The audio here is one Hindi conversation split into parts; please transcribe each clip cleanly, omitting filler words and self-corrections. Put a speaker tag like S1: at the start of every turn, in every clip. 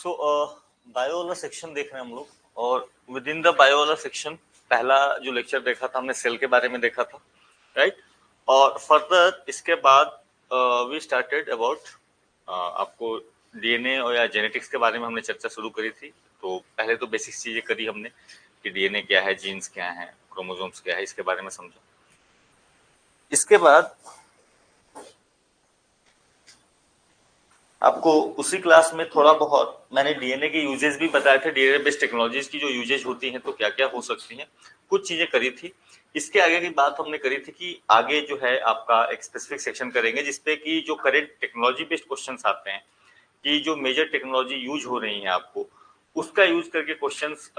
S1: सो बायो वाला सेक्शन देख रहे हैं हम लोग, और विद इन द बायो वाला सेक्शन पहला जो लेक्चर देखा था हमने सेल के बारे में देखा था, राइट। और फर्दर इसके बाद वी स्टार्टेड अबाउट आपको डीएनए और या जेनेटिक्स के बारे में हमने चर्चा शुरू करी थी। तो पहले तो बेसिक चीजें करी हमने कि डीएनए क्या है, जीन्स क्या है, क्रोमोसोम्स क्या है, इसके बारे में समझा। इसके बाद आपको उसी क्लास में थोड़ा बहुत मैंने डीएनए के यूजेस भी बताए थे, डीएनए बेस्ड टेक्नोलॉजीज की जो यूजेज होती हैं तो क्या क्या हो सकती हैं, कुछ चीजें करी थी। इसके आगे की बात हमने करी थी कि आगे जो है आपका एक स्पेसिफिक सेक्शन करेंगे जिसपे कि जो करेंट टेक्नोलॉजी बेस्ड क्वेश्चंस आते हैं कि जो मेजर टेक्नोलॉजी यूज हो रही है आपको उसका यूज करके क्वेश्चंस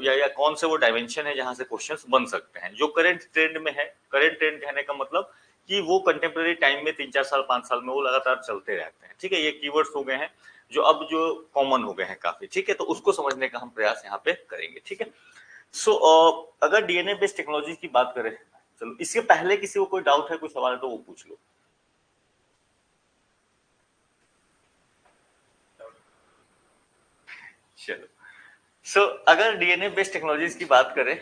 S1: या कौन से वो डायमेंशन है जहां से क्वेश्चंस बन सकते हैं जो करंट ट्रेंड में है। करंट ट्रेंड कहने का मतलब कि वो कंटेम्प्रेरी टाइम में 3-4 साल 5 साल में वो लगातार चलते रहते हैं, ठीक है। ये कीवर्ड्स हो गए हैं जो अब जो कॉमन हो गए हैं काफी, ठीक है। तो उसको समझने का हम प्रयास यहाँ पे करेंगे, ठीक है। सो अगर डीएनए बेस्ड टेक्नोलॉजी की बात करें, चलो इसके पहले किसी को कोई डाउट है, कोई सवाल है तो वो पूछ लो। चलो, सो अगर डीएनए बेस्ड टेक्नोलॉजीज की बात करें,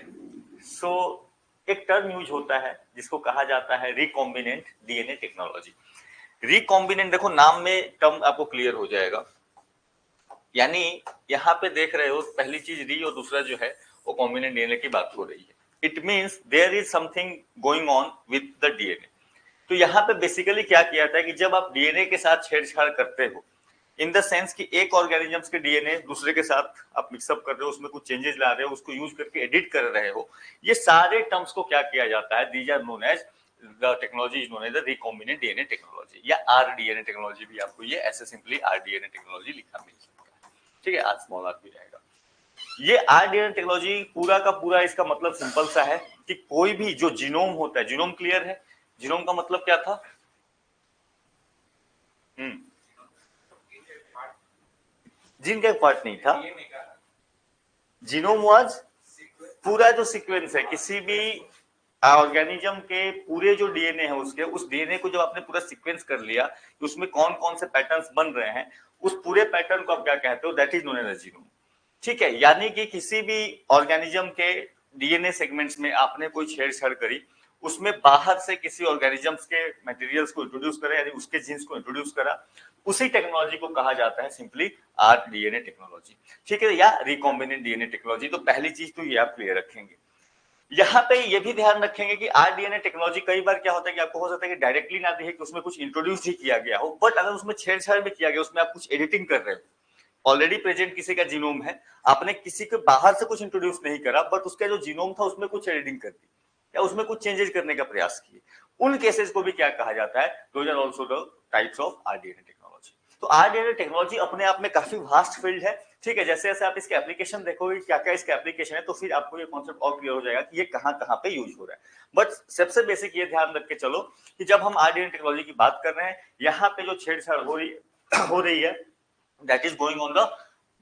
S1: सो एक टर्म यूज होता है जिसको कहा जाता है रिकॉम्बिनेंट डीएनए टेक्नोलॉजी। रिकॉम्बिनेंट, देखो नाम में टर्म आपको क्लियर हो जाएगा, यानी यहाँ पे देख रहे हो पहली चीज री और दूसरा जो है वो कॉम्बिनेंट डीएनए की बात हो रही है। It means there is something going on with the DNA. तो यहाँ पे बेसिकली क्या किया था कि जब आप डीएनए के साथ छेड़छाड़ करते हो, इन द सेंस कि एक ऑर्गेनिजम्स के डीएनए दूसरे के साथ आप मिक्सअप कर रहे हो, उसमें कुछ चेंजेस ला रहे हो, उसको यूज करके एडिट कर रहे हो, ये सारे टर्म्स को क्या किया जाता है, these are known as the technology is known as the recombinant DNA technology या आरडीएनए टेक्नोलॉजी भी आपको ये ऐसे सिंपली आरडीएनए टेक्नोलॉजी लिखा मिल सकता है, ठीक है। आज स्मॉल आर भी रहेगा। ये आरडीएनए टेक्नोलॉजी पूरा का पूरा इसका मतलब सिंपल सा है कि कोई भी जो जीनोम होता है, जीनोम क्लियर है, जीनोम का मतलब क्या था? जीन का एक पार्ट नहीं था, जीनोम वाज पूरा जो सीक्वेंस है किसी भी ऑर्गेनिज्म के पूरे जो डीएनए है उसके, उस डीएनए को जब आपने पूरा सीक्वेंस कर लिया कि उसमें कौन कौन से पैटर्न्स बन रहे हैं, उस पूरे पैटर्न को आप क्या कहते हो, that is known as genome, ठीक है। यानी कि किसी भी ऑर्गेनिज्म के डीएनए सेगमेंट्स में आपने कोई छेड़छाड़ करी, उसमें बाहर से किसी ऑर्गेनिजम्स के मटेरियल्स को इंट्रोड्यूस करा, यानी उसके जीन्स को इंट्रोड्यूस करा, उसी टेक्नोलॉजी को कहा जाता है सिंपली आरडीएनए टेक्नोलॉजी, ठीक है, या रिकॉम्बिनेंट डीएनए टेक्नोलॉजी। तो पहली चीज तो ये आप क्लियर रखेंगे। यहाँ पे ये भी ध्यान रखेंगे कि आरडीएनए टेक्नोलॉजी कई बार क्या होता है कि आपको हो सकता है कि डायरेक्टली ना दिखे कि उसमें कुछ इंट्रोड्यूस ही किया गया हो, बट अगर उसमें छेड़छाड़ भी किया गया, उसमें आप कुछ एडिटिंग कर रहे हो, ऑलरेडी प्रेजेंट किसी का जीनोम है, आपने किसी के बाहर से कुछ इंट्रोड्यूस नहीं करा, बट उसका जो जीनोम था उसमें कुछ एडिटिंग कर दी या उसमें कुछ चेंजेस करने का प्रयास किए, उन केसेस को भी क्या कहा जाता है, those are also the types of RDNA technology. तो आरडीएनए टेक्नोलॉजी अपने आप में काफी वास्ट फील्ड है, ठीक है। जैसे जैसे आप इसके एप्लीकेशन देखोगे क्या क्या इसके एप्लीकेशन है, तो फिर आपको ये कॉन्सेप्ट और क्लियर हो जाएगा कि ये कहाँ कहाँ पे यूज हो रहा है। बट सबसे बेसिक ये ध्यान रख के चलो कि जब हम आरडीएनए टेक्नोलॉजी की बात कर रहे हैं, यहाँ पे जो छेड़छाड़ हो रही है that is going on the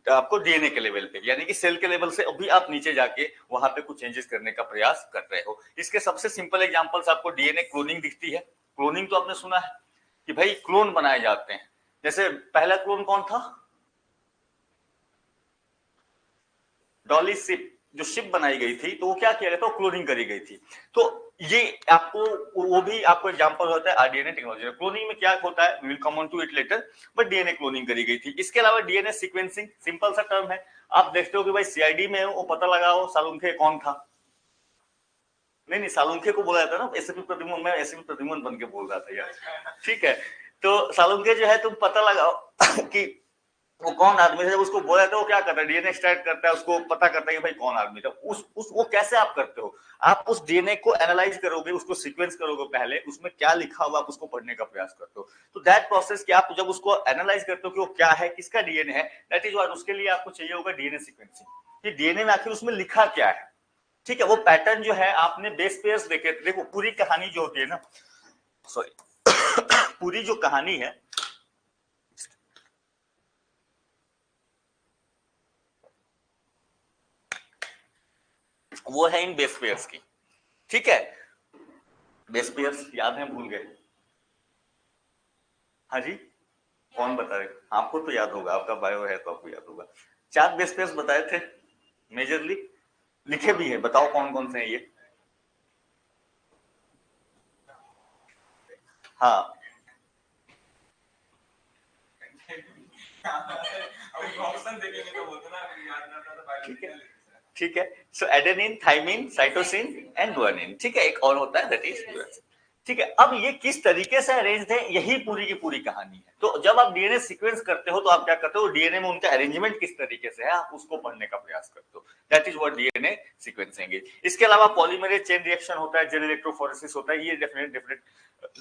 S1: आपको डीएनए के लेवल पे, यानी कि सेल के लेवल से अभी आप नीचे जाके वहां पे कुछ चेंजेस करने का प्रयास कर रहे हो। इसके सबसे सिंपल एग्जांपल्स आपको डीएनए क्लोनिंग दिखती है। क्लोनिंग तो आपने सुना है कि भाई क्लोन बनाए जाते हैं। जैसे पहला क्लोन कौन था? डॉली शिप, जो शिप बनाई गई थी तो वो क्या किया गया था, क्लोनिंग करी गई थी। तो ये आपको वो भी आपको एग्जांपल होता है आरडीएनए टेक्नोलॉजी। क्लोनिंग में क्या होता है, we will come on to it later, but DNA cloning करी गई थी। इसके अलावा डीएनए सीक्वेंसिंग, सिंपल सा टर्म है, आप देखते हो कि भाई सीआईडी में वो पता लगाओ सालुंखे कौन था। नहीं नहीं, सालुंखे को बोला जाता है ना, एसपी प्रद्युम्न, मैं एसपी प्रद्युम्न बन के बोल रहा था यार, ठीक है। तो सालुंखे जो है तुम पता लगाओ कि वो कौन आदमी था। जब उसको बोला था वो क्या करता है, डीएनए एक्सट्रैक्ट करता है, उसको पता करता है कि भाई कौन आदमी था। उस वो कैसे आप करते हो, आप उस डीएनए को एनालाइज करोगे, उसको सीक्वेंस करोगे, पहले उसमें क्या लिखा हुआ आप उसको पढ़ने का प्रयास करते हो। तो दैट प्रोसेस कि आप जब उसको एनालाइज करते हो कि वो क्या है, किसका डीएनए है, दैट इज व्हाट, उसके लिए आपको चाहिए होगा डीएनए सीक्वेंसिंग, कि डीएनए में आखिर उसमें लिखा क्या है, ठीक है। वो पैटर्न जो है आपने बेस पेयर्स देखे, देखो पूरी कहानी जो होती है ना, सॉरी पूरी जो कहानी है वो है इन बेस पेयर्स की, ठीक है। बेस पेयर्स याद है, भूल गए? हाँ जी, कौन बता रहे? आपको तो याद होगा, आपका बायो है तो आपको याद होगा। 4 बेस पेयर्स बताए थे मेजरली, लिखे भी है, बताओ कौन कौन से हैं ये? हाँ ठीक है, ठीक है। So adenine, thymine, cytosine and guanine, ठीक है। एक और होता है दैट इज, ठीक है। अब ये किस तरीके से अरेंज है, यही पूरी की पूरी कहानी है। तो जब आप डीएनए सीक्वेंस करते हो तो आप क्या करते हो, डीएनए में उनका अरेंजमेंट किस तरीके से है आप उसको पढ़ने का प्रयास करते हो, that is what DNA sequencing is. इसके अलावा पॉलीमरेज चेन रिएक्शन होता है, जेल इलेक्ट्रोफोरेसिस होता है, ये डिफरेंट डिफरेंट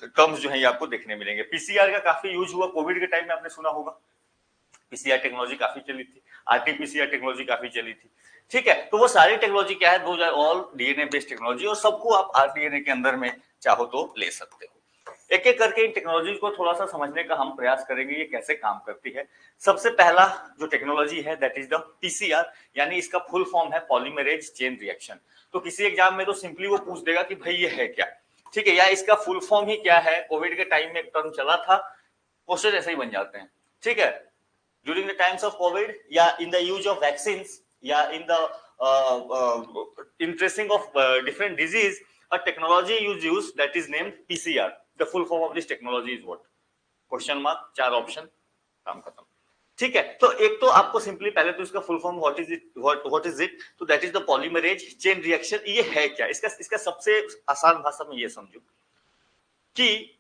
S1: टर्म्स जो है ये आपको देखने मिलेंगे। पीसीआर का काफी यूज हुआ कोविड के टाइम में, आपने सुना होगा। पीसीआर टेक्नोलॉजी काफी चली थी, आरटीपीसीआर टेक्नोलॉजी काफी चली थी, ठीक है। तो वो सारी टेक्नोलॉजी क्या है, those are all DNA based technology, और सबको आप आरडीएनए के अंदर में चाहो तो ले सकते हो। एक एक करके इन टेक्नोलॉजी को थोड़ा सा समझने का हम प्रयास करेंगे, ये कैसे काम करती है। सबसे पहला जो टेक्नोलॉजी है दैट इज द पीसीआर, यानी इसका फुल फॉर्म है पॉलीमरेज चेन रिएक्शन। तो किसी एग्जाम में तो सिंपली वो पूछ देगा कि भाई ये है क्या, ठीक है, या इसका फुल फॉर्म ही क्या है। कोविड के टाइम में एक टर्म चला था, क्वेश्चन ऐसे ही बन जाते हैं, ठीक है। During the times of COVID, yeah, in the use of vaccines, yeah, in the in tracing of different disease, a technology is used that is named PCR. The full form of this technology is what? Question mark, 4 option, काम खत्म, ठीक है। तो एक तो आपको सिंपली पहले तो इसका full form what is it, what is it, तो that is the polymerase chain reaction. ये है क्या, इसका सबसे आसान भाषा में ये समझो कि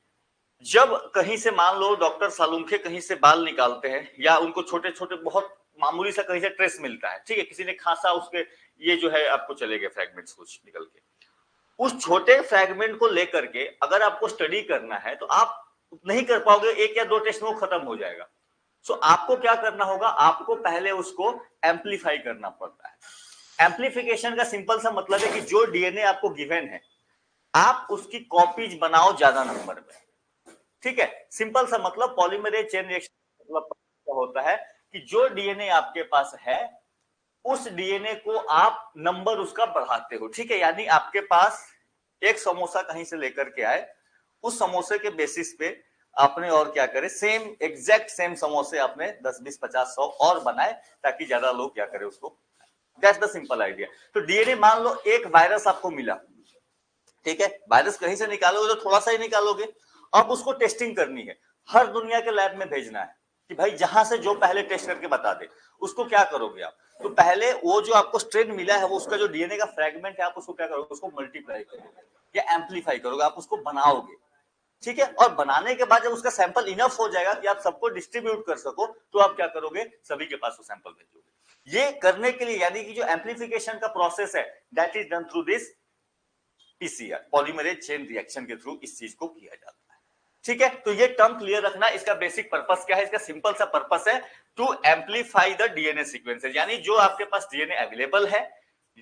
S1: जब कहीं से मान लो डॉक्टर सालुंखे कहीं से बाल निकालते हैं, या उनको छोटे छोटे बहुत मामूली सा कहीं से ट्रेस मिलता है, ठीक है, किसी ने खांसा, उसके ये जो है आपको चले गए फ्रैगमेंट्स कुछ निकल के, उस छोटे फ्रैगमेंट को लेकर के अगर आपको स्टडी करना है तो आप नहीं कर पाओगे, 1 या 2 टेस्ट में वो खत्म हो जाएगा। सो आपको क्या करना होगा, आपको पहले उसको एम्पलीफाई करना पड़ता है। एम्पलीफिकेशन का सिंपल सा मतलब है कि जो डीएनए आपको गिवन है आप उसकी कॉपीज बनाओ ज्यादा नंबर में, ठीक है। सिंपल सा मतलब पॉलीमरेज चेन रिएक्शन मतलब क्या होता है कि जो डीएनए आपके पास है उस डीएनए को आप नंबर उसका बढ़ाते हो, ठीक है। यानी आपके पास एक समोसा कहीं से लेकर के आए, उस समोसे के बेसिस पे आपने और क्या करे, सेम एग्जैक्ट सेम समोसे आपने 10 20 50 100 और बनाए ताकि ज्यादा लोग क्या करे उसको, दैट्स द सिंपल आइडिया। तो डीएनए मान लो एक वायरस आपको मिला, ठीक है, वायरस कहीं से निकालोगे तो थोड़ा सा ही निकालोगे, अब उसको टेस्टिंग करनी है, हर दुनिया के लैब में भेजना है कि भाई जहां से जो पहले टेस्ट करके बता दे। उसको क्या करोगे आप, तो पहले वो जो आपको स्ट्रेन मिला है वो उसका जो डीएनए का फ्रैगमेंट है आप उसको क्या करोगे, उसको मल्टीप्लाई करोगे या एम्पलीफाई करोगे, आप उसको बनाओगे, ठीक है। और बनाने के बाद जब उसका सैंपल इनफ हो जाएगा कि आप सबको डिस्ट्रीब्यूट कर सको तो आप क्या करोगे, सभी के पास वो सैंपल भेजोगे। ये करने के लिए यानी कि जो एम्पलीफिकेशन का प्रोसेस है that is done through this PCR, polymerase chain reaction के थ्रू इस चीज को किया जाता है, ठीक है। तो ये टर्म क्लियर रखना, इसका बेसिक पर्पस क्या है, इसका सिंपल सा पर्पस है to amplify the DNA sequences, यानी जो आपके पास डीएनए अवेलेबल है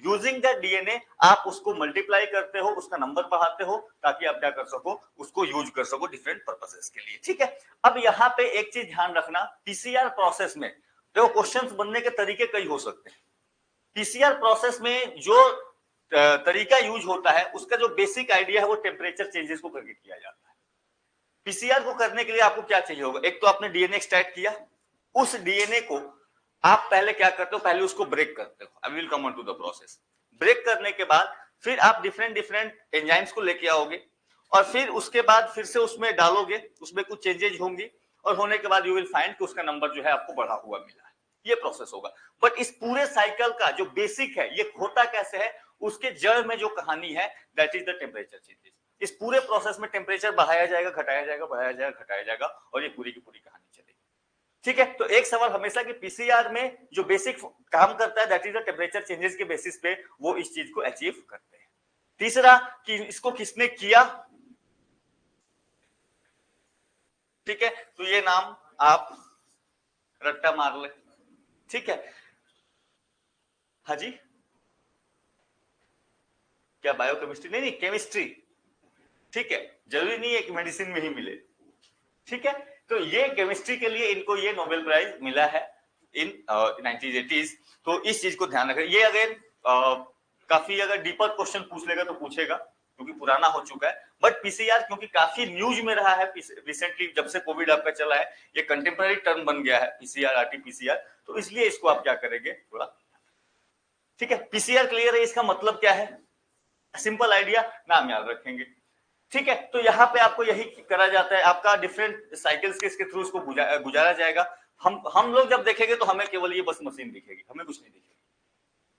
S1: यूजिंग द डीएनए आप उसको मल्टीप्लाई करते हो, उसका नंबर बढ़ाते हो ताकि आप क्या कर सको, उसको यूज कर सको डिफरेंट पर्पसेस के लिए, ठीक है। अब यहाँ पे एक चीज ध्यान रखना, पीसीआर प्रोसेस में देखो क्वेश्चंस बनने के तरीके कई हो सकते हैं। पीसीआर प्रोसेस में जो तरीका यूज होता है उसका जो बेसिक आइडिया है वो टेम्परेचर चेंजेस को करके किया जाता है। पीसीआर को करने के लिए आपको क्या चाहिए होगा, एक तो आपने डीएनए एक्सट्रैक्ट किया, उस डीएनए को आप पहले क्या करते हो, पहले उसको ब्रेक करते हो, I will come on to the process. Break करने के बाद फिर आप डिफरेंट डिफरेंट एंजाइम्स को लेके आओगे और फिर उसके बाद फिर से उसमें डालोगे, उसमें कुछ चेंजेज होंगी और होने के बाद यू विल फाइंड कि उसका नंबर जो है आपको बढ़ा हुआ मिला है, ये प्रोसेस होगा। बट इस पूरे साइकिल का जो बेसिक है ये होता कैसे है, उसके जड़ में जो कहानी है that is the temperature changes. इस पूरे प्रोसेस में टेम्परेचर बढ़ाया जाएगा, घटाया जाएगा, बढ़ाया जाएगा, घटाया जाएगा और ये पूरी की पूरी कहानी चलेगी, ठीक है। तो एक सवाल हमेशा कि पीसीआर में जो बेसिक काम करता है that is the temperature changes के बेसिस पे वो इस चीज को अचीव करते हैं। तीसरा कि इसको किसने किया, ठीक है, तो ये नाम आप रट्टा मार ले, ठीक है। हाँ जी, क्या बायोकेमिस्ट्री, नहीं नहीं केमिस्ट्री, ठीक है, जरूरी नहीं है कि मेडिसिन में ही मिले, ठीक है। तो ये केमिस्ट्री के लिए इनको ये नोबेल प्राइज मिला है इन 1980s। तो इस चीज को ध्यान रखें, ये अगर काफी अगर डीपर क्वेश्चन पूछ लेगा तो पूछेगा, क्योंकि पुराना हो चुका है। बट पीसीआर क्योंकि काफी न्यूज में रहा है रिसेंटली, जब से कोविड आपका चला है, ये कंटेम्पररी टर्म बन गया है पीसीआर, आरटीपीसीआर, तो इसलिए इसको आप क्या करेंगे थोड़ा, ठीक है। पीसीआर क्लियर है, इसका मतलब क्या है, सिंपल आइडिया, नाम याद रखेंगे, ठीक है। तो यहाँ पे आपको यही करा जाता है, आपका डिफरेंट साइकिल्स के इसके थ्रू इसको गुजारा जाएगा। हम लोग जब देखेंगे तो हमें केवल ये बस मशीन दिखेगी, हमें कुछ नहीं दिखेगी,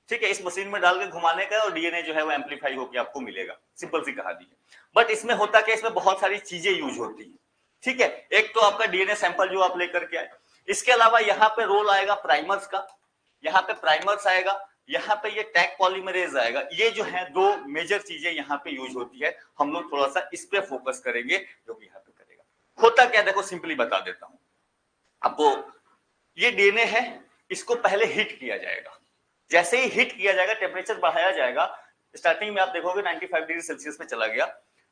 S1: ठीक है। इस मशीन में डाल के घुमाने का और डीएनए जो है वो एम्पलीफाई होकर आपको मिलेगा, सिंपल सी कहानी है। बट इसमें होता क्या, इसमें बहुत सारी चीजें यूज होती है, ठीक है। एक तो आपका डीएनए सैंपल जो आप लेकर के आए, इसके अलावा यहाँ पे रोल आएगा प्राइमर्स का, यहाँ पे प्राइमर्स आएगा, यहाँ पे ये टैग पॉलीमरेज आएगा। ये जो है दो मेजर चीजें यहाँ पे यूज होती है, हम लोग थोड़ा सा इस पे फोकस करेंगे, जो कि यहाँ पे करेगा। होता क्या, देखो सिंपली बता देता हूं आपको। ये डीएनए है, इसको पहले हिट किया जाएगा, जैसे ही हिट किया जाएगा टेम्परेचर बढ़ाया जाएगा, स्टार्टिंग में आप देखोगे 95 डिग्री सेल्सियस पे चला गया,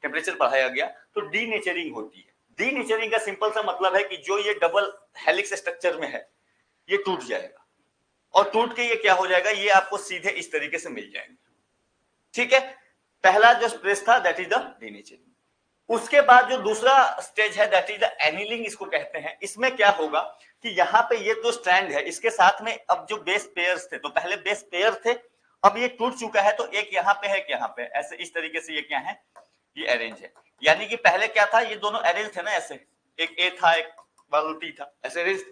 S1: टेम्परेचर बढ़ाया गया तो डीनेचरिंग होती है। डीनेचरिंग का सिंपल सा मतलब है कि जो ये डबल हेलिक्स स्ट्रक्चर में है ये टूट जाएगा, और टूट के ये क्या हो जाएगा, ये आपको सीधे इस तरीके से मिल जाएंगे, ठीक है। पहला जो स्टेज था दैट इज द डीनेचरिंग। उसके बाद जो दूसरा स्टेज है दैट इज द एनीलिंग, इसको कहते हैं। इसमें क्या होगा कि यहाँ पे ये तो स्ट्रैंड है, इसके साथ में अब जो बेस पेयर्स थे, तो पहले बेस पेयर थे, अब ये टूट चुका है, तो एक यहाँ पे है, एक यहाँ पे, ऐसे इस तरीके से ये क्या है, ये अरेंज है। यानी कि पहले क्या था, ये दोनों अरेंज थे ना, ऐसे एक ए था एक टी था, ऐसे अरेंज।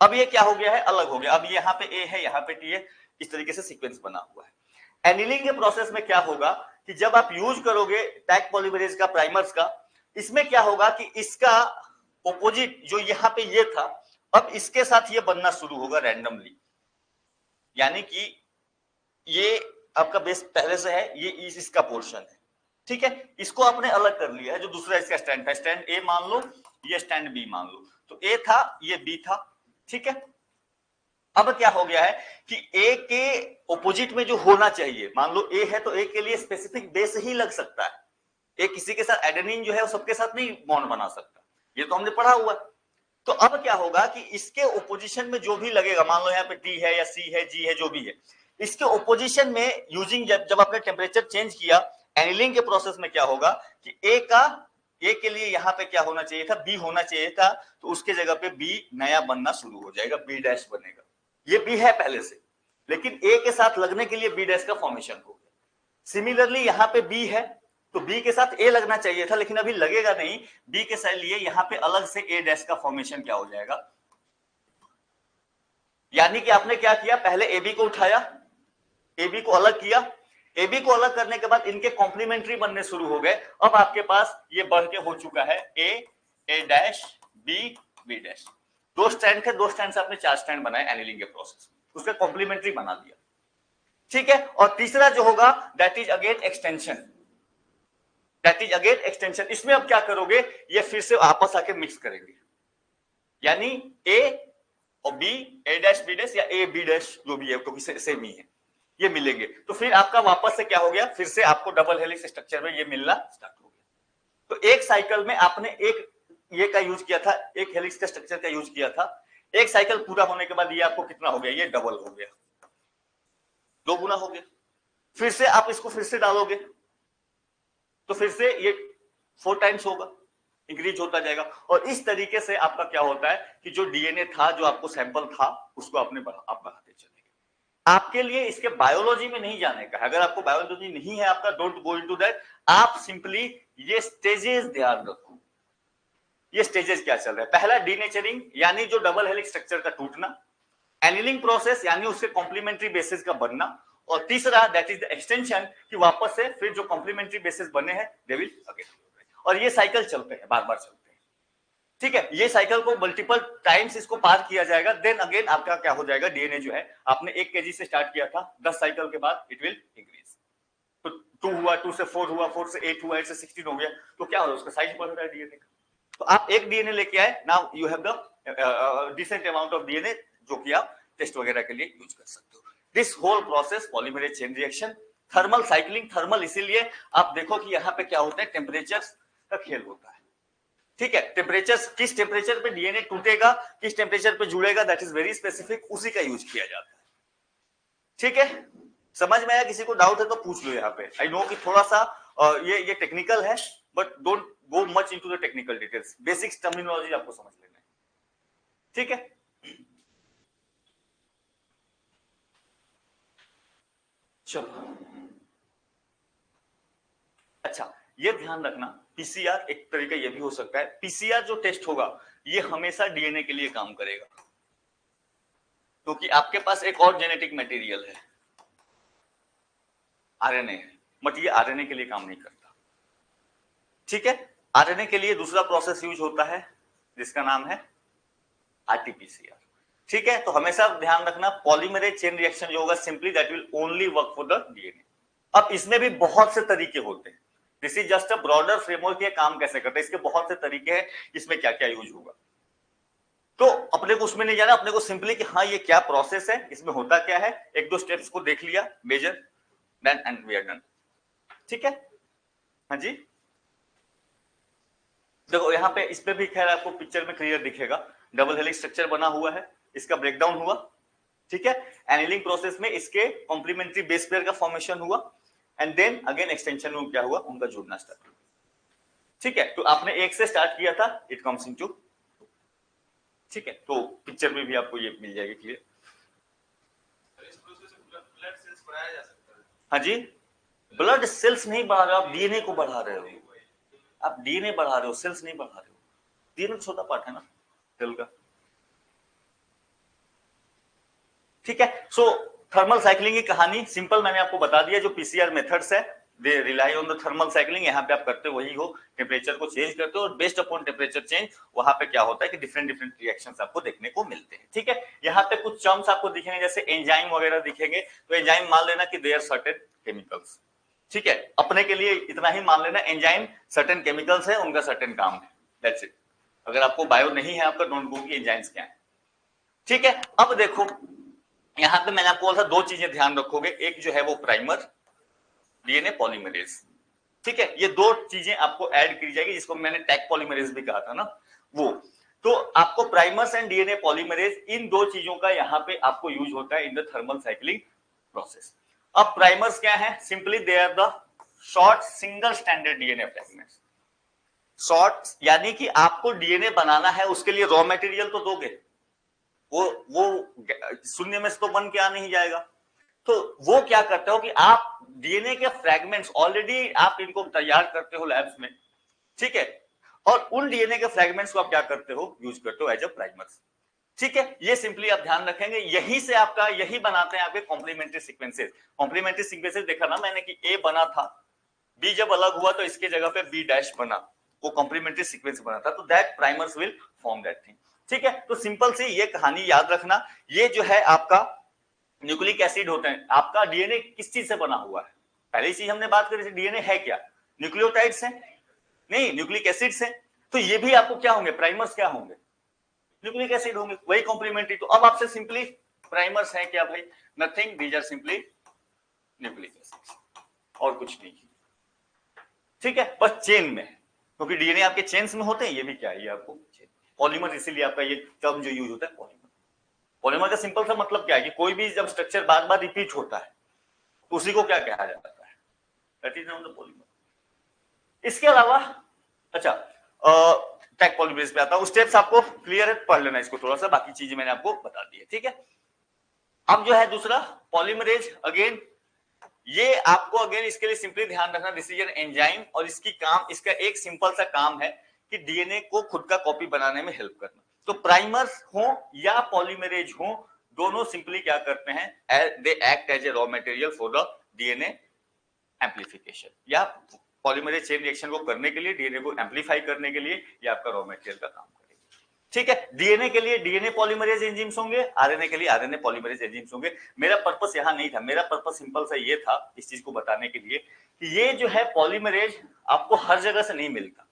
S1: अब ये क्या हो गया है, अलग हो गया, अब यहाँ पे ए है, यहाँ पे टी है, इस तरीके से सीक्वेंस बना हुआ है। एनीलिंग के प्रोसेस में क्या होगा कि जब आप यूज करोगे टैग पॉलीमरेज का, प्राइमर्स का, इसमें क्या होगा कि इसका ऑपोजिट जो यहाँ पे ये था, अब इसके साथ ये बनना शुरू होगा रैंडमली। यानी कि ये आपका बेस पहले से है, ये इसका पोर्शन है, ठीक है। इसको आपने अलग कर लिया है, जो दूसरा इसका स्टैंड था, स्टैंड ए मान लो, ये स्टैंड बी मान लो, तो ए था, ये बी था, ठीक है। अब क्या हो गया है कि ए के ऑपोजिट में जो होना चाहिए, मान लो ए है तो ए के लिए स्पेसिफिक बेस ही लग सकता है, ए किसी के साथ एडेनिन जो है वो सबके साथ नहीं बॉन्ड बना सकता, ये तो हमने पढ़ा हुआ है। तो अब क्या होगा कि इसके ओपोजिशन में जो भी लगेगा, मान लो यहाँ पे टी है या सी है, जी है, जो भी है, इसके ओपोजिशन में यूजिंग जब आपने टेम्परेचर चेंज किया एनीलिंग के प्रोसेस में क्या होगा कि ए के लिए यहाँ पे क्या होना चाहिए था, बी होना चाहिए था, तो उसके जगह पे बी नया बनना शुरू हो जाएगा, बी डैश बनेगा। ये बी है पहले से, लेकिन ए के साथ लगने के लिए बी डैश का फॉर्मेशन हो गया। सिमिलरली यहाँ पे बी है तो बी के साथ ए लगना चाहिए था, लेकिन अभी लगेगा नहीं, बी के साथ लिए यहाँ पे अलग से ए डैश का फॉर्मेशन क्या हो जाएगा। यानी कि आपने क्या किया, पहले ए बी को उठाया, ए बी को अलग किया, ए बी को अलग करने के बाद इनके कॉम्प्लीमेंट्री बनने शुरू हो गए। अब आपके पास ये बढ़ के हो चुका है ए डैश, बी, बी डैश। दो स्टैंड थे, दो स्टैंड से आपने चार स्टैंड बनाए एनीलिंग के प्रोसेस में, उसका कॉम्प्लीमेंट्री बना दिया, ठीक है। और तीसरा जो होगा that is again extension, that is again extension. इसमें अब क्या करोगे, ये फिर से आपस आके मिक्स करेंगे, यानी ए और बी, ए डैश बी डैश, या ए बी डैश, जो भी है क्योंकि सेम ही है, ये मिलेंगे। तो फिर आपका वापस से क्या हो गया, फिर से आपको डबल हेलिक्स स्ट्रक्चर में ये मिलना स्टार्ट हो गया। तो एक साइकिल में आपने एक ये का यूज किया था, एक हेलिक्स का स्ट्रक्चर का यूज किया था, एक साइकिल पूरा होने के बाद ये आपको कितना हो गया, ये डबल हो गया, दो गुना हो गया। फिर से आप इसको फिर से डालोगे तो फिर से ये 4 टाइम्स होगा, इंक्रीज होता जाएगा। और इस तरीके से आपका क्या होता है कि जो डीएनए था, जो आपको सैंपल था, उसको आपने आप बढ़ाते चलेंगे। आपके लिए इसके बायोलॉजी में नहीं जाने का है, अगर आपको बायोलॉजी नहीं है आपका, डोंट गो इनटू दैट, आप सिंपली ये स्टेजेस ध्यान रखो। ये स्टेजेस क्या चल रहा है, पहला डीनेचरिंग यानी जो डबल हेलिक्स स्ट्रक्चर का टूटना, एनीलिंग प्रोसेस यानी उसके कॉम्प्लीमेंट्री बेसिस का बनना, और तीसरा दैट इज द एक्सटेंशन कि वापस से फिर जो कॉम्प्लीमेंट्री बेसिस बने हैं दे विल अगेन। और ये साइकिल चलते हैं, बार बार चलते हैं, ठीक है। ये साइकिल को मल्टीपल टाइम्स इसको पार किया जाएगा, देन अगेन आपका क्या हो जाएगा, डीएनए जो है आपने 1 kg से स्टार्ट किया था, 10 साइकिल के बाद इट विल इंक्रीज। तो 2 हुआ, 2 से 4 हुआ, 4 से 8 हुआ, 8 से 16 हो गया, तो क्या हो रहा है, उसका साइज बढ़ रहा है डीएनए का। तो आप एक डीएनए लेके आए, now you have the decent amount of DNA, जो कि आप टेस्ट वगैरह के लिए यूज कर सकते हो। This whole process polymerase chain reaction, thermal cycling, thermal इसीलिए आप देखो कि यहाँ पे क्या होता है, टेम्परेचर का खेल होता है, ठीक है। टेम्परेचर, किस टेम्परेचर पे डीएनए टूटेगा, किस टेम्परेचर पे जुड़ेगा, दैट इज वेरी स्पेसिफिक, उसी का यूज किया जाता है, ठीक है। समझ में आया, किसी को डाउट है तो पूछ लो यहाँ पे। आई नो कि थोड़ा सा ये टेक्निकल है, but don't go much into the technical details, basics terminology आपको समझ लेना है, ठीक है। चलो, अच्छा, ये ध्यान रखना, पीसीआर एक तरीका ये भी हो सकता है, पीसीआर जो टेस्ट होगा ये हमेशा डीएनए के लिए काम करेगा, क्योंकि आपके पास एक और जेनेटिक मटेरियल है, आरएनए है, बट ये आरएनए के लिए काम नहीं करता, ठीक है। आरएनए के लिए दूसरा प्रोसेस यूज होता है जिसका नाम है आरटीपीसीआर, ठीक है। तो हमेशा ध्यान रखना, पॉलीमरेज चेन रिएक्शन जो होगा simply that will only work for the DNA. अब इसमें भी बहुत से तरीके होते हैं, this is just a broader framework, ये काम कैसे करते हैं, इसके बहुत से तरीके हैं, इसमें क्या क्या यूज होगा, तो अपने को उसमें नहीं जाना, अपने को सिंपली कि हाँ ये क्या प्रोसेस है, इसमें होता क्या है, एक दो स्टेप्स को देख लिया, major then and we are done, ठीक है। हाँ जी, देखो यहाँ पे इस पे भी खैर आपको पिक्चर में क्लियर दिखेगा, डबल हेलिक्स स्ट्रक्चर बना हुआ है, इसका ब्रेकडाउन हुआ, ठीक है। एनिलिंग प्रोसेस में इसके कॉम्प्लीमेंट्री बेस पेयर का फॉर्मेशन हुआ, एंड देन अगेन एक्सटेंशन में क्या हुआ, उनका जुड़ना स्टार्ट हुआ, ठीक है। तो आपने एक से स्टार्ट किया था, इट कम्स इनटू, ठीक है। तो पिक्चर में भी आपको ये मिल जाएगी क्लियर। हाँ जी, ब्लड सेल्स नहीं बढ़ा रहे हो आप, डीएनए को बढ़ा रहे हो, आप डीएनए बढ़ा रहे हो, सेल्स नहीं बढ़ा रहे हो, डीएनए छोटा पार्ट है ना सेल का, ठीक है। सो थर्मल साइक्लिंग की कहानी सिंपल मैंने आपको बता दिया, जो पीसीआर मेथड्स है they rely on the thermal cycling, यहाँ पे आप करते वही हो, टेम्परेचर को चेंज करते हो और बेस्ड अपॉन टेम्परेचर चेंज वहां पे क्या होता है कि डिफरेंट डिफरेंट रिएक्शंस आपको देखने को मिलते हैं, ठीक है। यहाँ पे कुछ टर्म्स आपको दिखेंगे, जैसे एंजाइम वगैरह दिखेंगे, तो एंजाइम मान लेना कि देयर सर्टेन केमिकल्स, ठीक है, अपने के लिए इतना ही मान लेना, एंजाइम सर्टेन केमिकल्स है, उनका सर्टेन काम है, दैट्स इट। अगर आपको बायो नहीं है आपका, डोंट गो की एंजाइम्स क्या है, ठीक है। अब देखो यहां पे मैंने आपको बोला था दो चीजें ध्यान रखोगे, एक जो है वो प्राइमर, डीएनए पॉलीमरेज, ठीक है, ये दो चीजें आपको ऐड की जाएगी, जिसको मैंने टैग पॉलीमरेज भी कहा था ना, वो तो आपको प्राइमर्स एंड डीएनए पॉलीमरेज, इन दो चीजों का यहां पे आपको यूज होता है in the thermal cycling process. अब प्राइमर्स क्या है, simply they are the short single standard DNA fragments, short यानी कि आपको डीएनए बनाना है, उसके लिए रॉ मटेरियल तो दोगे, वो शून्य में से तो बन के आ नहीं जाएगा, तो वो क्या करते हो कि आप डीएनए के फ्रैगमेंट्स ऑलरेडी आप इनको तैयार करते हो लैब्स में, ठीक है, और उन डीएनए के फ्रैगमेंट्स को आप क्या करते हो, यूज करते हो एज अ प्राइमर्स, ठीक है। ये सिंपली आप ध्यान रखेंगे, यही से आपका यही बनाते हैं आपके कॉम्प्लीमेंट्री सीक्वेंसेस। कॉम्प्लीमेंट्री सीक्वेंसेस देखा ना मैंने कि ए बना था, बी जब अलग हुआ तो इसके जगह पे बी डैश बना, वो कॉम्प्लीमेंट्री सीक्वेंस बना था, तो that primers will form that thing, ठीक है। तो सिंपल सी ये कहानी याद रखना, ये जो है आपका न्यूक्लिक एसिड होते हैं, आपका डीएनए किस चीज से बना हुआ है, पहली चीज हमने बात करी थी, डीएनए है क्या, न्यूक्लियोटाइड्स हैं, नहीं न्यूक्लिक एसिड्स हैं, तो ये भी आपको क्या होंगे, प्राइमर्स क्या होंगे, न्यूक्लिक एसिड होंगे, वही कॉम्प्लीमेंट्री। तो अब आपसे सिंपली प्राइमर्स है क्या भाई, nothing, these are simply nucleic acids, और कुछ नहीं, ठीक है, बस चेन में, क्योंकि डीएनए आपके चेन्स में होते हैं, ये भी क्या है, ये आपको पॉलीमर, इसीलिए आपका ये टर्म जो यूज होता है पॉलीमर। पॉलीमर का सिंपल सा मतलब क्या है कि कोई भी जब स्ट्रक्चर बार बार रिपीट होता है उसी को क्या कहा जाता है, that is not the polymer. इसके अलावा अच्छा टैग पॉलीमरेज पे आता हूं, स्टेप्स आपको क्लियर है, पढ़ लेना इसको थोड़ा सा, बाकी चीजें मैंने आपको बता दी है, ठीक है। अब जो है दूसरा पॉलीमरेज, अगेन ये आपको अगेन इसके लिए सिंपली ध्यान रखना, दिस इज एन एंजाइम, और इसकी काम, इसका एक सिंपल सा काम है कि डीएनए को खुद का कॉपी बनाने में हेल्प करना। तो प्राइमर्स हो या पॉलीमरेज हो, दोनों सिंपली क्या करते हैं, they act as a raw material for the DNA amplification, या पॉलीमरेज चेन रिएक्शन को करने के लिए, डीएनए को एम्प्लीफाई करने के लिए ये आपका रॉ मटेरियल का काम करेगा, ठीक है। डीएनए के लिए डीएनए पॉलीमरेज एंजाइम्स होंगे, आरएनए के लिए आरएनए पॉलीमरेज एंजाइम्स होंगे। मेरा पर्पस यहां नहीं था, मेरा पर्पस सिंपल सा ये था इस चीज को बताने के लिए कि ये जो है पॉलीमरेज आपको हर जगह से नहीं मिलता,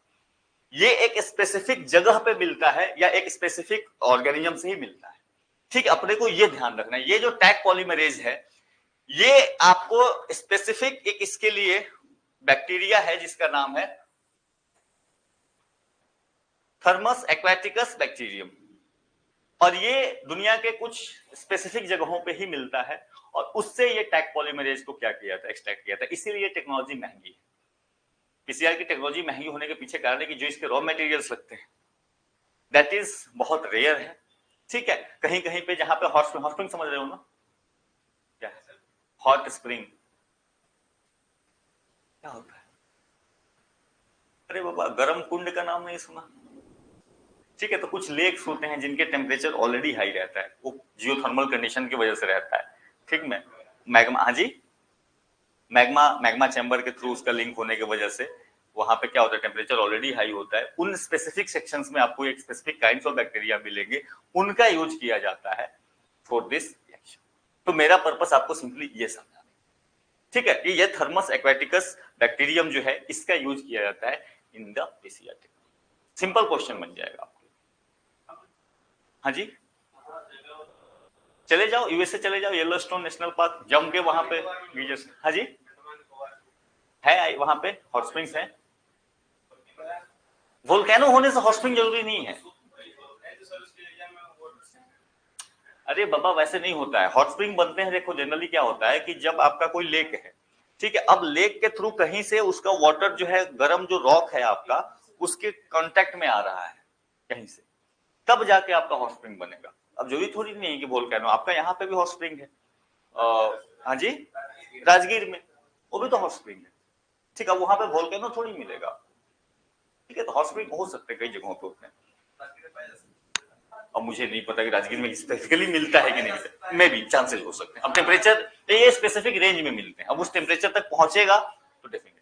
S1: ये एक स्पेसिफिक जगह पे मिलता है या एक स्पेसिफिक ऑर्गेनिज्म से ही मिलता है, ठीक है। अपने को ये ध्यान रखना है, ये जो टैग पॉलीमरेज है ये आपको स्पेसिफिक एक इसके लिए बैक्टीरिया है जिसका नाम है थर्मस एक्वाटिकस बैक्टीरियम, और ये दुनिया के कुछ स्पेसिफिक जगहों पे ही मिलता है, और उससे ये टैग पॉलीमरेज को क्या किया था, एक्सट्रैक्ट किया था, इसीलिए टेक्नोलॉजी महंगी है, पीसीआर की टेक्नोलॉजी महंगी होने के पीछे कारण है कि जो इसके रॉ मटेरियल्स लगते हैं दैट इज बहुत रेयर है। ठीक है, कहीं कहीं पे जहां पे हॉट स्प्रिंग समझ रहे हो ना, क्या हॉट स्प्रिंग क्या होता है? अरे बाबा, गर्म कुंड का नाम नहीं सुना? ठीक है, तो कुछ लेक्स होते हैं जिनके टेम्परेचर ऑलरेडी हाई रहता है, वो जियोथर्मल कंडीशन की वजह से रहता है। ठीक में मैग्मा, हाँ जी, मैग्मा चैम्बर के थ्रू उसका लिंक होने की वजह से वहां पे क्या होता है, टेम्परेचर ऑलरेडी हाई होता है। उन स्पेसिफिक सेक्शंस में आपको एक स्पेसिफिक काइंड्स ऑफ बैक्टीरिया मिलेंगे, उनका यूज किया जाता है फॉर दिस रिएक्शन। तो मेरा पर्पस आपको सिंपली ये समझाना, ठीक है, ये थर्मस एक्वाटिकस बैक्टीरियम जो है इसका यूज किया जाता है in the PCR technology. Simple question बन जाएगा आपको। हाँ जी, चले जाओ यूएसए, चले जाओ येलोस्टोन नेशनल पार्क, जम के वहां पे गीजर्स। हाँ जी, है वहां पे हॉट स्प्रिंग्स है। वोल्केनो होने से हॉट स्प्रिंग जरूरी नहीं है। अरे बाबा, वैसे नहीं होता है। हॉट स्प्रिंग बनते हैं, देखो जनरली क्या होता है कि जब आपका कोई लेक है, ठीक है, अब लेक के थ्रू कहीं से उसका वाटर जो है, गर्म जो रॉक है आपका, उसके कांटेक्ट में आ रहा है कहीं से, तब जाके आपका हॉट स्प्रिंग बनेगा। अब जरूरी थोड़ी नहीं है कि वोल्केनो, आपका यहाँ पे भी हॉट स्प्रिंग है। हाँ जी, राजगीर में, वो भी तो हॉट स्प्रिंग है। ठीक है, वहां पे वोल्केनो थोड़ी मिलेगा। ठीक है, तो हॉट स्प्रिंग हो सकते हैं, कई जगहों पे होते हैं। अब मुझे नहीं पता कि राजगीर में स्पेसिफिकली मिलता है कि नहीं मिलता, मे बी चांसेस हो सकते हैं। अब टेम्परेचर ये स्पेसिफिक रेंज में मिलते हैं, अब उस टेम्परेचर तक पहुंचेगा तो डेफिनेटली।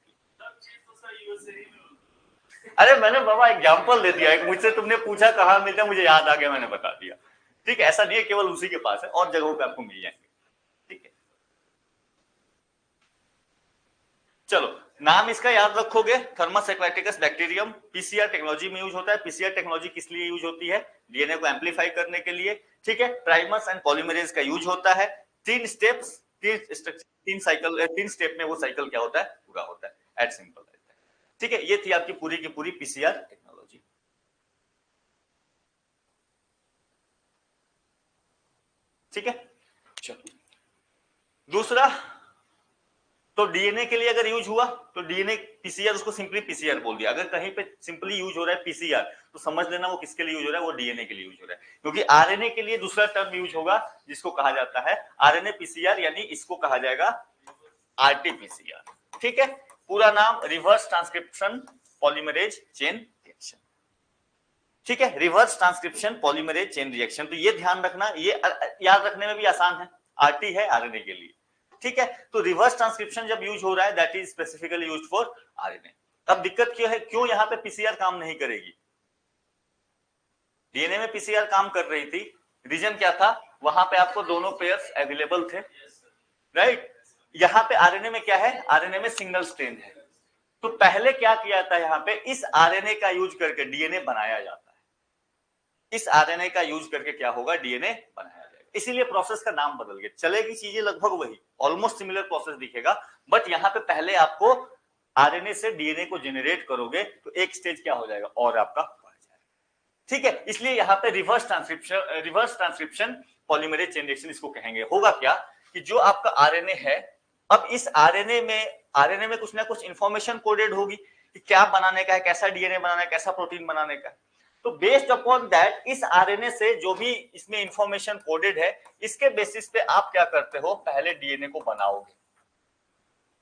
S1: अरे मैंने बाबा एग्जांपल दे दिया, मुझसे तुमने पूछा कहाँ मिलता है, मुझे याद आ गया, मैंने बता दिया। ठीक है, ऐसा नहीं है केवल उसी के पास है, और जगहों पे आपको मिल जाएंगे। ठीक है, चलो नाम इसका याद रखोगे, thermos aquaticus bacterium, PCR technology में यूज होता है। पीसीआर टेक्नोलॉजी किस लिए यूज होती है? डीएनए को एम्पलीफाई करने के लिए। ठीक है, प्राइमर्स एंड पॉलीमरेज का यूज होता है। 3 स्टेप्स, 3 साइकिल, 3 स्टेप में वो साइकिल क्या होता है, पूरा होता है। एट सिंपल रहता है। ठीक है, ये थी आपकी पूरी की पूरी पीसीआर टेक्नोलॉजी। ठीक है, चलो दूसरा, तो डीएनए के लिए अगर यूज हुआ तो डीएनए पीसीआर, उसको सिंपली पीसीआर बोल दिया। अगर कहीं पे सिंपली यूज हो रहा है पीसीआर, तो समझ लेना वो किसके लिए यूज हो रहा है, वो डीएनए के लिए यूज हो रहा है। क्योंकि आरएनए के लिए दूसरा टर्म यूज होगा जिसको कहा जाता है आरएनए पीसीआर, यानी इसको कहा जाएगा आरटीपीसीआर। ठीक है, पूरा नाम reverse transcription polymerase chain reaction. ठीक है, reverse transcription polymerase chain reaction. तो ये ध्यान रखना, ये याद रखने में भी आसान है, आरटी है आरएनए के लिए। ठीक है, तो रिवर्स ट्रांसक्रिप्शन जब यूज हो रहा है that is specifically used for RNA. अब दिक्कत क्या है, क्यों यहाँ पे पीसीआर काम नहीं करेगी? डीएनए में पीसीआर काम कर रही थी, रीजन क्या था, वहां पे आपको दोनों पेयर्स अवेलेबल थे, राइट। यहाँ पे आरएनए में क्या है, आरएनए में सिंगल स्ट्रेन है। तो पहले क्या किया था, यहाँ पे इस आरएनए का यूज करके डीएनए बनाया जाता है। इस आरएनए का यूज करके क्या होगा, डीएनए बनाया जाएगा। इसीलिए प्रोसेस का नाम बदल गया, चलेगी चीजें लगभग वही, ऑलमोस्ट सिमिलर प्रोसेस दिखेगा, बट यहाँ पे पहले आपको आरएनए से डीएनए को जनरेट करोगे तो एक स्टेज क्या हो जाएगा, और आपका बढ़ जाएगा। ठीक है, इसलिए यहाँ पे reverse transcription polymerase chain reaction इसको कहेंगे। होगा क्या कि जो आपका आरएनए है, अब इस आरएनए में कुछ ना कुछ इंफॉर्मेशन कोडेड होगी कि क्या बनाने का है, कैसा डीएनए बनाना है, कैसा प्रोटीन बनाने का है। तो बेस्ड अपॉन दैट इस आरएनए से जो भी इसमें इंफॉर्मेशन कोडेड है, इसके बेसिस पे आप क्या करते हो, पहले डीएनए को बनाओगे।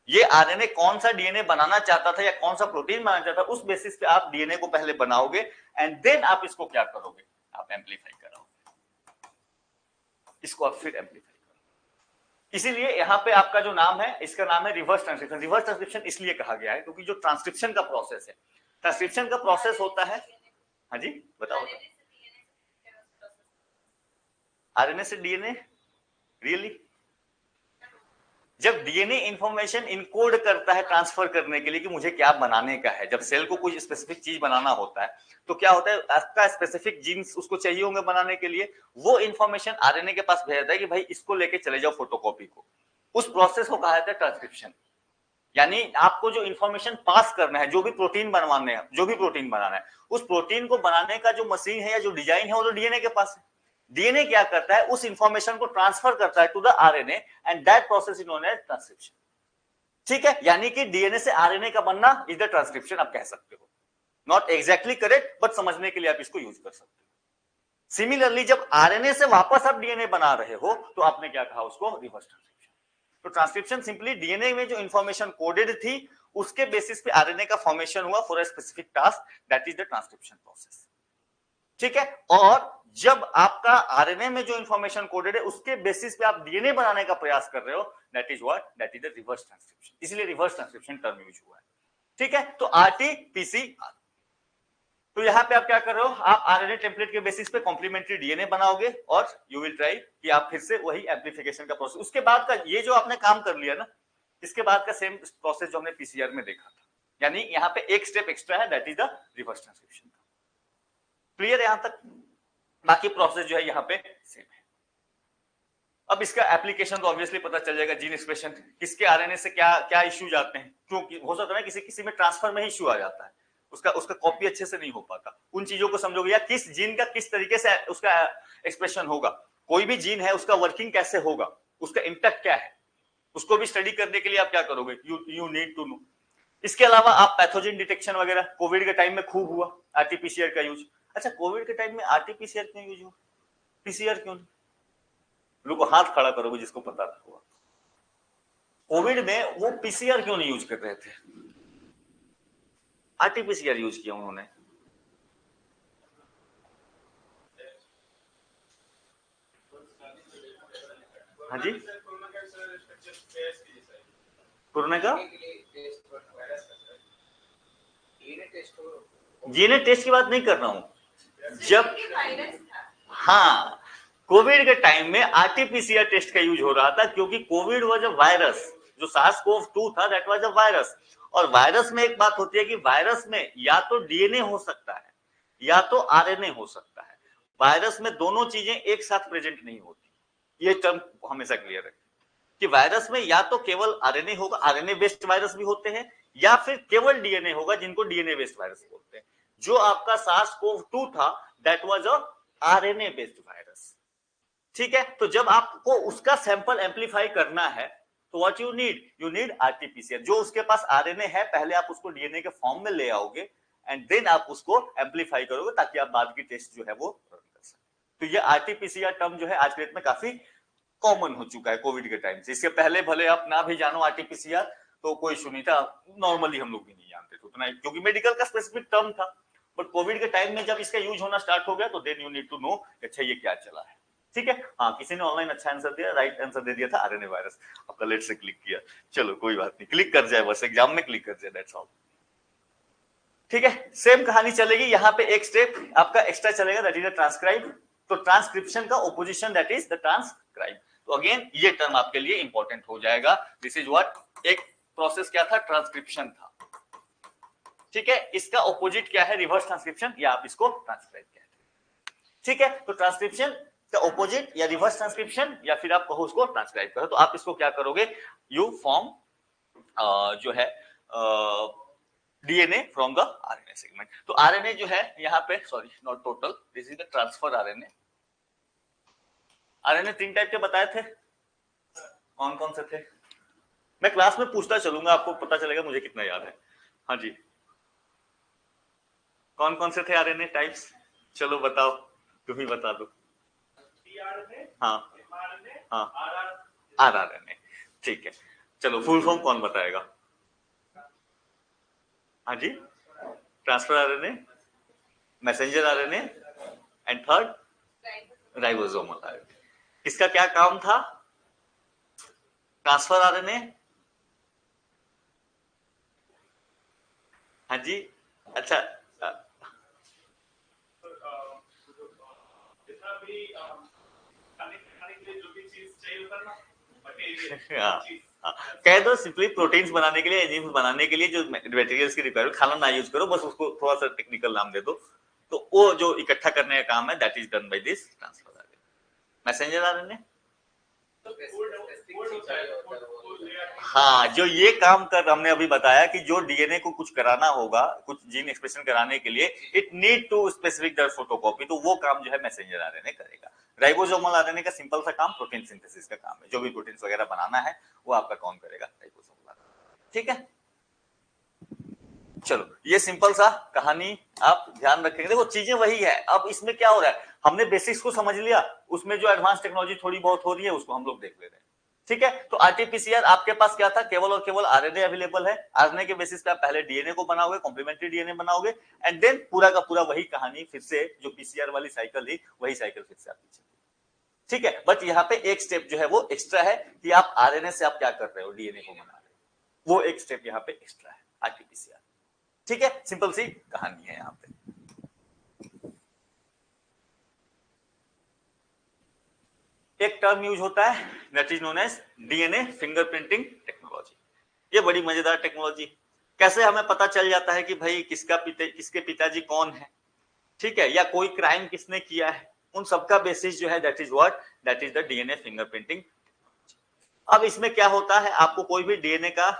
S1: ये आरएनए कौन सा डीएनए बनाना चाहता था या कौन सा प्रोटीन बनाना चाहता था, उस बेसिस पे आप डीएनए को पहले बनाओगे एंड देन आप इसको क्या करोगे, आप एम्पलीफाई कराओगे, इसको आप फिर एम्पलीफाई करोगे। इसीलिए यहाँ पे आपका जो नाम है, इसका नाम है रिवर्स ट्रांसक्रिप्शन। रिवर्स ट्रांसक्रिप्शन इसलिए कहा गया है क्योंकि जो ट्रांसक्रिप्शन का प्रोसेस है, ट्रांसक्रिप्शन का प्रोसेस होता है, हाँ जी बताओ, आरएनए से डीएनए, रियली? जब डीएनए इंफॉर्मेशन इनकोड करता है ट्रांसफर करने के लिए कि मुझे क्या बनाने का है, जब सेल को कुछ स्पेसिफिक चीज बनाना होता है, तो क्या होता है, आपका स्पेसिफिक जीन्स उसको चाहिए होंगे बनाने के लिए, वो इंफॉर्मेशन आरएनए के पास भेजता है कि भाई इसको लेके चले जाओ फोटोकॉपी को। उस प्रोसेस को कहा जाता है ट्रांसक्रिप्शन। यानी आपको जो इंफॉर्मेशन पास करना है, जो भी प्रोटीन बनवाने हैं, जो भी प्रोटीन बनाना है, उस प्रोटीन को बनाने का जो मशीन है या जो डिजाइन है वो तो डीएनए के पास है। डीएनए क्या करता है, उस इंफॉर्मेशन को ट्रांसफर करता है to the RNA and that process is known as transcription. ठीक है, यानी कि डीएनए से आरएनए का बनना इज द ट्रांसक्रिप्शन आप कह सकते हो। नॉट एग्जैक्टली करेक्ट, बट समझने के लिए आप इसको यूज कर सकते हो। सिमिलरली जब आरएनए से वापस आप डीएनए बना रहे हो तो आपने क्या कहा उसको, रिवर्स ट्रांसक्रिप्शन। तो ट्रांसक्रिप्शन सिंपली डीएनए में जो इंफॉर्मेशन कोडेड थी उसके बेसिस पे आरएनए का फॉर्मेशन हुआ for a specific task, that is the transcription process. ठीक है, और जब आपका आरएनए में जो इंफॉर्मेशन कोडेड है उसके बेसिस पे आप डीएनए बनाने का प्रयास कर रहे हो, that is what, that is the reverse transcription. इसलिए रिवर्स ट्रांसक्रिप्शन टर्म यूज हुआ है। ठीक है, तो आरटीपीसीआर, तो यहां पे आप क्या कर रहे हो, आप आरएनए टेम्पलेट के बेसिस पे कॉम्प्लीमेंट्री डीएनए बनाओगे और यू विल ट्राई कि आप फिर से वही एम्प्लीफिकेशन का प्रोसेस, उसके बाद का ये जो आपने काम कर लिया ना, इसके बाद का सेम प्रोसेस जो हमने पीसीआर में देखा था, यानी यहां पे एक स्टेप एक्स्ट्रा है, that is the reverse transcription. Clear है यहां तक? बाकी प्रोसेस जो है यहां पे सेम है। अब इसका एप्लीकेशन तो ऑब्वियसली पता चल जाएगा, जीन एक्सप्रेशन किसके आरएनए से क्या क्या इश्यूज आते हैं, क्योंकि हो सकता है किसी किसी में ट्रांसफर में ही इश्यू आ जाता है, उसका कॉपी अच्छे से नहीं हो पाता, उन चीजों को समझोगे, या किस जीन का किस तरीके से उसका एक्सप्रेशन होगा, कोई भी जीन है उसका वर्किंग कैसे होगा, उसका इंपैक्ट क्या है, उसको भी स्टडी करने के लिए आप क्या करोगे, यू नीड टू नो। इसके अलावा आप पैथोजन डिटेक्शन वगैरह कोविड के टाइम में खूब हुआ, आरटीपीसीआर का यूज। अच्छा, कोविड के टाइम में आरटीपीसीआर क्यों यूज हुआ, पीसीआर क्यों नहीं? लोगों को हाथ खड़ा करोगे जिसको पता होगा। कोविड में वो पीसीआर क्यों नहीं यूज कर रहे थे, आरटीपीसीआर यूज किया उन्होंने। हाँ जी, कोरोना का जीएनए टेस्ट की बात नहीं कर रहा हूं, जब हाँ कोविड के टाइम में आरटीपीसीआर टेस्ट का यूज हो रहा था, क्योंकि कोविड वाज अ वायरस, जो SARS-CoV-2 था दैट वाज अ वायरस, और वायरस में एक बात होती है कि वायरस में या तो डीएनए हो सकता है या तो आरएनए हो सकता है, वायरस में दोनों चीजें एक साथ प्रेजेंट नहीं होती। ये टर्म हमेशा क्लियर है कि वायरस में या तो केवल आरएनए होगा, आरएनए बेस्ड वायरस भी होते हैं, या फिर केवल डीएनए होगा जिनको डीएनए बेस्ड वायरस बोलते हैं। जो आपका SARS-CoV-2 था that was a RNA based virus. ठीक है, तो जब आपको उसका सैंपल एम्पलीफाई करना है तो व्हाट यू नीड आरटीपीसीआर, जो उसके पास आरएनए है पहले आप उसको डीएनए के फॉर्म में ले आओगे एंड देन आप उसको एम्पलीफाई करोगे ताकि आप बाद की टेस्ट जो है वो रन कर सके। तो ये आरटीपीसीआर टर्म जो है आज के डेट में काफी कॉमन हो चुका है कोविड के टाइम से। इसके पहले भले आप ना भी जानो आरटीपीसीआर तो कोई इशू नहीं था, नॉर्मली हम लोग भी नहीं जानते थे उतना, क्योंकि मेडिकल का स्पेसिफिक टर्म था, बट कोविड के टाइम में जब इसका यूज होना स्टार्ट हो गया तो then you need to know अच्छा ये क्या चला है। ठीक है, हाँ किसी ने ऑनलाइन अच्छा आंसर दिया, राइट आंसर दे दिया था आरएनए वायरस, आपका लेट से क्लिक किया, चलो कोई बात नहीं, क्लिक कर जाए बस, एग्जाम में क्लिक कर जाए, दैट्स ऑल। ठीक है, सेम कहानी चलेगी, यहाँ पे एक स्टेप आपका एक्स्ट्रा चलेगा, दैट इज द ट्रांसक्राइब। तो ट्रांसक्रिप्शन का opposition that is the transcribe. तो अगेन ये टर्म आपके लिए इंपॉर्टेंट हो जाएगा, दिस इज व्हाट, एक प्रोसेस क्या था, ट्रांसक्रिप्शन था। ठीक है, इसका ऑपोजिट क्या है, रिवर्स ट्रांसक्रिप्शन, या आप इसको ट्रांसक्राइब कहते हैं। ठीक है, तो ट्रांसक्रिप्शन का ऑपोजिट या रिवर्स ट्रांसक्रिप्शन, या फिर आप कहो उसको ट्रांसक्राइब करो, तो आप इसको क्या करोगे, यू फॉर्म जो है DNA from the RNA segment. तो आरएनए जो है यहाँ पे, sorry not total, this is the transfer RNA. RNA 3 type के बताए थे, कौन कौन से थे, मैं क्लास में पूछता चलूंगा, आपको पता चलेगा मुझे कितना याद है। हाँ जी, कौन कौन से थे आरएनए टाइप्स, चलो बताओ, तुम ही बता दो। हाँ हाँ, आरआरएनए, ठीक है, चलो फुल फॉर्म कौन बताएगा। हाँ जी, transfer RNA, messenger RNA and third ribosomal RNA. किसका क्या काम था, ट्रांसफर आरएनए, हाँ जी, अच्छा कह दो सिंपली, प्रोटीन्स बनाने के लिए, एंजाइम्स बनाने के लिए जो मटेरियल्स की रिक्वायरमेंट, खाना ना यूज करो, बस उसको थोड़ा सा टेक्निकल नाम दे दो, तो वो जो इकट्ठा करने का काम है that is done by this transfer RNA. Messenger RNA, हाँ जो ये काम कर, हमने अभी बताया कि जो डीएनए को कुछ कराना होगा, कुछ जीन एक्सप्रेशन कराने के लिए, it need to specific that photocopy, तो वो काम जो है मैसेंजर आरएनए करेगा। राइबोसोमल आरएनए का सिंपल सा काम प्रोटीन सिंथेसिस का काम है, जो भी प्रोटीन्स वगैरह बनाना है वो आपका कौन करेगा, राइबोसोमल आरएनए। ठीक है, चलो ये सिंपल सा कहानी आप ध्यान रखेंगे। देखो चीजें वही है, अब इसमें क्या हो रहा है, हमने बेसिक्स को समझ लिया, उसमें जो एडवांस टेक्नोलॉजी थोड़ी बहुत हो रही है उसको हम लोग देख ले रहे हैं। ठीक है, तो आरटीपीसीआर आपके पास क्या था, केवल और केवल आरएनए अवेलेबल है। आरएनए के बेसिस पे आप पहले डीएनए को बनाओगे, कॉम्प्लीमेंट्री डीएनए बनाओगे, एंड देन पूरा का पूरा वही कहानी फिर से जो पीसीआर वाली साइकिल थी वही साइकिल फिर से आपकी चलती। ठीक है, बट यहाँ पे एक स्टेप जो है वो एक्स्ट्रा है कि आप आरएनए से आप क्या कर रहे हो, डीएनए को बना रहे हो, वो एक स्टेप यहाँ पे एक्स्ट्रा है आरटीपीसीआर। ठीक है, सिंपल सी कहानी है यहां पे। एक टर्म यूज होता है that is known as DNA fingerprinting technology. ये बड़ी मजेदार टेक्नोलॉजी। कैसे हमें पता चल जाता है कि भाई किसके पिताजी कौन है, ठीक है, या कोई क्राइम किसने किया है, उन सबका बेसिस जो है that is what, that is the DNA fingerprinting. अब इसमें क्या होता है, आपको कोई भी डीएनए का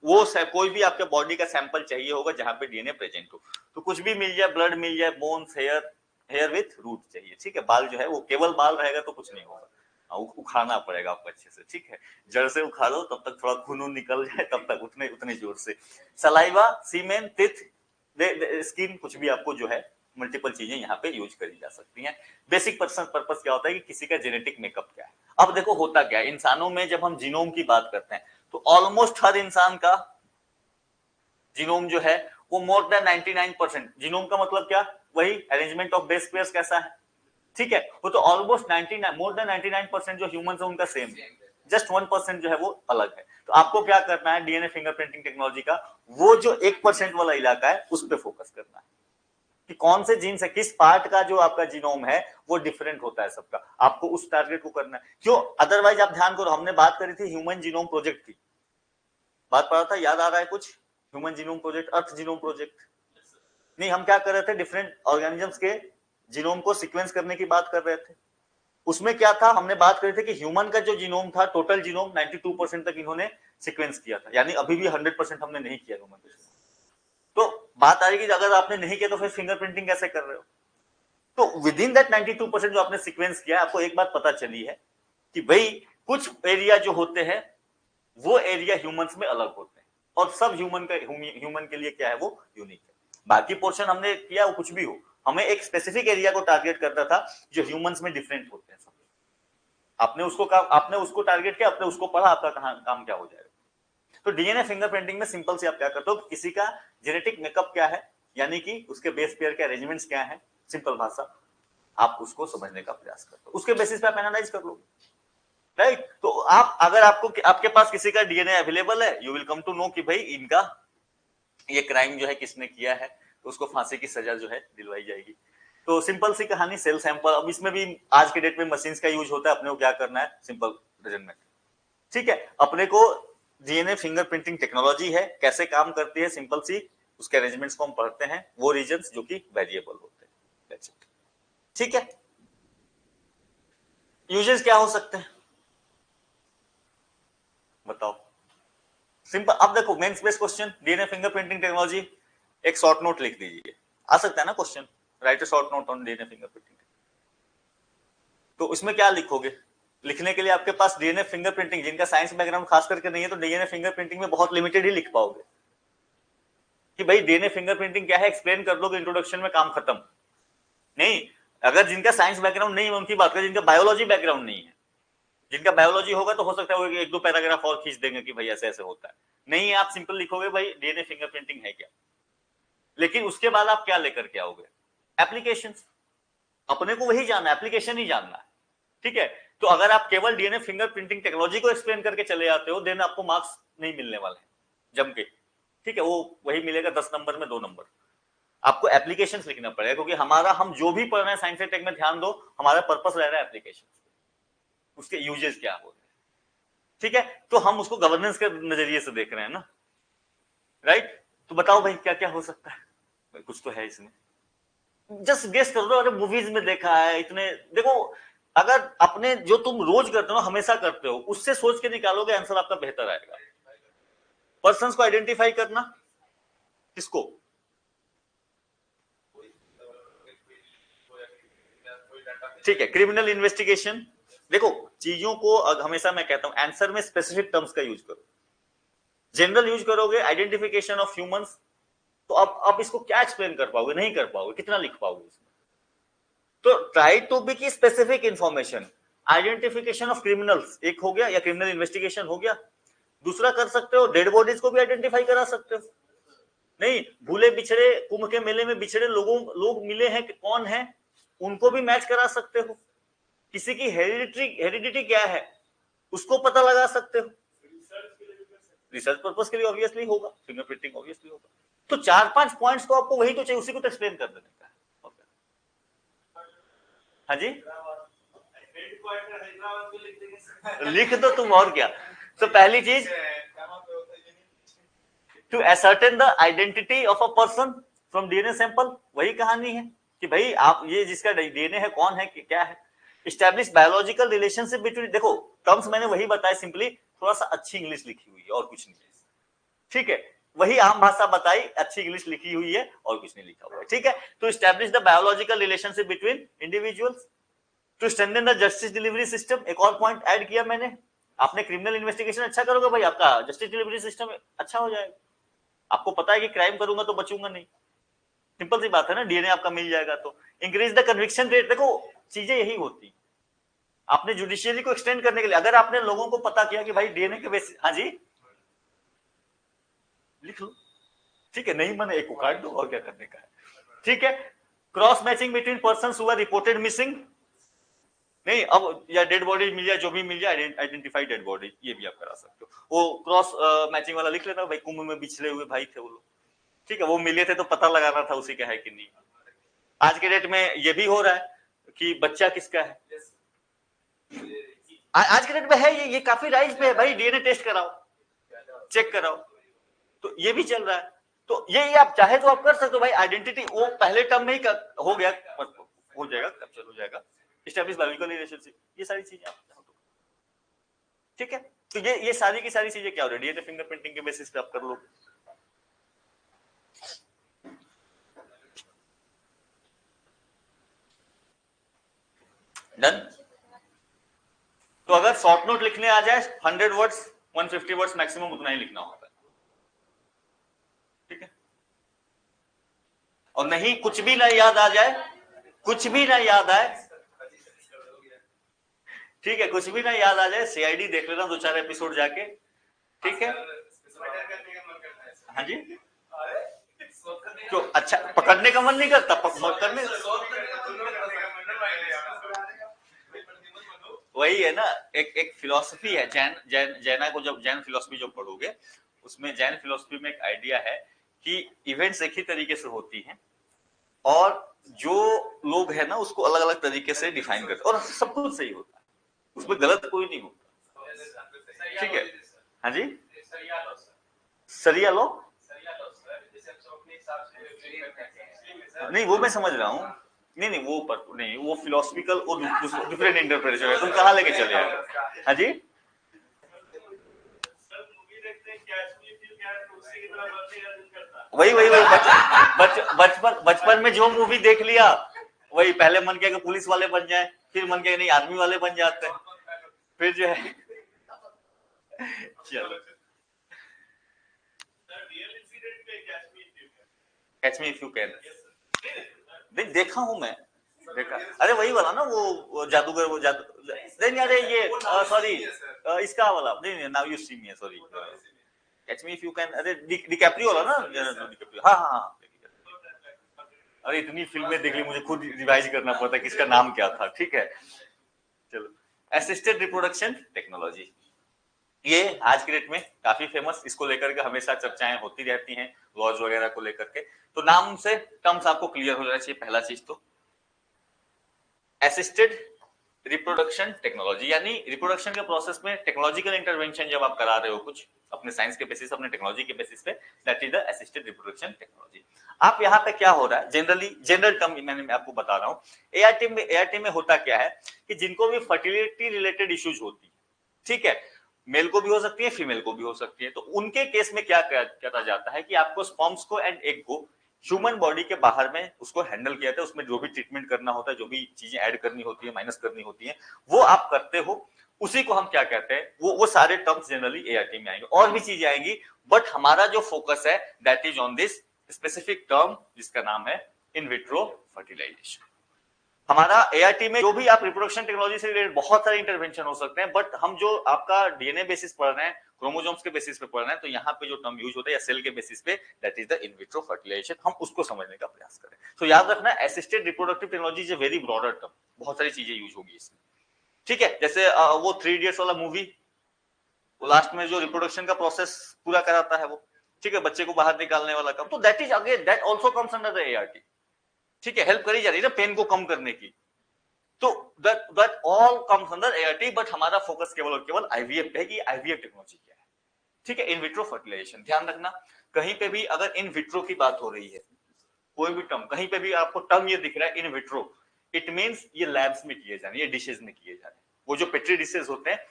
S1: कोई भी आपके बॉडी का सैंपल चाहिए होगा जहां पे डीएनए प्रेजेंट हो, तो कुछ भी मिल जाए, ब्लड मिल जाए, बोन्स, हेयर विथ रूट चाहिए। ठीक है, बाल जो है वो केवल बाल रहेगा तो कुछ नहीं होगा, उखाड़ना पड़ेगा आपको अच्छे से। ठीक है, जड़ से उखाड़ो तब तक थोड़ा खून निकल जाए, तब तक उतने जोर से। सलाइवा, सीमेन, टिथ, स्किन, कुछ भी आपको जो है मल्टीपल चीजें यहाँ पे यूज करी जा सकती हैं। बेसिक पर्पस क्या होता है कि किसी का जेनेटिक मेकअप क्या है। अब देखो होता क्या है, इंसानों में जब हम जीनोम की बात करते हैं तो ऑलमोस्ट हर इंसान का जीनोम जो है वो मोर देन 99%। जीनोम का मतलब क्या, वही अरेंजमेंट ऑफ बेस पेयर्स कैसा है, ठीक है, वो तो ऑलमोस्ट 99, मोर देन 99% जो ह्यूमंस है उनका सेम है, जस्ट 1% जो है वो अलग है। तो आपको क्या करना है, डीएनए फिंगरप्रिंटिंग टेक्नोलॉजी का वो जो 1% वाला इलाका है उस पर फोकस करना है कि कौन से जीन से किस पार्ट का जो आपका जीनोम है वो डिफरेंट होता है सबका, आपको उस टारगेट को करना है। क्यों, अदरवाइज आप ध्यान करो, हमने बात करी थी ह्यूमन जीनोम प्रोजेक्ट की, बात पड़ा था, याद आ रहा है कुछ, ह्यूमन जीनोम प्रोजेक्ट, अर्थ जीनोम प्रोजेक्ट। नहीं, हम क्या कर रहे थे, डिफरेंट ऑर्गेनिजम्स के जीनोम को सीक्वेंस करने की बात कर रहे थे। उसमें क्या था, हमने बात करी थी कि ह्यूमन का जो जीनोम था, टोटल जीनोम 92% तक इन्होंने सीक्वेंस किया था, यानी अभी भी 100% हमने नहीं किया ह्यूमन। तो बात आ रही कि अगर आपने नहीं किया तो फिर फिंगरप्रिंटिंग कैसे कर रहे हो। तो विद इन दैट 92% जो आपने सीक्वेंस किया, आपको एक बात पता चली है कि भाई कुछ एरिया जो होते हैं वो एरिया ह्यूमंस में अलग होते हैं, और सब ह्यूमन के लिए क्या है, वो यूनिक है। बाकी पोर्शन हमने किया वो कुछ भी हो, हमें एक स्पेसिफिक एरिया को टारगेट करना था जो ह्यूमंस में डिफरेंट होते हैं सब। आपने उसको टारगेट किया, आपने उसको पढ़ा, आपका काम क्या हो जाएगा। तो डीएनए फिंगरप्रिंटिंग में सिंपल से आप क्या करते हो, किसी का जेनेटिक मेकअप क्या है, यानी कि उसके बेस पेयर के अरेंजमेंट्स क्या है, सिंपल भाषा आप उसको समझने का प्रयास करते हो, उसके बेसिस पे आप एनालाइज कर लो, राइट। तो आप अगर आपके पास किसी का डीएनए अवेलेबल है, you will come to know कि भाई इनका ये क्राइम जो है किसने किया है, तो उसको फांसी की सजा जो है दिलवाई जाएगी। तो सिंपल सी कहानी, सेल सैंपल। अब इसमें भी आज के डेट में मशीन्स का यूज होता है, अपने को क्या करना है, सिंपल प्रेजेंट। ठीक है, अपने को डीएनए फिंगरप्रिंटिंग टेक्नोलॉजी है, कैसे काम करती है, सिंपल सी उसके अरेंजमेंट्स को हम पढ़ते हैं, वो रीजन्स जो कि वेरिएबल होते हैं, दैट्स इट। ठीक है, यूजेस क्या हो सकते हैं बताओ, सिंपल। अब देखो mains based question, DNA fingerprinting technology, एक शॉर्ट नोट लिख दीजिए, आ सकता है ना question, write a short note on DNA fingerprinting. तो उसमें क्या लिखोगे, लिखने के लिए आपके पास डीएनए फिंगरप्रिंटिंग, जिनका साइंस बैकग्राउंड खास करके नहीं है तो डीएनए फिंगरप्रिंटिंग में बहुत लिमिटेड ही लिख पाओगे कि भाई डीएनए फिंगरप्रिंटिंग क्या है, एक्सप्लेन कर दोगे इंट्रोडक्शन में, काम खत्म। नहीं, अगर जिनका साइंस बैकग्राउंड नहीं है उनकी बात करें, जिनका बायोलॉजी बैकग्राउंड नहीं है, जिनका बायोलॉजी होगा तो हो सकता है वो एक दो पैराग्राफ और खींच देंगे कि भाई ऐसे ऐसे होता है। नहीं है, आप सिंपल लिखोगे भाई डीएनए फिंगरप्रिंटिंग है क्या, लेकिन उसके बाद आप क्या लेकर के आओगे, एप्लीकेशंस। अपने को वही जानना है, एप्लीकेशन ही जानना है, ठीक है। तो अगर आप केवल डीएनए फिंगरप्रिंटिंग टेक्नोलॉजी को एक्सप्लेन करके चले जाते हो, देन आपको मार्क्स नहीं मिलने वाले हैं जम के, ठीक है, वो वही मिलेगा 10 नंबर में 2 नंबर। आपको एप्लीकेशंस लिखना पड़ेगा, क्योंकि हम जो भी पढ़ रहे हैं साइंस एंड टेक में, ध्यान दो, हमारा पर्पस रह रहा है एप्लीकेशन, उसके यूजेस क्या हो रहे हैं, ठीक है। तो हम उसको गवर्नेंस के नजरिए से देख रहे हैं ना, राइट। तो बताओ भाई क्या क्या हो सकता है, कुछ तो है इसमें, जस्ट गेस कर दो। अरे मूवीज में देखा है इतने, देखो अगर अपने जो तुम रोज करते हो, हमेशा करते हो, उससे सोच के निकालोगे आंसर आपका बेहतर आएगा। पर्सन्स को आइडेंटिफाई करना, किसको, ठीक है, क्रिमिनल इन्वेस्टिगेशन। देखो चीजों को हमेशा मैं कहता हूं आंसर में स्पेसिफिक टर्म्स का यूज करो, जनरल यूज करोगे आइडेंटिफिकेशन ऑफ ह्यूमंस, तो अब इसको क्या एक्सप्लेन कर पाओगे, नहीं कर पाओगे, कितना लिख पाओगे इसमें। तो ट्राई टू बी की specific information, identification of criminals एक हो गया, या क्रिमिनल इन्वेस्टिगेशन हो गया। दूसरा कर सकते हो डेड बॉडीज को भी आइडेंटिफाई करा सकते हो, नहीं भूले बिछड़े कुंभ के मेले में बिछड़े लोग मिले हैं कि कौन है, उनको भी मैच करा सकते हो। किसी की हेरिडिटी क्या है उसको पता लगा सकते हो। रिसर्च पर्पस के लिए ऑब्वियसली होगा, फिंगरप्रिंटिंग ऑब्वियसली होगा। तो 4-5 पॉइंट्स तो आपको वही तो चाहिए, उसी को तो एक्सप्लेन कर देने का है। हाँ जी लिख दो तुम, और क्या। तो पहली चीज, to ascertain the identity of a person from DNA sample, वही कहानी है कि भाई आप ये जिसका डीएनए है कौन है कि क्या है। इस्टेब्लिश बायोलॉजिकल रिलेशनशिप बिटवीन, देखो टर्म्स मैंने वही बताया, सिंपली थोड़ा सा अच्छी इंग्लिश लिखी हुई है और कुछ नहीं है, ठीक है। वही आम भाषा बताई, अच्छी इंग्लिश लिखी हुई है और कुछ नहीं लिखा हुआ है, ठीक है। तो establish the biological relationship between individuals, to strengthen the justice delivery system, एक और पॉइंट ऐड किया मैंने। आपने क्रिमिनल इन्वेस्टिगेशन अच्छा करोगे भाई, आपका जस्टिस डिलीवरी सिस्टम अच्छा हो जाएगा। आपको पता है कि क्राइम करूंगा तो बचूंगा नहीं, सिंपल सी बात है ना, डीएनए आपका मिल जाएगा। तो इंक्रीज द कन्विक्शन रेट, देखो चीजें यही होती। आपने जुडिशियरी को एक्सटेंड करने के लिए, अगर आपने लोगों को पता किया कि भाई डीएनए के बेसिस, हाँ जी लिख लो, ठीक है, नहीं मैंने एक को काट दो और क्या करने का है, ठीक है। Cross matching between persons who are reported missing, नहीं अब या डेड बॉडी मिल जाए, जो भी मिल जाए आइडेंटिफाइड डेड बॉडी, ये भी आप करा सकते हो। वो क्रॉस मैचिंग वाला लिख लेना भाई, कुंभ में बिछड़े हुए भाई थे वो लोग, ठीक है, वो मिले थे तो पता लगाना था उसी का है कि नहीं। आज के डेट में ये भी हो रहा है कि बच्चा किसका है, आज के डेट में है ये काफी राइज पे है भाई, डीएनए टेस्ट कराओ, चेक कराओ, तो ये भी चल रहा है। तो ये आप चाहे तो आप कर सकते हो भाई, आइडेंटिटी वो पहले टर्म में ही हो गया, हो जाएगा, कैप्चर हो जाएगा, एस्टैब्लिश बायोलॉजिकल रिलेशनशिप, ये सारी चीजें आप चाहो तो, ठीक है। तो ये सारी की सारी चीजें क्या हो रही है, डीएनए फिंगरप्रिंटिंग के बेसिस पे आप कर लो। डन। तो अगर शॉर्ट नोट लिखने आ जाए 100 वर्ड्स 150 वर्ड्स मैक्सिमम, उतना ही लिखना होता है, ठीक है। और नहीं कुछ भी ना याद आ जाए, कुछ भी ना याद आए, ठीक है, कुछ भी ना याद आ जाए, सीआईडी देख लेना 2-4 एपिसोड जाके, ठीक है। हाँ जी, तो अच्छा पकड़ने का मन नहीं करता, करने वही है ना, एक फिलॉसफी है जैना को, जब जैन फिलॉसफी जो पढ़ोगे उसमें जैन फिलॉसफी में एक आइडिया है कि इवेंट्स एक ही तरीके से होती हैं और जो लोग है ना उसको अलग अलग तरीके से डिफाइन करते और सब कुछ सही होता है, उसमें गलत कोई नहीं होता, ठीक है। हाँ जी, सरिया लो, नहीं वो मैं समझ रहा हूँ, नहीं वो पर नहीं, वो फिलोसफिकल और डिफरेंट इंटरप्रिटेशन है, तुम कहाँ लेके चले आओ। हाँ जी, वही बचपन में जो मूवी देख लिया वही, पहले मन किया कि पुलिस वाले बन जाए, फिर मन किया नहीं आर्मी वाले बन जाते हैं, फिर जो है चलो catch me if you can, देखा हूं मैं, देखा, अरे वही वाला ना, वो जादूगर, वो जादू नहीं, अरे ये सॉरी इसका वाला नहीं, now you see me, sorry catch me if you can, अरे डिकैप्रियो वाला ना, हाँ हाँ हाँ, अरे इतनी फिल्में देख ली, मुझे खुद रिवाइज करना पड़ता है किसका नाम क्या था, ठीक है। चलो, असिस्टेड रिप्रोडक्शन टेक्नोलॉजी, ये आज के डेट में काफी फेमस, इसको लेकर के हमेशा चर्चाएं होती रहती हैं, लॉज वगैरह को लेकर के। तो नाम से टर्म्स आपको क्लियर हो जाना चाहिए, पहला चीज तो असिस्टेड रिप्रोडक्शन टेक्नोलॉजी, यानी रिप्रोडक्शन के प्रोसेस में टेक्नोलॉजिकल इंटरवेंशन जब आप करा रहे हो कुछ अपने साइंस के बेसिस, अपने टेक्नोलॉजी के बेसिस पे, that is the assisted reproduction technology. आप यहाँ पे क्या हो रहा है, जनरल टर्म मैं आपको बता रहा हूँ, एआरटी में होता क्या है कि जिनको भी फर्टिलिटी रिलेटेड इश्यूज होती है, ठीक है, मेल को भी हो सकती है, फीमेल को भी हो सकती है, तो उनके केस में क्या करा जाता है कि आपको स्पर्म्स को एंड एग को ह्यूमन बॉडी के बाहर में उसको हैंडल किया जाता है, उसमें जो भी ट्रीटमेंट करना होता है, जो भी चीजें ऐड करनी होती है, माइनस करनी होती है, वो आप करते हो, उसी को हम क्या कहते हैं, वो सारे टर्म्स जनरली एआरटी में आएंगे, और भी चीजें आएंगी, बट हमारा जो फोकस है that is on this specific term जिसका नाम है इन विट्रो फर्टिलाइजेशन। हमारा एआरटी में जो भी आप रिप्रोडक्शन टेक्नोलॉजी से रिलेटेड बहुत सारे इंटरवेंशन हो सकते हैं, बट हम जो आपका डीएनए बेसिस पढ़ रहे हैं, क्रोमोसोम्स के बेसिस पे पढ़ रहे हैं, तो यहाँ पे जो टर्म यूज होता है या सेल के बेसिस पे, that is the in vitro fertilisation, हम उसको समझने का प्रयास करें। तो याद रखना, assisted reproductive technology is a very broader term, बहुत सारी चीजें यूज होगी इसमें, ठीक है। जैसे वो 3 इडियट्स वाला मूवी, वो लास्ट में जो रिप्रोडक्शन का प्रोसेस पूरा कराता है वो, ठीक है, बच्चे को बाहर निकालने वाला काम, तो that is again that also comes under the ART, ठीक है, हेल्प करी जा रही है ना पेन को कम करने की, तो that all comes under ART, but हमारा फोकस केवल और केवल आईवीएफ पे है कि आईवीएफ टेक्नोलॉजी क्या है, ठीक है। इन विट्रो फर्टिलाइजेशन, ध्यान रखना, कहीं पे भी अगर इन विट्रो की बात हो रही है, कोई भी टर्म, कहीं पे भी आपको टर्म ये दिख रहा है इन विट्रो, इट मींस ये लैब्स में किए जा रहे हैं, ये डिशेज में किए जा रहे हैं, वो जो पेट्री डिशेज होते हैं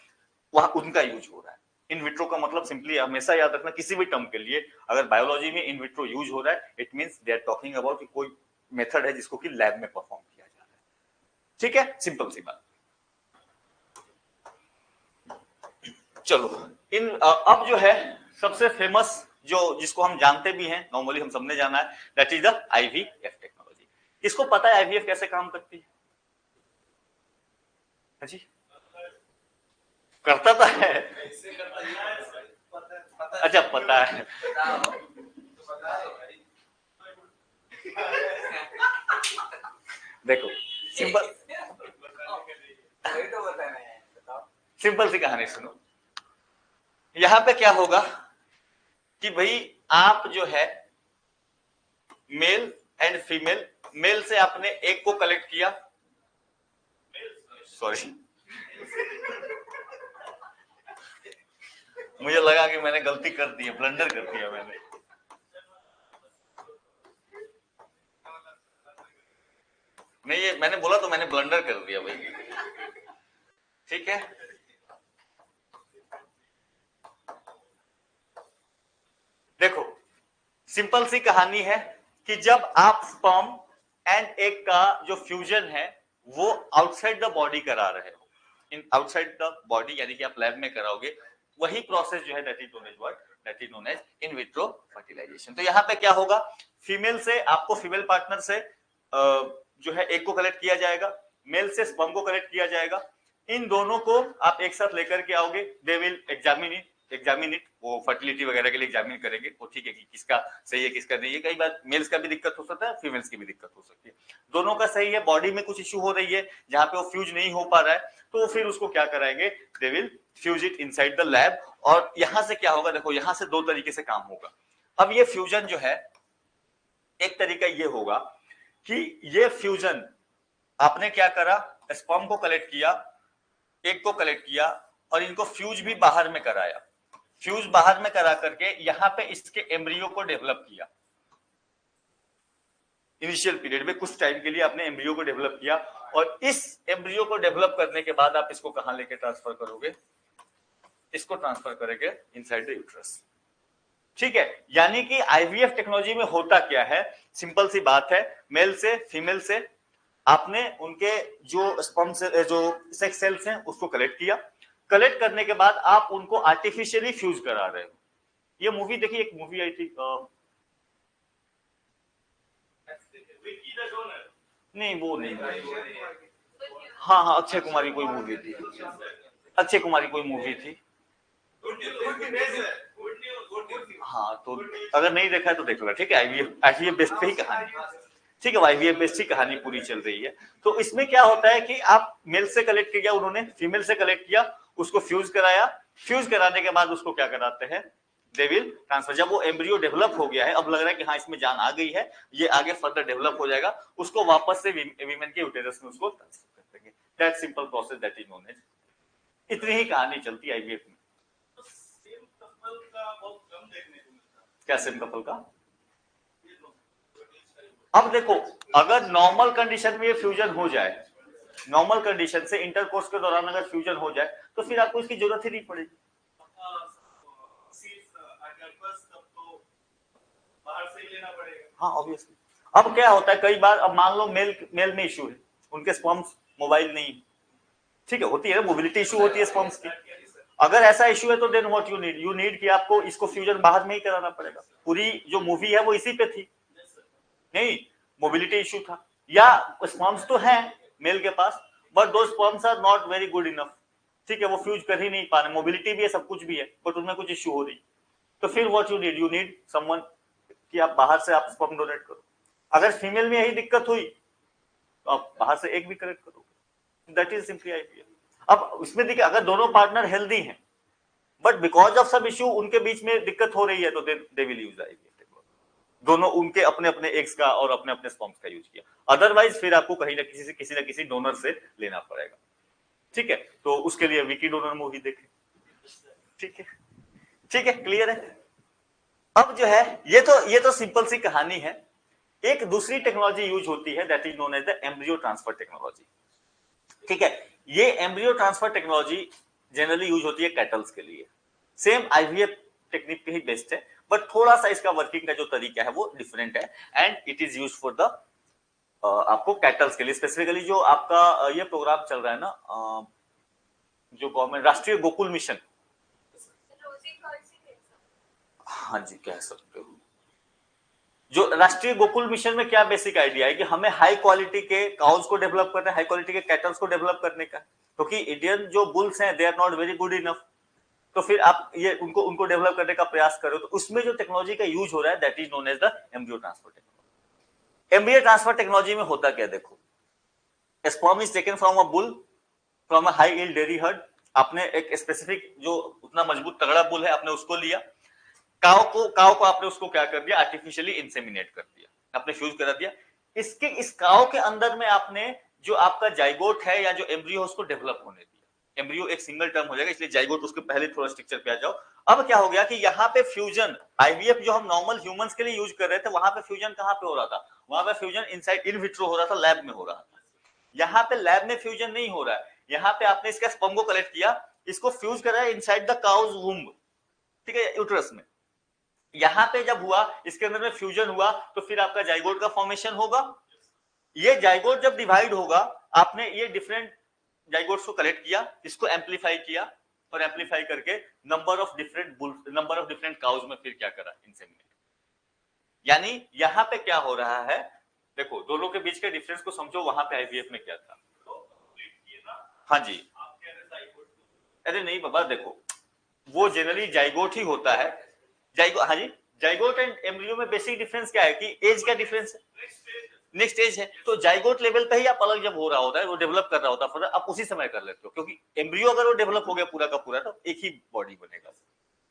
S1: वहां उनका यूज हो रहा है। इन विट्रो का मतलब सिंपली हमेशा याद रखना, किसी भी टर्म के लिए अगर बायोलॉजी में इन विट्रो यूज हो रहा है, it means they are talking about कोई मेथड है जिसको कि लैब में परफॉर्म किया जा रहा है, ठीक है, सिंपल सी बात। चलो अब जो है सबसे फेमस जो जिसको हम जानते भी हैं, नॉर्मली हम सबने जाना है, that is the IVF technology. किसको पता है आईवीएफ कैसे काम करती है? जी करता था है, अच्छा पता है, देखो सिंपल सिंपल सी कहानी सुनो, यहां पे क्या होगा कि भाई आप जो है मेल एंड फीमेल, मेल से आपने एक को कलेक्ट किया, सॉरी मुझे लगा कि मैंने गलती कर दी है, ब्लंडर कर दिया मैंने, नहीं ये मैंने बोला तो मैंने ब्लंडर कर दिया भाई, ठीक है। देखो सिंपल सी कहानी है कि जब आप स्पर्म एंड एग का जो फ्यूजन है वो आउटसाइड द बॉडी करा रहे हो, इन आउटसाइड द बॉडी यानी कि आप लैब में कराओगे, वही प्रोसेस जो है that is known as what, that is known as in vitro fertilisation. तो यहाँ पे क्या होगा, फीमेल से आपको फीमेल पार्टनर से जो है एग को कलेक्ट किया जाएगा, मेल से स्पर्म को कलेक्ट किया जाएगा, इन दोनों को आप एक साथ लेकर के आओगे, दे विल एग्जामिन इट, वो फर्टिलिटी वगैरह के लिए एग्जामिन करेंगे, वो ठीक है कि किसका सही है किसका नहीं है, कई बार मेल्स का भी दिक्कत हो सकता है, फीमेल्स की भी दिक्कत हो सकती है, दोनों का सही है, बॉडी में कुछ इश्यू हो रही है जहां पे वो फ्यूज नहीं हो पा रहा है, तो फिर उसको क्या कराएंगे, they will fuse it inside the lab, और यहां से क्या होगा, देखो यहां से दो तरीके से काम होगा। अब ये फ्यूजन जो है, एक तरीका ये होगा कि ये फ्यूजन आपने क्या करा, स्पर्म को कलेक्ट किया, एग को कलेक्ट किया, और इनको फ्यूज भी बाहर में कराया, फ्यूज बाहर में करा करके यहां पे इसके एम्ब्रियो को डेवलप किया, इनिशियल पीरियड में कुछ टाइम के लिए आपने एम्ब्रियो को डेवलप किया, और इस एम्ब्रियो को डेवलप करने के बाद आप इसको कहां लेके ट्रांसफर करोगे, इसको ट्रांसफर करेंगे इनसाइड द यूट्रस, ठीक है। यानी कि आईवीएफ टेक्नोलॉजी में होता क्या है, सिंपल सी बात है, मेल से फीमेल से आपने उनके जो स्पर्म से जो सेक्स सेल्स हैं उसको कलेक्ट किया, कलेक्ट करने के बाद आप उनको आर्टिफिशियली फ्यूज करा रहे हो। ये मूवी देखिए, एक मूवी आई थी नहीं वो नहीं, हाँ हाँ अक्षय कुमार की कोई मूवी थी, अक्षय कुमार की कोई मूवी थी, हाँ तो अगर नहीं देखा है तो देख लो, ठीक है, आईवीएफ बेस्ड पे ही कहानी, ठीक है, आईवीएफ बेस्ड ही कहानी पूरी चल रही है। तो इसमें क्या होता है कि आप मेल से कलेक्ट किया, उन्होंने फीमेल से कलेक्ट किया, उसको फ्यूज कराया, फ्यूज कराने के बाद उसको क्या कराते हैं, दे विल ट्रांसफर, जब वो एम्ब्रियो डेवलप हो गया है, अब लग रहा है कि हाँ इसमें जान आ गई है, ये आगे फर्दर डेवलप हो जाएगा, उसको वापस से वीमेन के यूटेरस में उसको ट्रांसफर कर देंगे, that simple process, that is known as, इतनी ही कहानी चलती है आईवीएफ में। क्या सेम कपल का, अब देखो अगर नॉर्मल कंडीशन में ये फ्यूजन हो जाए, नॉर्मल कंडीशन से इंटरकोर्स के दौरान अगर फ्यूजन हो जाए तो फिर आपको इसकी जरूरत ही नहीं पड़ेगी, बाहर से लेना पड़ेगा। हाँ ऑब्वियसली। अब क्या होता है कई बार, अब मान लो मेल में इशू है, उनके स्पर्म्स मोबाइल नहीं, ठीक है, होती है मोबिलिटी इशू होती है स्पर्म्स की। अगर ऐसा इशू है तो देन व्हाट यू नीड कि आपको इसको फ्यूजन बाहर में ही कराना पड़ेगा। पूरी जो मूवी है वो इसी पे थी, नहीं मोबिलिटी इशू था, या स्पर्म्स तो है मेल के पास but those sperms are not very good enough, ठीक है, वो फ्यूज कर ही नहीं पा रहे, मोबिलिटी भी है सब कुछ भी है बट उनमें कुछ इश्यू हो रही, तो फिर व्हाट यू नीड समवन कि आप बाहर से आप स्पर्म डोनेट करो। अगर फीमेल में यही दिक्कत हुई तो आप बाहर से एक भी कलेक्ट करोगे, दैट इज सिंपली आईवीएफ। अब उसमें देखिए अगर दोनों पार्टनर हेल्दी हैं बट बिकॉज ऑफ सब इश्यू उनके बीच में दिक्कत हो रही है तो दे विल यूज आईवीएफ, दोनों उनके अपने अपने एग्स का और अपने अपने स्पर्म्स का यूज किया, अदरवाइज फिर आपको कहीं ना किसी डोनर से लेना पड़ेगा, ठीक है। तो उसके लिए विकी डोनर मूवी देखें, ठीक है, ठीक है, क्लियर है। अब जो है ये तो सिंपल सी कहानी है। एक दूसरी टेक्नोलॉजी यूज होती है that is known as the embryo transfer technology, ठीक है। ये embryo transfer technology generally use होती है कैटल्स के लिए, सेम आईवीएफ टेक्निक पे ही बेस्ड है बट थोड़ा सा इसका वर्किंग का जो तरीका है वो डिफरेंट है and it is use for the आपको कैटल्स के लिए स्पेसिफिकली। जो आपका ये प्रोग्राम चल रहा है ना जो गवर्नमेंट राष्ट्रीय गोकुल मिशन, हाँ जी कह सकते हो, जो राष्ट्रीय गोकुल मिशन में क्या बेसिक आइडिया है कि हमें हाई क्वालिटी के काउज को डेवलप करना है, हाई क्वालिटी के कैटल्स को डेवलप करने का, क्योंकि इंडियन जो बुल्स हैं they are not very good enough, तो फिर आप ये उनको डेवलप करने का प्रयास करो, तो उसमें जो टेक्नोलॉजी का यूज हो रहा है that is known as the embryo transfer technology. Embryo transfer technology में होता क्या देखो, sperm is taken from a bull from a high yield dairy herd, आपने एक स्पेसिफिक जो उतना मजबूत तगड़ा बुल है आपने उसको लिया, काव को आपने उसको क्या कर दिया आर्टिफिशियली इंसेमिनेट कर दिया, आपने फ्यूज करा दिया, इस काव के अंदर में आपने जो आपका जाइगोट है या जो एम्ब्रियो उसको डेवलप होने दिया। एम्ब्रियो एक सिंगल टर्म हो जाएगा इसलिए जाइगोट उसके पहले थोड़ा स्ट्रक्चर पे आ जाओ। अब क्या हो गया कि यहाँ पे फ्यूजन आईवीएफ जो हम नॉर्मल ह्यूमंस के लिए यूज कर रहे थे वहां पे फ्यूजन कहाँ पे हो रहा था, वहां पे फ्यूजन इनसाइड इन विट्रो हो रहा था, लैब में हो रहा था। यहाँ पे लैब में फ्यूजन नहीं हो रहा है, यहाँ पे आपने इसका स्पर्म को कलेक्ट किया, इसको फ्यूज करा इनसाइड द काउज वुम्ब, ठीक है, यूट्रस में। यहां पे जब हुआ इसके अंदर में फ्यूजन हुआ तो फिर आपका जाइगोट का फॉर्मेशन होगा, ये जाइगोट जब डिवाइड होगा आपने ये डिफरेंट जाइगोट्स को कलेक्ट किया, इसको एम्पलीफाई किया और एम्पलीफाई करके नंबर ऑफ डिफरेंट काउज में फिर क्या करा इंसेमिनेट। यानी यहां पे क्या हो रहा है देखो, दोनों के बीच के डिफरेंस को समझो, वहां पे आईवीएफ में क्या था। हाँ जी, अरे नहीं बाबा देखो वो जनरली जाइगोट ही होता है, हाँ जी, जाइगोट एंड एम्ब्रियो में बेसिक डिफरेंस क्या है कि एज का डिफरेंस है, नेक्स्ट एज है, तो जाइगोट लेवल पे ही आप अलग जब हो रहा होता है वो डेवलप कर रहा होता है आप उसी समय कर लेते हो, क्योंकि एम्ब्रियो अगर वो डेवलप हो गया पूरा का पूरा तो एक ही बॉडी बनेगा,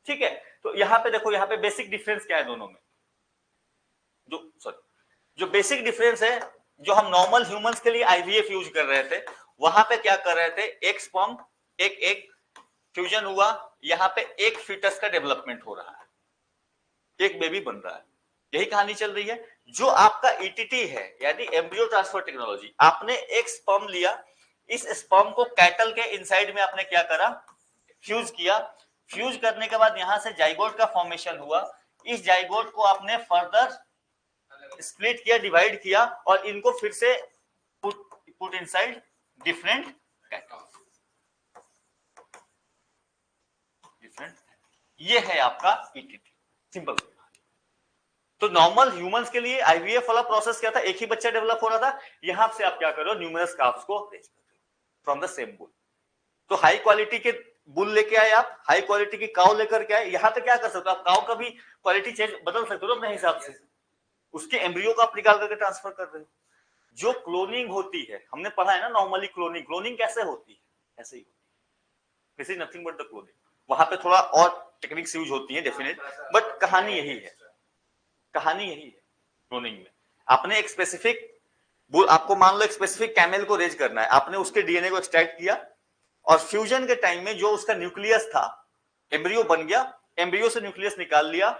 S1: ठीक है। तो यहाँ पे देखो यहाँ पे बेसिक डिफरेंस क्या है दोनों में, जो बेसिक डिफरेंस है जो हम नॉर्मल ह्यूमंस के लिए आईवीएफ यूज कर रहे थे वहां पे क्या कर रहे थे, एक स्पर्म एक फ्यूजन हुआ, यहाँ पे एक फीटस का डेवलपमेंट हो रहा है, एक बेबी बन रहा है, यही कहानी चल रही है। जो आपका ईटीटी है यानी एम्ब्रियो ट्रांसफर टेक्नोलॉजी, आपने एक स्पर्म लिया, इस स्पर्म को कैटल के इनसाइड में आपने क्या करा, फ्यूज किया, फ्यूज करने के बाद यहां से जाइगोट का फॉर्मेशन हुआ, इस जाइगोट को आपने फर्दर स्प्लिट किया, डिवाइड किया और इनको फिर से put inside different cattle, different, ये है आपका ईटीटी, सिंपल। तो नॉर्मल ह्यूमंस के लिए आईवीएफ वाला प्रोसेस क्या था, एक ही बच्चा डेवलप हो रहा था, यहां से आप क्या करो न्यूमरस काफ्स को रेज कर दो फ्रॉम द सेम बुल। तो हाई क्वालिटी के बुल लेके आए आप, हाई क्वालिटी की काउ लेकर के आए, यहां पे क्या कर सकते हो आप, काउ का भी क्वालिटी चेंज बदल सकते हो अपने हिसाब से, उसके एम्ब्रियो को आप निकाल करके ट्रांसफर कर रहे हो। जो क्लोनिंग होती है हमने पढ़ा है ना नॉर्मली, क्लोनिंग कैसे होती है, ऐसे ही होती है, this is nothing but the cloning. वहां पे थोड़ा और टेक्निक्स यूज होती है डेफिनेट, बट कहानी यही है, कहानी यही है। क्लोनिंग में आपने एक स्पेसिफिक, आपको मान लो एक स्पेसिफिक कैमल को रेज करना है, आपने उसके डीएनए को एक्सट्रैक्ट किया और फ्यूजन के टाइम में जो उसका न्यूक्लियस था, एम्ब्रियो बन गया, एम्ब्रियो से न्यूक्लियस निकाल लिया,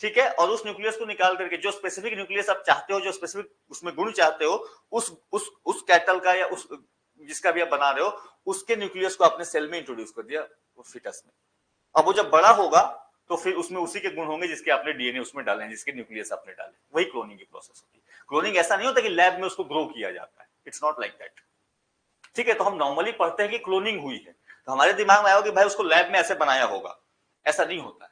S1: ठीक है, और उस न्यूक्लियस को निकाल करके जो स्पेसिफिक न्यूक्लियस आप चाहते हो, जो स्पेसिफिक उसमें गुण चाहते हो, उस कैटल का या उस जिसका भी आप बना रहे हो उसके न्यूक्लियस को आपने सेल में इंट्रोड्यूस कर दिया उस फीटस में। अब वो जब बड़ा होगा तो फिर उसमें उसी के गुण होंगे जिसके आपने डीएनए उसमें डाले, जिसके न्यूक्लियस आपने डाले। वही क्लोनिंग की प्रोसेस होती है। क्लोनिंग ऐसा नहीं होता कि लैब में उसको ग्रो किया जाता है, इट्स नॉट लाइक दैट। ठीक है, तो हम नॉर्मली पढ़ते हैं कि क्लोनिंग हुई है, तो हमारे दिमाग में आया कि भाई उसको लैब में ऐसे बनाया होगा, ऐसा नहीं होता है।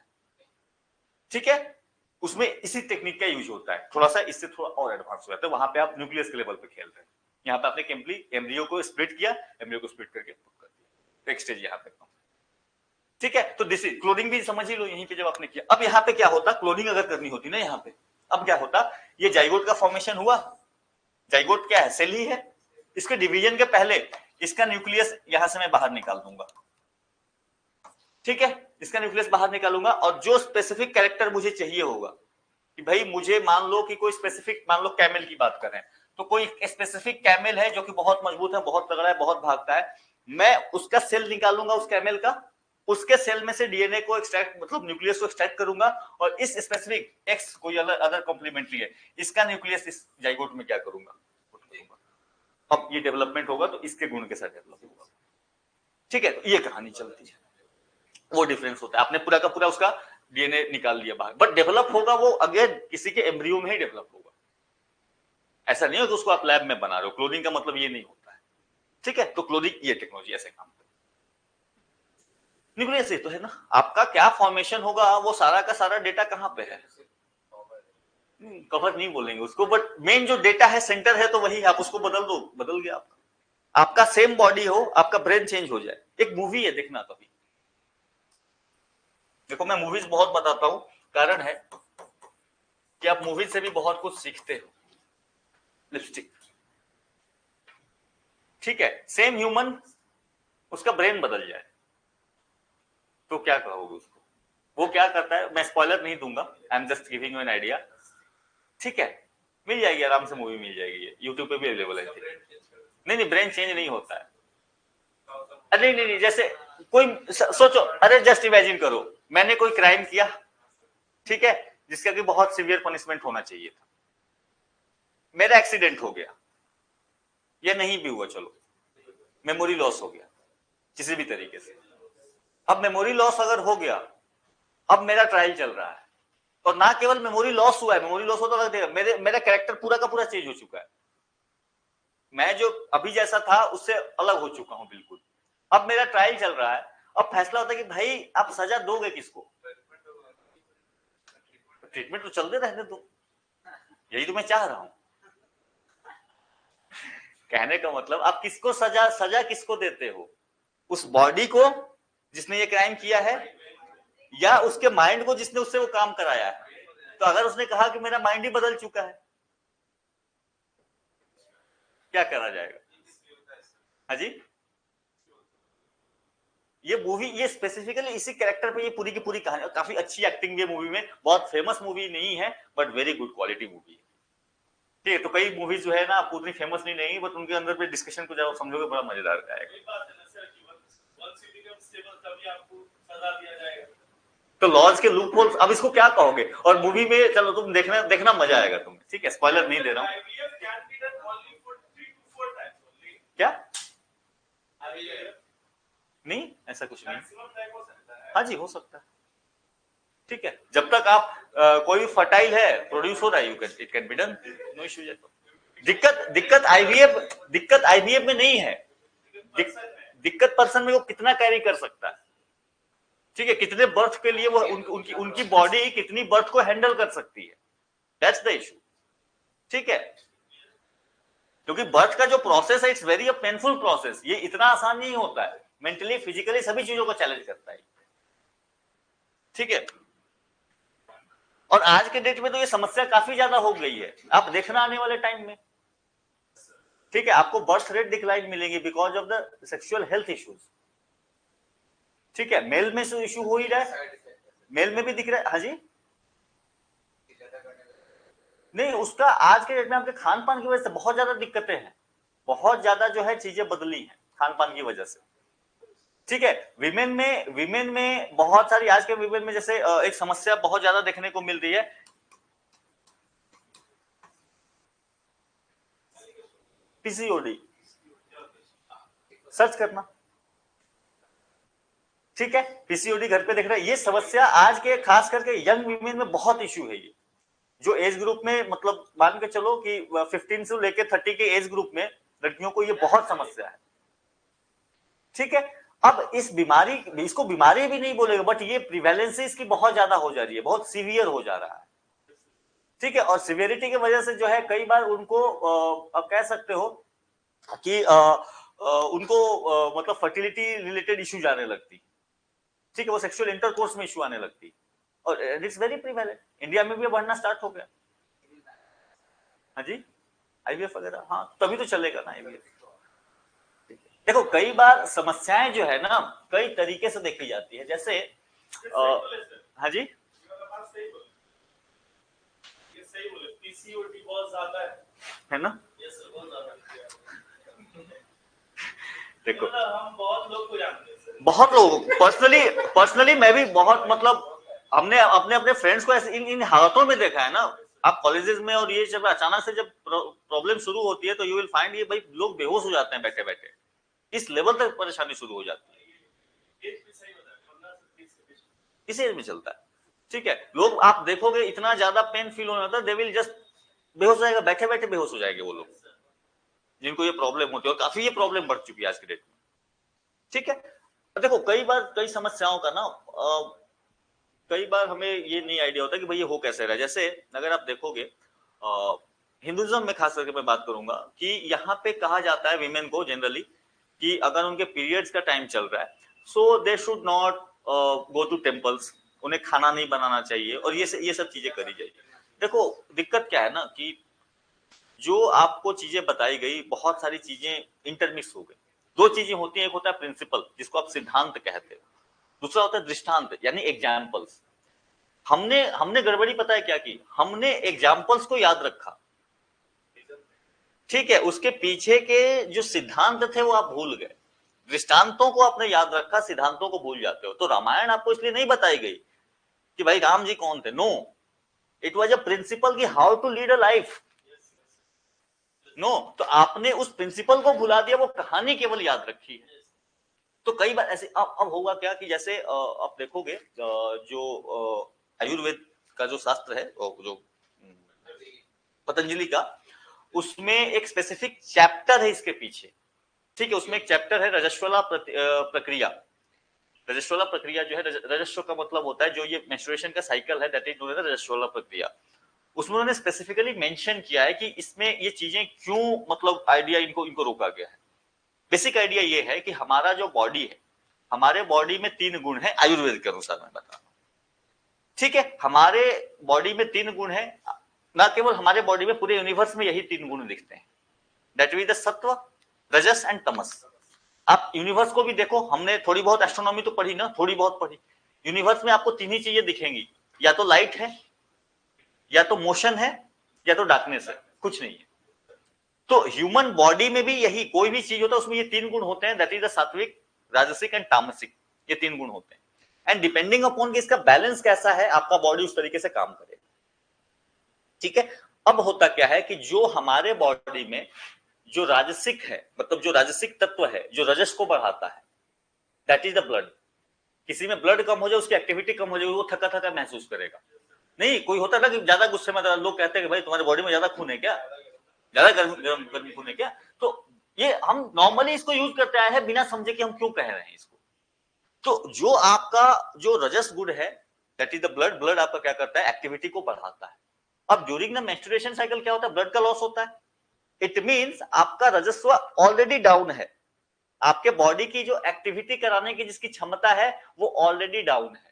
S1: ठीक है, उसमें इसी टेक्निक का यूज होता है, थोड़ा सा इससे थोड़ा और एडवांस हो जाता है। वहां पे आप न्यूक्लियस के लेवल पे खेल रहे हैं, यहाँ पे आपने एम्ब्रियो को स्प्लिट किया, एम्ब्रियो को स्प्लिट करके पुट कर दिया, एक स्टेज यहाँ पे कम। ठीक है, तो दिस क्लोनिंग भी समझ ही लो यहीं पे जब आपने किया। अब यहाँ पे क्या होता, क्लोनिंग अगर करनी होती ना यहाँ पे, अब क्या होता, ये जाइगोट का फॉर्मेशन हुआ। जाइगोट क्या है, सेल ही है। इसके डिवीजन के पहले इसका न्यूक्लियस यहां से मैं बाहर निकाल दूंगा। ठीक है, इसका न्यूक्लियस बाहर निकालूंगा और जो स्पेसिफिक कैरेक्टर मुझे चाहिए होगा कि भाई मुझे मान लो कि कोई स्पेसिफिक, मान लो कैमल की बात करें तो कोई स्पेसिफिक कैमल है जो कि बहुत मजबूत है, बहुत तगड़ा है, बहुत भागता है, मैं उसका सेल निकालूंगा उस कैमल का, उसके सेल में से डीएनए को एक्सट्रैक्ट, मतलब न्यूक्लियस को एक्सट्रैक्ट करूंगा और इस स्पेसिफिक एक्स कोई अदर कॉम्प्लीमेंट्री है, इसका न्यूक्लियस इस जाइगोट में क्या करूंगा, अब ये डेवलपमेंट होगा तो इसके गुण के साथ डेवलप होगा। ठीक है, तो ये कहानी चलती है, वो डिफरेंस होता है। आपने पूरा का पूरा उसका डीएनए निकाल लिया बाहर, बट डेवलप होगा वो अगेन किसी के एम्ब्रियो में ही डेवलप होगा। ऐसा नहीं हो कि उसको आप लैब में बना रहे हो, क्लोनिंग का मतलब ये नहीं होता है। ठीक है, तो क्लोनिंग ये टेक्नोलॉजी ऐसे काम करती है। न्यूक्लियस ये तो है ना, आपका क्या फॉर्मेशन होगा वो सारा का सारा डेटा कहां पे है, कवर नहीं बोलेंगे उसको, बट मेन जो डेटा है, सेंटर है, तो वही है। आप उसको बदल दो, बदल गया आपका सेम बॉडी हो, आपका ब्रेन चेंज हो जाए। एक मूवी है, देखना कभी। देखो मैं मूवीज बहुत बताता हूं, कारण है कि आप मूवीज से भी बहुत कुछ सीखते हो। लिपस्टिक, ठीक है, सेम ह्यूमन, उसका ब्रेन बदल जाए तो क्या कहोगे उसको, वो क्या करता है, मैं स्पॉइलर नहीं दूंगा, I am just giving you an idea. ठीक है, मिल जाएगी आराम से, मूवी मिल जाएगी, यूट्यूब पे भी अवेलेबल है। नहीं नहीं, ब्रेन चेंज नहीं होता है। अरे नहीं नहीं, जैसे कोई सोचो, अरे जस्ट इमेजिन करो मैंने कोई क्राइम किया, ठीक है, जिसका कि बहुत सीवियर पनिशमेंट होना चाहिए था, मेरा एक्सीडेंट हो गया, या नहीं भी हुआ, चलो मेमोरी लॉस हो गया किसी भी तरीके से। अब मेमोरी लॉस अगर हो गया, अब मेरा ट्रायल चल रहा है, और ना केवल मेमोरी लॉस हुआ है, मेमोरी लॉस होता है मेरा कैरेक्टर पूरा का पूरा चेंज हो चुका है, मैं जो अभी जैसा था उससे अलग हो चुका हूं बिल्कुल। अब मेरा ट्रायल चल रहा है, अब फैसला होता है कि भाई आप सजा दोगे किसको, ट्रीटमेंट तो चलते रहने दो, यही तो मैं चाह रहा हूं। कहने का मतलब आप किसको सजा किसको देते हो, उस बॉडी को जिसने ये क्राइम किया है, या उसके माइंड को जिसने उससे वो काम कराया है। तो अगर उसने कहा कि मेरा माइंड ही बदल चुका है, क्या करा जाएगा। हाँ जी, ये मूवी, ये स्पेसिफिकली इसी कैरेक्टर पे ये पूरी की पूरी कहानी, और काफी अच्छी एक्टिंग भी है मूवी में, बहुत फेमस मूवी नहीं है but very good quality movie है। ठीक है, तो कई मूवीज जो है ना आपको उतनी फेमस नहीं रहेंगी, बट उनके अंदर पे डिस्कशन को जब समझोगे बड़ा मजेदार आएगा। तो लॉज के लूप होल्स, अब इसको क्या कहोगे, और मूवी में चलो तुम देखना देखना मजा आएगा तुम्हें। ठीक है, स्पॉइलर नहीं दे रहा हूँ। क्या नहीं, ऐसा कुछ नहीं, हाँ जी हो सकता है। ठीक है, जब तक आप कोई भी फर्टाइल है, प्रोड्यूस हो रहा है, you can, it can be done, no issue. दिक्कत आईवीएफ में नहीं है, दिक्कत पर्सन में वो कितना कैरी कर सकता है। ठीक है, कितने बर्थ के लिए वो उनकी उनकी बॉडी कितनी बर्थ को हैंडल कर सकती है, दैट्स द इशू। ठीक है, क्योंकि बर्थ का जो प्रोसेस है, it's very a painful process, ये इतना आसान नहीं होता है, मेंटली फिजिकली सभी चीजों को चैलेंज करता है। ठीक है, और आज के डेट में तो ये समस्या काफी ज्यादा हो गई है, आप देखना आने वाले टाइम में। ठीक है, आपको बर्थ रेट डिक्लाइन मिलेंगे because of the sexual health issues. ठीक है, मेल में इशू हो ही रहा है, मेल में भी दिख रहा है। हाँ जी, नहीं उसका आज के डेट में आपके खान पान की वजह से बहुत ज्यादा दिक्कतें हैं, बहुत ज्यादा जो है चीजें बदली हैं खान पान की वजह से। ठीक है, विमेन में बहुत सारी, आज के विमेन में जैसे एक समस्या बहुत ज्यादा देखने को मिल रही है, पीसीओडी, सर्च करना, ठीक है, पीसीओडी घर पे देख रहा है, ये समस्या आज के खास करके यंग वीमेन में बहुत इश्यू है। ये जो एज ग्रुप में मतलब मान के चलो कि 15 से लेकर 30 के एज ग्रुप में लड़कियों को ये बहुत समस्या है। ठीक है, अब इस बीमारी, इसको बीमारी भी नहीं बोलेगा, बट ये प्रिवेलेंसी इसकी बहुत ज्यादा हो जा रही है, बहुत सीवियर हो जा रहा है। ठीक है, और सिवियरिटी की वजह से जो है कई बार उनको अब कह सकते हो कि उनको मतलब फर्टिलिटी रिलेटेड इश्यू जाने लगती। ठीक है, वो सेक्सुअल इंटरकोर्स में इश्यू आने लगती, और इट्स वेरी प्रिवेलेंट। इंडिया में भी बढ़ना स्टार्ट हो गया। हाँ जी, आईवीएफ वगैरह, हाँ तभी तो चलेगा ना आईवीएफ। देखो कई बार समस्याएं जो है ना कई तरीके से देखी जाती है, जैसे हाँ जी, पीसीओडी बहुत ज्यादा है ना। देखो हम बहुत लोग को जानते हैं, बहुत लोग, पर्सनली मैं भी बहुत, मतलब हमने अपने अपने फ्रेंड्स को ऐसे इन हालतों में देखा है ना। आप कॉलेजेस में, और ये जब अचानक से जब प्रॉब्लम शुरू होती है तो यू विल फाइंड ये भाई लोग बेहोश हो जाते हैं बैठे बैठे, इस लेवल तक परेशानी शुरू हो जाती है। इस एज में चलता है। ठीक है, लोग आप देखोगे इतना ज्यादा पेन फील होने लगता है, दे विल जस्ट बेहोश हो जाएगा, बैठे बैठे बेहोश हो जाएंगे वो लोग, जिनको ये प्रॉब्लम होती है, और काफी ये प्रॉब्लम बढ़ चुकी है आज के डेट में। ठीक है, देखो कई बार कई समस्याओं का ना कई बार हमें ये नहीं आइडिया होता कि भाई ये हो कैसे रहा है। जैसे अगर आप देखोगे हिंदुइज्म में खास करके मैं बात करूंगा कि यहाँ पे कहा जाता है विमेन को जनरली कि अगर उनके पीरियड्स का टाइम चल रहा है so they should not go to temples, उन्हें खाना नहीं बनाना चाहिए, और ये सब चीजें करी जाइए। देखो दिक्कत क्या है ना कि जो आपको चीजें बताई गई बहुत सारी चीजें इंटरमिक्स हो गई। दो चीजें होती हैं, एक होता है प्रिंसिपल जिसको आप सिद्धांत कहते हो, दूसरा होता है दृष्टांत यानी एग्जाम्पल्स। हमने गड़बड़ी पता है क्या की, हमने एग्जाम्पल्स को याद रखा। ठीक है, उसके पीछे के जो सिद्धांत थे वो आप भूल गए, दृष्टांतों को आपने याद रखा, सिद्धांतों को भूल जाते हो। तो रामायण आपको इसलिए नहीं बताई गई कि भाई राम जी कौन थे, no, it was a principle की how to lead a life. No, तो आपने उस प्रिंसिपल को भुला दिया, वो कहानी केवल याद रखी है। तो कई बार ऐसे अब होगा क्या कि जैसे आप देखोगे जो आयुर्वेद का जो शास्त्र है, जो पतंजलि का, उसमें एक स्पेसिफिक चैप्टर है इसके पीछे। ठीक है, उसमें एक चैप्टर है रजस्वला प्रक्रिया। रजस्वला प्रक्रिया जो है, रजस्व का मतलब होता है जो ये मेंस्ट्रुएशन का साइकिल है, दैट इज नोन एज रजस्वला प्रक्रिया। उसमें उन्होंने स्पेसिफिकली मेंशन किया है कि इसमें ये चीजें क्यों, मतलब आइडिया इनको रोका गया है। बेसिक आइडिया ये है कि हमारा जो बॉडी है, हमारे बॉडी में 3 गुण है आयुर्वेद के अनुसार मैं बता रहा हूं। ठीक है, हमारे बॉडी में 3 गुण है, ना केवल हमारे बॉडी में, पूरे यूनिवर्स में यही 3 गुण दिखते हैं, दैट इज द सत्व, रजस एंड तमस। आप यूनिवर्स को भी देखो, हमने थोड़ी बहुत एस्ट्रोनॉमी तो पढ़ी ना, थोड़ी बहुत पढ़ी। यूनिवर्स में आपको 3 ही चीजें दिखेंगी, या तो लाइट है, या तो मोशन है, या तो डार्कनेस है, कुछ नहीं है। तो ह्यूमन बॉडी में भी यही, कोई भी चीज होता है उसमें ये 3 गुण होते हैं, दैट इज द सात्विक, राजसिक एंड तामसिक, ये 3 गुण होते हैं। एंड डिपेंडिंग अपॉन कि इसका बैलेंस कैसा है, आपका बॉडी उस तरीके से काम करे। ठीक है, अब होता क्या है कि जो हमारे बॉडी में जो राजसिक है, मतलब जो राजसिक तत्व है जो रजस को बढ़ाता है, दैट इज द ब्लड। किसी में ब्लड कम हो जाए, उसकी एक्टिविटी कम हो जाए, वो थका थका महसूस करेगा। नहीं, कोई होता है ना कि ज्यादा गुस्से में लोग कहते हैं कि भाई तुम्हारी बॉडी में ज्यादा खून है क्या, ज्यादा गर्मी खून है क्या। तो ये हम नॉर्मली इसको यूज करते आए हैं बिना समझे कि हम क्यों कह रहे हैं इसको। तो जो आपका जो रजस गुण है, that is the blood, blood आपका क्या करता है, एक्टिविटी को बढ़ाता है। अब ड्यूरिंग द मेंस्ट्रुएशन साइकिल क्या होता है, ब्लड का लॉस होता है। इट मींस आपका रजस्व ऑलरेडी डाउन है, आपके बॉडी की जो एक्टिविटी कराने की जिसकी क्षमता है वो ऑलरेडी डाउन है।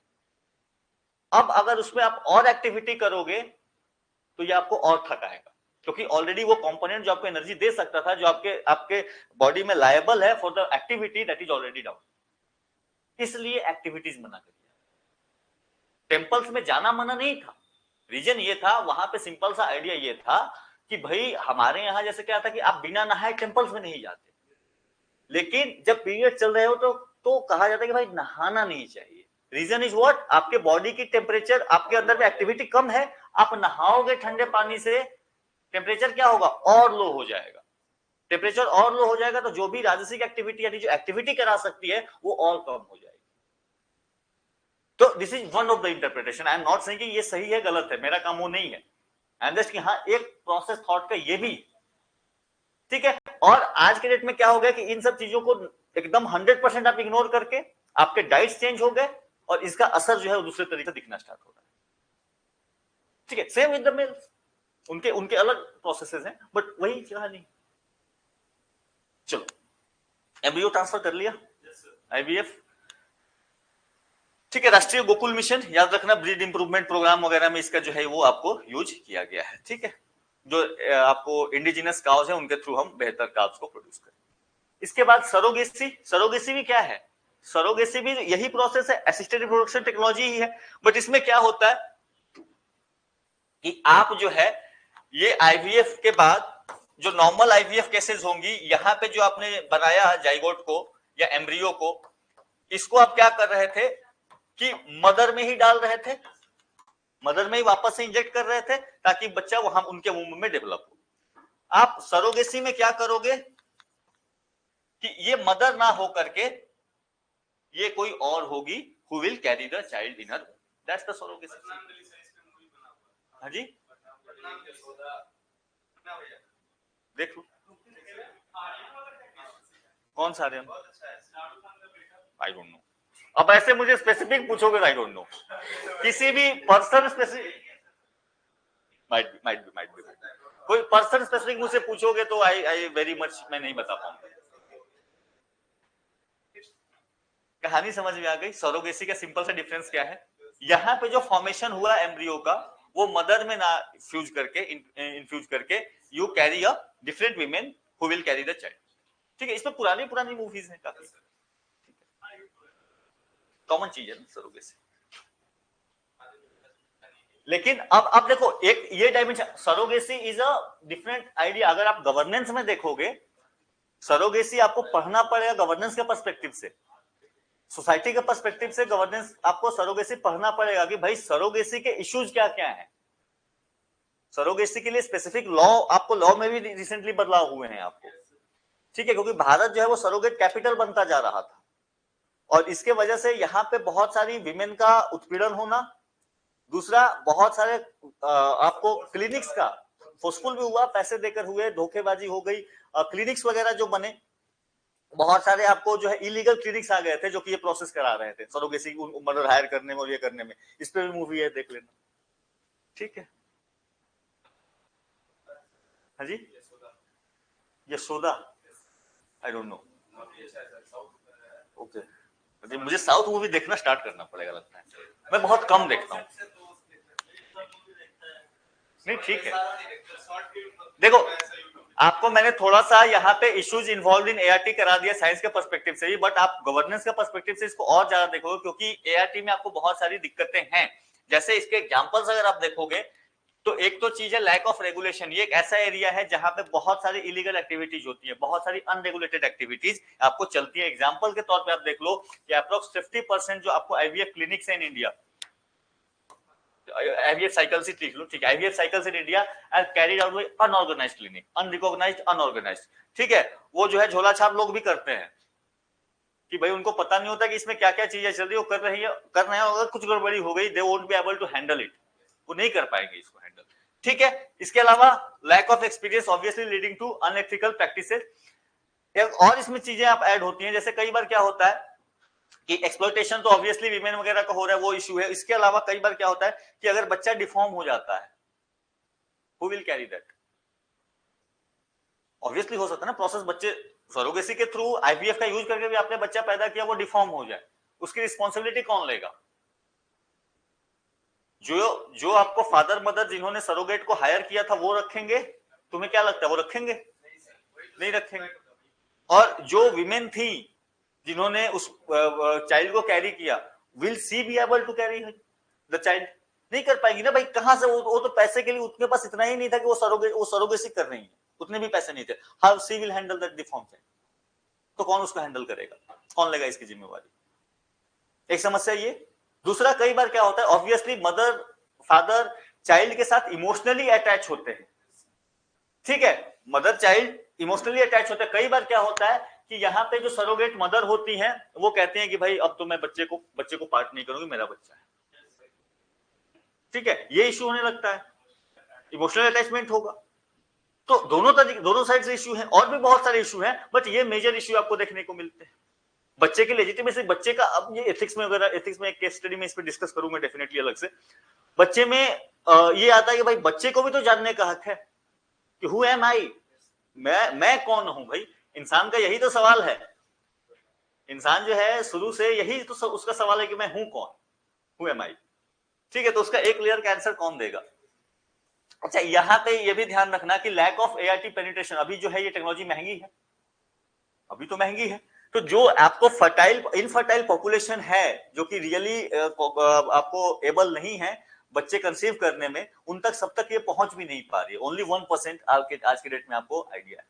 S1: अब अगर उसमें आप और एक्टिविटी करोगे तो ये आपको और थकाएगा, क्योंकि ऑलरेडी वो कंपोनेंट जो आपको एनर्जी दे सकता था, जो आपके बॉडी में लायबल है for the activity, that is already down. इसलिए एक्टिविटीज मना करिए। टेम्पल्स में जाना मना नहीं था, रीजन ये था, वहां पे सिंपल सा आइडिया ये था कि भाई हमारे यहां जैसे क्या था कि आप बिना नहाए टेम्पल्स में नहीं जाते, लेकिन जब पीरियड चल रहे हो तो कहा जाता है कि भाई नहाना नहीं चाहिए। रीजन इज व्हाट, आपके बॉडी की टेम्परेचर, आपके अंदर में एक्टिविटी कम है, आप नहाओगे ठंडे पानी से, टेम्परेचर क्या होगा, और लो हो जाएगा। टेम्परेचर और लो हो जाएगा तो जो भी राजसिक एक्टिविटी यानी जो एक्टिविटी करा सकती है वो और कम हो जाएगी। तो this is one of the interpretation. I am not saying कि ये सही है गलत है, मेरा काम वो नहीं है। आई एम जस्ट कि हाँ एक प्रोसेस थॉट का ये भी ठीक है। और आज के डेट में क्या हो गया कि इन सब चीजों को एकदम 100% आप इग्नोर करके आपके डाइट्स चेंज हो गए और इसका असर जो है वो दूसरे तरीके से दिखना स्टार्ट हो रहा है। ठीक है, सेम विद द मेल्स, उनके उनके अलग प्रोसेसेस हैं बट वही कहानी। चलो एम्ब्रियो ट्रांसफर कर लिया, आईवीएफ। ठीक है, राष्ट्रीय गोकुल मिशन याद रखना, ब्रीड इंप्रूवमेंट प्रोग्राम वगैरह में इसका जो है वो आपको यूज किया गया है। ठीक है, जो आपको इंडिजिनस काउस है उनके थ्रू हम बेहतर काउस को प्रोड्यूस करें। इसके बाद सरोगेसी। सरोगेसी भी क्या है? सरोगेसी भी यही प्रोसेस है, असिस्टेड रिप्रोडक्शन टेक्नोलॉजी ही है, बट इसमें क्या होता है कि आप जो है ये आईवीएफ के बाद जो नॉर्मल आईवीएफ केसेस होंगी, यहां पे जो आपने बनाया जाइगोट को या एम्ब्रियो को, इसको आप क्या कर रहे थे कि मदर में ही डाल रहे थे, मदर में ही वापस से इंजेक्ट कर रहे थे ताकि बच्चा वहां उनके वूम्ब में डेवलप हो। आप सरोगेसी में क्या करोगे कि ये मदर ना हो करके ये कोई और होगी who will carry the child in her, that's the surrogacy. हाँ जी, देख लो कौन सा आर्यन, आई डोंट नो। अब ऐसे मुझे स्पेसिफिक पूछोगे, आई डोंट नो, किसी भी पर्सन स्पेसिफिक माइट बी कोई पर्सन स्पेसिफिक मुझसे पूछोगे तो आई वेरी मच मैं नहीं बता पाऊंगा। कहानी समझ में आ गई? सरोगेसी का सिंपल सा डिफरेंस क्या है, यहां पे जो फॉर्मेशन हुआ एम्ब्रियो का वो मदर में ना फ्यूज करके इन्फ्यूज करके you carry a different women who will carry the child. ठीक है, इसमें पुरानी मूवीज हैं काफी, कॉमन चीज है सरोगेसी। लेकिन अब देखो एक ये dimension, surrogacy is a different idea. अगर आप गवर्नेंस में देखोगे, सरोगेसी आपको पढ़ना पड़ेगा गवर्नेंस के पर्सपेक्टिव से, सोसाइटी के पर्सपेक्टिव से गवर्नेंस आपको सरोगेसी पढ़ना पड़ेगा कि भाई सरोगेसी के इश्यूज क्या क्या हैं। सरोगेसी के लिए स्पेसिफिक लॉ, आपको लॉ में भी रिसेंटली बदलाव हुए हैं आपको। ठीक है, क्योंकि भारत जो है वो सरोगेट कैपिटल बनता जा रहा था और इसके वजह से यहाँ पे बहुत सारी विमेन का उत्पीड़न होना, दूसरा बहुत सारे आपको क्लिनिक्स का फोर्सफुल भी हुआ, पैसे देकर हुए, धोखेबाजी हो गई, क्लिनिक्स वगैरह जो बने, बहुत सारे आपको जो है इलीगल क्लिनिक्स आ गए थे जो कि ये प्रोसेस करा रहे थे सरोगेसी मदर हायर करने में और ये करने में। इस पे भी मूवी है, देख लेना। ठीक है, हाँ जी, Yashoda, I don't know. Okay, मुझे साउथ मूवी देखना स्टार्ट करना पड़ेगा लगता है, मैं बहुत कम देखता हूँ। नहीं ठीक है, देखो आपको मैंने थोड़ा सा यहाँ पे इश्यूज इन्वॉल्व इन एआरटी करा दिया साइंस के पर्सपेक्टिव से भी, बट आप गवर्नेंस के पर्सपेक्टिव से इसको और ज्यादा देखोगे क्योंकि एआरटी में आपको बहुत सारी दिक्कतें हैं। जैसे इसके एग्जांपल्स अगर आप देखोगे तो एक तो चीज है लैक ऑफ रेगुलेशन। ये एक ऐसा एरिया है जहां पे बहुत सारी इलीगल एक्टिविटीज होती है, बहुत सारी अनरेगुलेटेड एक्टिविटीज आपको चलती है। एग्जांपल के तौर पे आप देख लो कि अप्रोक्स 50% जो आपको आईवीएफ क्लिनिक्स है इन इंडिया, IVF cycles ही लिख लो, ठीक है, IVF cycles in India are carried out by unorganized clinic, unrecognized, unorganized। ठीक है, वो जो है झोला छाप लोग भी करते हैं कि भाई उनको पता नहीं होता कि इसमें क्या क्या चीजें चल रही है, वो कर रहे हैं, अगर कुछ गड़बड़ी हो गई they won't be able to handle it, वो नहीं कर पाएंगे इसको हैंडल। ठीक है, इसके अलावा lack of experience obviously leading to unethical practices. और इसमें चीजें आप ऐड होती हैं, जैसे कई बार क्या होता है कि एक्सप्लॉयटेशन तो ऑब्वियसली विमेन वगैरह का हो रहा है, वो इशू है। इसके अलावा कई बार क्या होता है कि अगर बच्चा डिफॉर्म हो जाता है, who will carry that? Obviously हो सकता है ना प्रोसेस, बच्चे सरोगेसी के थ्रू आईवीएफ का यूज करके भी आपने बच्चा पैदा किया, वो डिफॉर्म हो जाए, उसकी रिस्पॉन्सिबिलिटी कौन लेगा? जो आपको फादर मदर जिन्होंने सरोगेट को हायर किया था वो रखेंगे? तुम्हें क्या लगता है वो रखेंगे? नहीं रखेंगे। और जो विमेन थी जिन्होंने उस चाइल्ड को कैरी किया, will she be able to carry the child? नहीं कर पाएंगी ना भाई, कहां से वो तो पैसे के लिए उनके पास इतना ही नहीं था कि वो सरोगेसी कर रही है, उतने भी पैसे नहीं थे। How she will handle that deform child? तो कौन उसको हैंडल करेगा, कौन लेगा इसकी जिम्मेवारी? एक समस्या ये। दूसरा, कई बार क्या होता है ऑब्वियसली मदर फादर चाइल्ड के साथ इमोशनली अटैच होते हैं। ठीक है, मदर चाइल्ड इमोशनली अटैच होते हैं। कई बार क्या होता है कि यहाँ पे जो सरोगेट मदर होती हैं वो कहते हैं कि भाई अब तो मैं बच्चे को पार्ट नहीं करूंगी, मेरा बच्चा है, ठीक है, ये इश्यू होने लगता है, इमोशनल अटैचमेंट होगा। तो दोनों साइड से इश्यू है, और भी बहुत सारे इश्यू हैं, बट ये मेजर इश्यू आपको देखने को मिलते हैं। बच्चे की लेजिटिमेसी, बच्चे का, अब ये एथिक्स में एक केस स्टडी में इस पर डिस्कस करूंगा डेफिनेटली अलग से। बच्चे में ये आता है कि भाई बच्चे को भी तो जानने का हक है कि हु एम आई, मैं कौन हूं भाई। इंसान का यही तो सवाल है, इंसान जो है शुरू से यही तो उसका सवाल है कि मैं हूं कौन, हु एम आई, ठीक है। तो उसका एक लेयर का आंसर कौन देगा। अच्छा, यहां पे ये भी ध्यान रखना कि लैक ऑफ एआरटी पेनिट्रेशन, अभी जो है ये टेक्नोलॉजी महंगी है, अभी तो महंगी है, तो जो आपको इनफर्टाइल पॉपुलेशन है जो कि रियली आपको एबल नहीं है बच्चे कंसीव करने में, उन तक सब तक ये पहुंच भी नहीं पा रही है। ओनली 1% आज के डेट में आपको आइडिया है,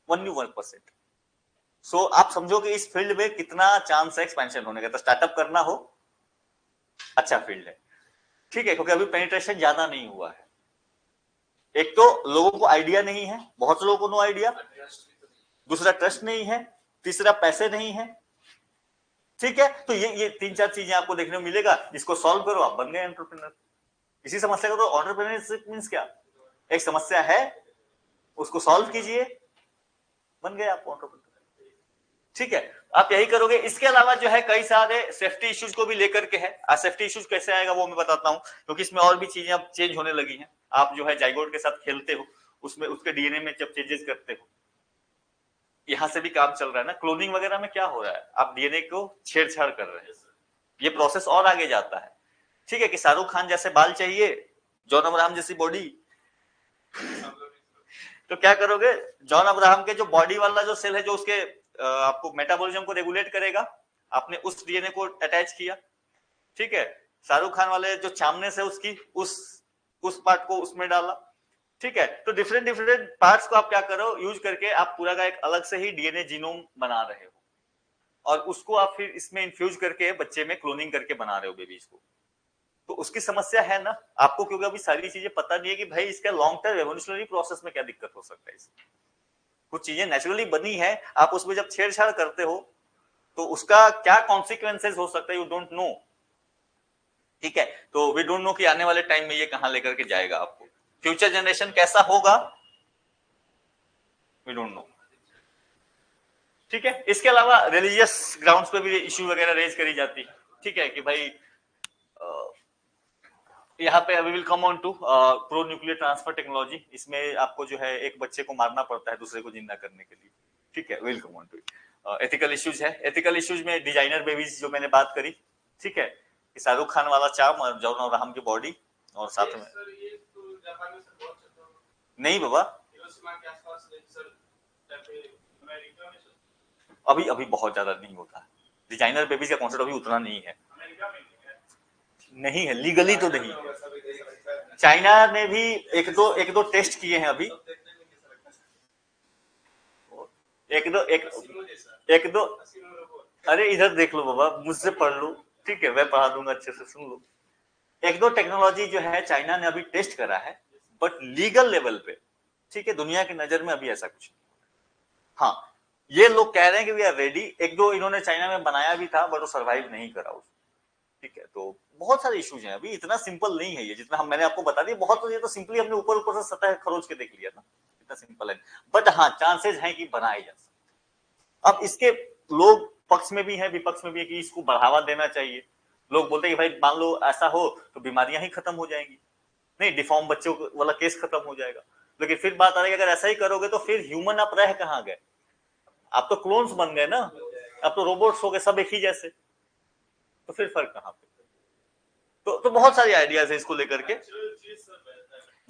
S1: ओनली 1%। सो आप समझो कि इस फील्ड में कितना चांस है एक्सपेंशन होने का। तो स्टार्टअप करना हो, अच्छा फील्ड है, ठीक है, क्योंकि अभी पेनिट्रेशन ज्यादा नहीं हुआ है। एक तो लोगों को आइडिया नहीं है, बहुत से लोगों को नो आइडिया, दूसरा ट्रस्ट नहीं है, तीसरा पैसे नहीं है, ठीक है। तो ये 3-4 चीजें आपको देखने को मिलेगा, जिसको सॉल्व करो आप बन गए एंटरप्रेन्योर। इसी समस्या को, तो एंटरप्रेन्योरशिप मींस क्या, एक समस्या है उसको सॉल्व कीजिए, बन गए आप एंटरप्रेन्योर, ठीक है। आप यही करोगे। इसके अलावा जो है कई सारे सेफ्टी इश्यूज को भी लेकर के है। सेफ्टी इश्यूज कैसे आएगा वो मैं बताता हूं, क्योंकि इसमें और भी चीजें अब चेंज होने लगी हैं। आप जो है जाइगोट के साथ खेलते हो, उसमें उसके डीएनए में जब चेंजेस करते हो, यहां से भी काम चल रहा है ना, क्लोनिंग वगैरह में क्या हो रहा है, आप डीएनए को छेड़छाड़ कर रहे हैं, ये प्रोसेस और आगे जाता है, ठीक है। कि शाहरुख खान जैसे बाल चाहिए, जॉन अब्राहम जैसी बॉडी, तो क्या करोगे, जॉन अब्राहम के जो बॉडी वाला जो सेल है जो उसके आपको मेटाबॉलिज्म को रेगुलेट करेगा, आपने उस डीएनए को अटैच किया, ठीक है। शाहरुख खान वाले जो चामने से उसकी उस पार्ट को उसमें डाला, ठीक है। तो डिफरेंट पार्ट्स को आप क्या करो, यूज करके आप पूरा का एक अलग से ही डीएनए जीनोम बना रहे हो, और उसको आप फिर इसमें इन्फ्यूज करके बच्चे में क्लोनिंग करके बना रहे हो बेबीज को। तो उसकी समस्या है ना आपको, क्योंकि अभी सारी चीजें पता नहीं है कि भाई इसका लॉन्ग टर्म रेवोल्यूशनरी प्रोसेस में क्या दिक्कत हो सकता है। कुछ चीजें नेचुरली बनी है, आप उसमें जब छेड़छाड़ करते हो तो उसका क्या कॉन्सिक्वेंसेस हो सकता है, यू डोंट नो, ठीक है। तो वी डोंट नो कि आने वाले टाइम में ये कहां लेकर के जाएगा आपको, फ्यूचर जनरेशन कैसा होगा, वी डोंट नो, ठीक है। इसके अलावा रिलीजियस ग्राउंड्स पे भी इश्यू वगैरह रेज करी जाती है, ठीक है, कि भाई यहाँ पे we will come on to pro nuclear transfer technology. इसमें आपको जो है एक बच्चे को मारना पड़ता है दूसरे को जिंदा करने के लिए, ठीक है, will come on to. Ethical issues है, एथिकल इश्यूज में डिजाइनर बेबीज जो मैंने बात करी, ठीक है, कि शाहरुख खान वाला चाम और जॉन अब्राहम की बॉडी, और साथ में नहीं बाबा, अभी बहुत ज्यादा नहीं होता है डिजाइनर बेबीज का कॉन्सेप्ट, अभी उतना नहीं है, नहीं है लीगली तो नहीं है। चाइना ने भी एक दो टेस्ट किए हैं अभी, एक दो अरे इधर देख लो बाबा, मुझसे पढ़ लो, ठीक है, मैं पढ़ा दूंगा, अच्छे से सुन लो। एक दो टेक्नोलॉजी जो है चाइना ने अभी टेस्ट करा है, बट लीगल लेवल पे, ठीक है, दुनिया की नजर में अभी ऐसा कुछ नहीं। हाँ, ये लोग कह रहे हैं कि वी आर रेडी। एक दो इन्होंने चाइना में बनाया भी था, बट वो सर्वाइव नहीं करा उसको, ठीक है। तो बहुत सारे इश्यूज हैं, अभी इतना सिंपल नहीं है ये जितना मैंने आपको बता दिया। बहुत ये तो सिंपली हमने ऊपर से सतह खरोच के देख लिया ना, इतना सिंपल है, बट हाँ चांसेस हैं कि बनाए जा सकते। अब इसके लोग पक्ष में भी है विपक्ष में भी है कि इसको बढ़ावा देना चाहिए। लोग बोलते हैं कि भाई मान लो ऐसा हो तो बीमारियां ही खत्म हो जाएंगी, नहीं डिफॉर्म बच्चों वाला केस खत्म हो जाएगा। लेकिन फिर बात आ रही है अगर ऐसा ही करोगे तो फिर ह्यूमन आप रह कहां गए, आप तो क्लोन्स बन गए ना, अब तो रोबोट्स हो गए सब एक ही जैसे, तो फिर फर्क कहां पे। तो बहुत सारी आइडियाज है इसको लेकर के।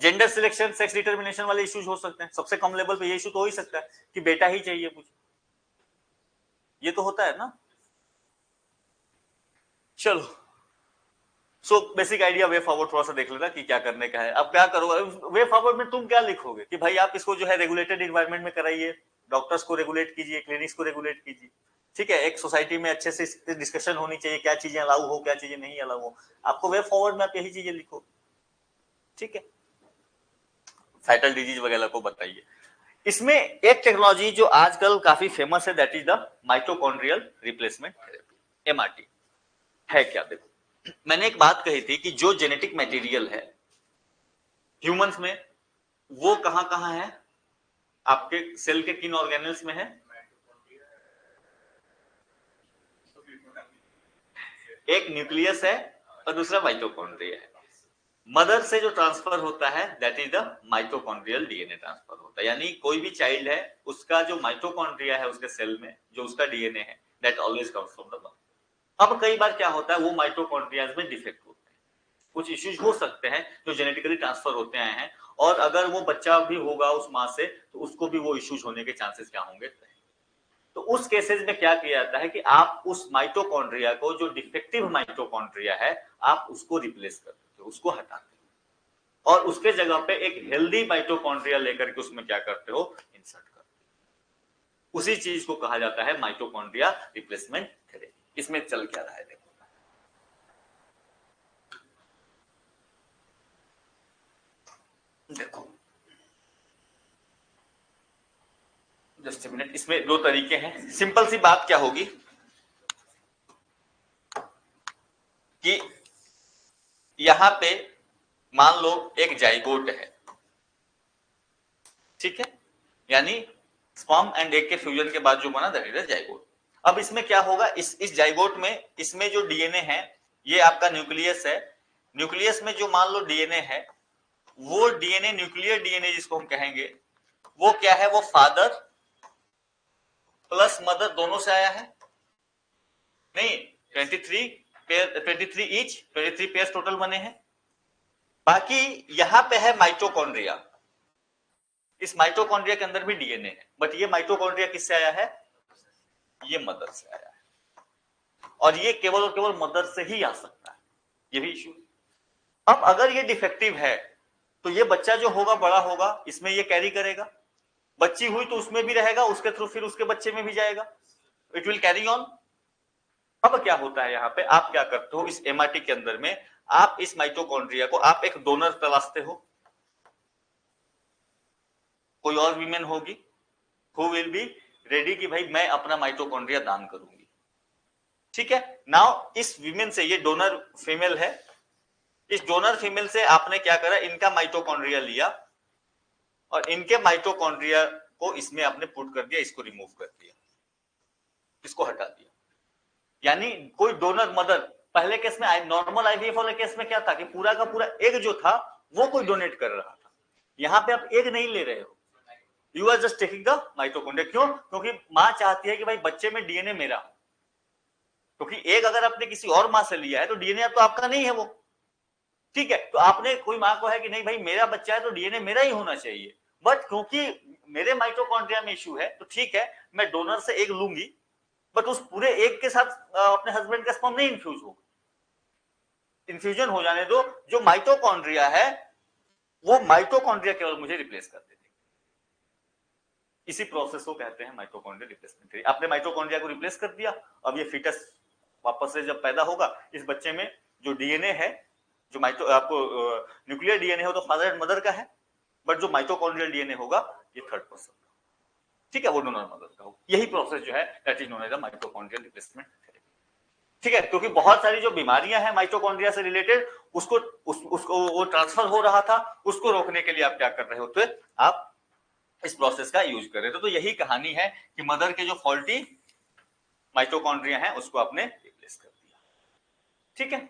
S1: जेंडर सिलेक्शन, सेक्स डिटर्मिनेशन वाले इश्यूज हो सकते हैं, सबसे कम लेवल पे ये इशू तो हो ही सकता है कि बेटा ही चाहिए मुझे, ये तो होता है ना। चलो, so basic idea way forward थोड़ा सा देख लेना कि क्या करने का है। अब क्या करोगे वे फॉरवर्ड में, तुम क्या लिखोगे कि भाई आप इसको जो है रेगुलेटेड एनवायरनमेंट में कराइए, डॉक्टर्स को रेगुलेट कीजिए, क्लिनिक्स को रेगुलेट कीजिए, ठीक है। एक सोसाइटी में अच्छे से डिस्कशन होनी चाहिए, क्या चीजें अलाउ हो क्या चीजें नहीं अलाउ हो। आपको वे फॉरवर्ड में आप यही चीजें लिखो, ठीक है। फैटल डिजीज वगैरह को बताइए। इसमें एक टेक्नोलॉजी जो आजकल काफी फेमस है, that is the mitochondrial replacement therapy, MRT. है क्या? देखो, मैंने एक बात कही थी कि जो जेनेटिक मटेरियल है ह्यूमंस में, वो कहां कहां है? आपके सेल के किन ऑर्गेनल्स में है? एक न्यूक्लियस है और दूसरा माइटोकॉन्ड्रिया है। मदर से जो ट्रांसफर होता है that is the mitochondrial DNA transfer होता है। यानी कोई भी चाइल्ड है, उसका जो माइटोकॉन्ड्रिया है उसके सेल में, जो उसका डीएनए है, that always comes from the mother. अब कई बार क्या होता है, वो माइटोकॉन्ड्रियाज में डिफेक्ट होते हैं, कुछ इश्यूज हो सकते हैं जो जेनेटिकली ट्रांसफर होते आए हैं, और अगर वो बच्चा भी होगा उस माँ से तो उसको भी वो इश्यूज होने के चांसेस क्या होंगे? तो उस केसेस में क्या किया जाता है कि आप उस माइटोकॉन्ड्रिया को, जो डिफेक्टिव माइटोकॉन्ड्रिया है, आप उसको रिप्लेस कर देते हो, उसको हटाते हो, और उसके जगह पे एक हेल्दी माइटोकॉन्ड्रिया लेकर के उसमें क्या करते हो? इंसर्ट करते हो। उसी चीज को कहा जाता है माइटोकॉन्ड्रिया रिप्लेसमेंट थेरेपी। इसमें चल क्या रहा है देखो, देखो जस्ट मिनट। इसमें दो तरीके हैं। सिंपल सी बात क्या होगी कि यहां पे मान लो एक जाइगोट है, ठीक है, यानी स्पर्म एंड एग के फ्यूजन के बाद जो बना दैट इज जाइगोट। अब इसमें क्या होगा, इस जाइगोट में, इसमें जो डीएनए है, ये आपका न्यूक्लियस है। न्यूक्लियस में जो मान लो डीएनए है, वो डीएनए, न्यूक्लियर डीएनए जिसको हम कहेंगे, वो क्या है? वो फादर प्लस मदर दोनों से आया है। नहीं, 23 ईच, 23 पेयर्स टोटल बने हैं। बाकी यहां पे है माइटोकॉन्ड्रिया। इस माइटोकॉन्ड्रिया के अंदर भी डीएनए है, बट ये माइटोकॉन्ड्रिया किससे आया है? ये मदर से आया है, और ये केवल और केवल मदर से ही आ सकता है। ये भी इश्यू। अब अगर ये डिफेक्टिव है तो ये बच्चा जो होगा, बड़ा होगा, इसमें ये कैरी करेगा। बच्ची हुई तो उसमें भी रहेगा, उसके थ्रू फिर उसके बच्चे में भी जाएगा, इट विल कैरी ऑन। अब क्या होता है, यहाँ पे आप क्या करते हो, इस एमआरटी के अंदर में आप इस माइटोकॉन्ड्रिया को, आप एक डोनर तलाशते हो। कोई और वीमेन होगी हु विल बी रेडी कि भाई मैं अपना माइटोकॉन्ड्रिया दान करूंगी, ठीक है। नाउ इस वीमेन से, ये डोनर फीमेल है, इस डोनर फीमेल से आपने क्या करा, इनका माइटोकॉन्ड्रिया लिया और इनके माइटोकॉन्ड्रिया को इसमें आपने पुट कर दिया, इसको रिमूव कर दिया, इसको हटा दिया। यानी कोई डोनर मदर, पहले केस में नॉर्मल आईवीएफ वाले केस में क्या था कि पूरा का पूरा एग जो था वो कोई डोनेट कर रहा था। यहां पे आप एग नहीं ले रहे हो, you are just taking the mitochondria. क्यों? क्योंकि मां चाहती है कि भाई बच्चे में डीएनए मेरा हो, क्योंकि एग अगर आपने किसी और मां से लिया है तो डीएनए तो आपका नहीं है वो, ठीक है। तो आपने कोई मां को है कि नहीं भाई मेरा बच्चा है तो डीएनए मेरा ही होना चाहिए, बट क्योंकि मेरे माइटोकॉन्ड्रिया में इश्यू है तो ठीक है, मैं डोनर से एग लूंगी, बट उस पूरे एग के साथ अपने हस्बैंड का स्पर्म नहीं इन्फ्यूज होगा। इन्फ्यूजन हो जाने दो, जो माइटोकॉन्ड्रिया है वो माइटोकॉन्ड्रिया केवल मुझे रिप्लेस कर देते। इसी प्रोसेस को कहते हैं माइटोकॉन्ड्रिया रिप्लेसमेंट थ्योरी। आपने माइटोकॉन्ड्रिया को रिप्लेस कर दिया, अब ये फीटस वापस से जब पैदा होगा, इस बच्चे में जो डीएनए है, जो आपको न्यूक्लियर डीएनए हो तो फादर एंड मदर का है, बट जो माइटोकॉन्ड्रियल डीएनए होगा ये थर्ड पर्सन का, ठीक है, वो डोनर मदर का हो। यही प्रोसेस जो है that is known as the mitochondrial replacement therapy, ठीक है। क्योंकि बहुत सारी जो बीमारियां हैं माइटोकॉन्ड्रिया से रिलेटेड, उसको वो ट्रांसफर हो रहा था, उसको रोकने के लिए आप क्या कर रहे होते, आप इस प्रोसेस का यूज कर रहे थे। तो यही कहानी है कि मदर के जो फॉल्टी माइटोकॉन्ड्रिया हैं उसको आपने रिप्लेस कर दिया, ठीक है।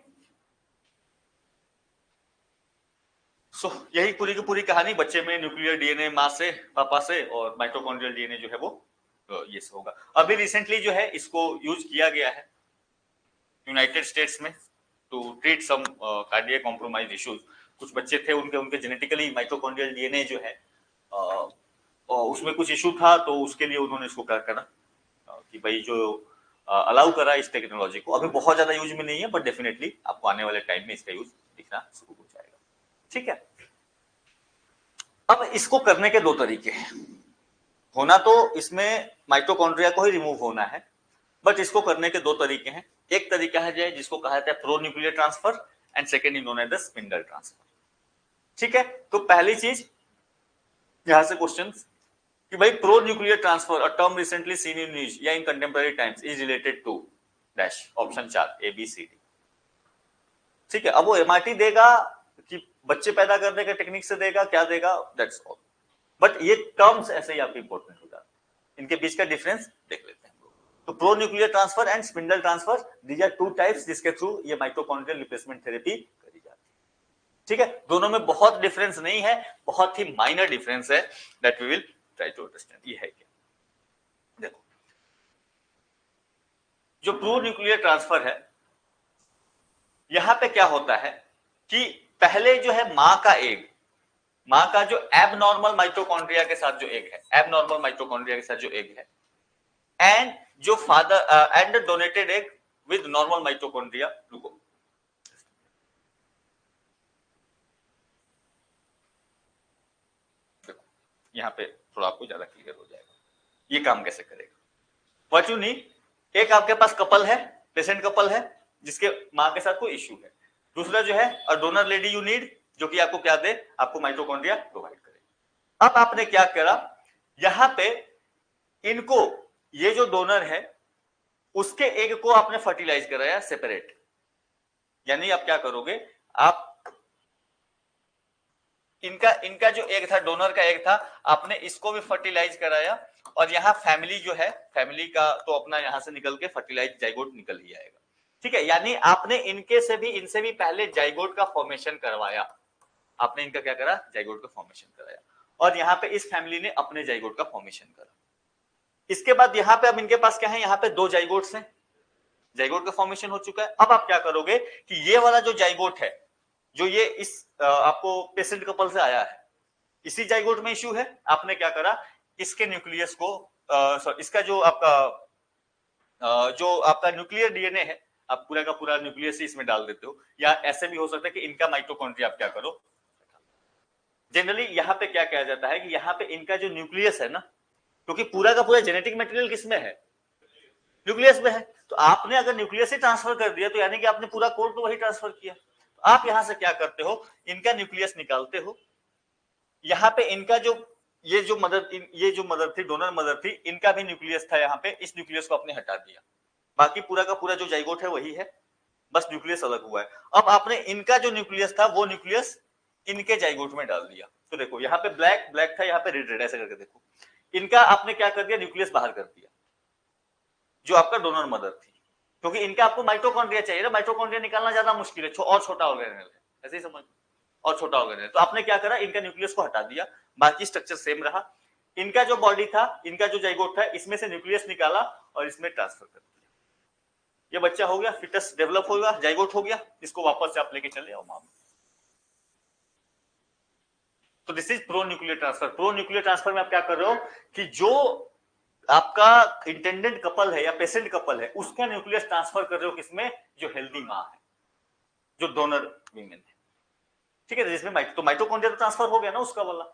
S1: यही पूरी की पूरी कहानी, बच्चे में न्यूक्लियर डीएनए मां से, पापा से, और माइटोकॉन्ड्रियल डीएनए जो है वो ये से होगा। अभी रिसेंटली जो है इसको यूज किया गया है यूनाइटेड स्टेट्स में to treat some cardiac compromise issues. कुछ बच्चे थे, उनके जेनेटिकली माइटोकॉन्ड्रियल डीएनए जो है उसमें कुछ इशू था, तो उसके लिए उन्होंने इसको क्या करा कि भाई जो अलाउ करा इस टेक्नोलॉजी को। अभी बहुत ज्यादा यूज में नहीं है, बट डेफिनेटली आपको आने वाले टाइम में इसका यूज दिखना शुरू हो जाएगा, ठीक है। अब इसको करने के दो तरीके हैं। होना तो इसमें माइटोकॉन्ड्रिया को ही रिमूव होना है, बट इसको करने के दो तरीके हैं। एक तरीका है जिसको कहा जाता है pro nuclear transfer, and second is known as the spindle transfer, ठीक है। तो पहली चीज, यहां से क्वेश्चन कि भाई pro nuclear transfer a term recently seen in news या in contemporary times is related to dash option 4 ABCD। ठीक है, अब वो MRT देगा कि बच्चे पैदा करने के टेक्निक से देगा, क्या देगा, दैट्स ऑल। बट ये टर्म्स ऐसे ही आपके इंपॉर्टेंट हो जाते हैं, इनके बीच का डिफरेंस देख लेते हैं। तो pro nuclear transfer and spindle transfer, these are two types जिसके थ्रू ये माइटोकॉन्ड्रियल रिप्लेसमेंट थेरेपी करी जाती है। ठीक है, दोनों में बहुत डिफरेंस नहीं है, बहुत ही माइनर डिफरेंस है, that we will try to understand. ये है क्या, देखो जो प्रो न्यूक्लियर ट्रांसफर है, यहां पे क्या होता है कि पहले जो है मां का जो एबनॉर्मल माइटोकॉन्ड्रिया के साथ जो एग है, एबनॉर्मल माइटोकॉन्ड्रिया के साथ जो एग है, एंड जो father and donated egg with normal mitochondria रुको, देखो यहां पे थोड़ा आपको ज्यादा क्लियर हो जाएगा ये काम कैसे करेगा। व्हाट यू नीड, एक आपके पास कपल है, पेशेंट कपल है जिसके मां के साथ कोई इश्यू है, दूसरा जो है अ डोनर लेडी यू नीड, जो कि आपको क्या दे, आपको माइटोकॉन्ड्रिया प्रोवाइड करे। अब आपने क्या करा, यहां पे इनको, ये जो डोनर है उसके एग को आपने फर्टिलाइज कराया सेपरेट, यानी आप क्या करोगे, आप इनका जो एग था, डोनर का एग था, आपने इसको भी फर्टिलाइज कराया, और यहाँ फैमिली जो है, फैमिली का तो अपना यहां से निकल के फर्टिलाइज जाइगोट निकल ही आएगा। ठीक है, यानी आपने इनसे भी पहले जाइगोट का फॉर्मेशन करवाया, आपने इनका क्या करा, जाइगोट का फॉर्मेशन कराया, और यहाँ पे इस फैमिली ने अपने जाइगोट का फॉर्मेशन करा। इसके बाद यहाँ पे अब इनके पास क्या है, यहाँ पे 2 जाइगोट्स हैं, जाइगोट का फॉर्मेशन हो चुका है। अब आप क्या करोगे कि ये वाला जो जाइगोट है, जो ये इस आपको पेशेंट कपल से आया है, इसी जाइगोट में इश्यू है, आपने क्या करा, इसके न्यूक्लियस को इसका जो आपका न्यूक्लियर डीएनए है, आप पूरा का पूरा न्यूक्लियस ही इसमें डाल देते हो, या ऐसे भी हो सकता है कि इनका माइटोकॉन्ड्रिया आप क्या करो। जनरली यहाँ पे क्या किया जाता है कि यहाँ पे इनका जो न्यूक्लियस है ना, क्योंकि पूरा का पूरा जेनेटिक मटेरियल किसमें है, न्यूक्लियस में है, तो आपने अगर न्यूक्लियस ही ट्रांसफर कर दिया तो यानी कि आपने पूरा कोड तो वही ट्रांसफर किया। तो आप यहां से क्या करते हो, इनका न्यूक्लियस निकालते हो, यहाँ पे इनका जो ये जो मदर थी, डोनर मदर थी, इनका भी न्यूक्लियस था, यहाँ पे इस न्यूक्लियस को आपने हटा दिया, बाकी पूरा का पूरा जो जाइगोट है वही है, बस न्यूक्लियस अलग हुआ है। अब आपने इनका जो न्यूक्लियस था वो न्यूक्लियस इनके जाइगोट में डाल दिया, तो देखो यहाँ पे ब्लैक ब्लैक था, यहाँ पे रेड रेड, ऐसे करके देखो, इनका आपने क्या कर दिया, न्यूक्लियस बाहर कर दिया, जो आपका डोनर मदर थी, क्योंकि इनका आपको माइटोकॉन्ड्रिया चाहिए ना, माइटोकॉन्ड्रिया निकालना ज्यादा मुश्किल है, और छोटा ऑर्गेनेल है, ऐसे ही समझ, और छोटा ऑर्गेनेल, तो आपने क्या करा, इनका न्यूक्लियस को हटा दिया, बाकी स्ट्रक्चर सेम रहा, इनका जो बॉडी था, इनका जो जाइगोट था, इसमें से न्यूक्लियस निकाला और इसमें ट्रांसफर कर दिया, ये बच्चा हो गया, फिटस डेवलप होगा, जाइगोट हो गया, इसको वापस से आप लेके चले आओ मां में। तो this is pro nuclear transfer. Pro nuclear transfer में आप क्या कर रहे हो कि जो आपका इंटेंडेड कपल है या पेशेंट कपल है, उसका न्यूक्लियस ट्रांसफर कर रहे हो किसमें, जो हेल्दी मां है, जो डोनर वीमेन है। ठीक है, जिसमें तो माइटोकॉन्ड्रिया तो ट्रांसफर हो गया ना उसका वाला,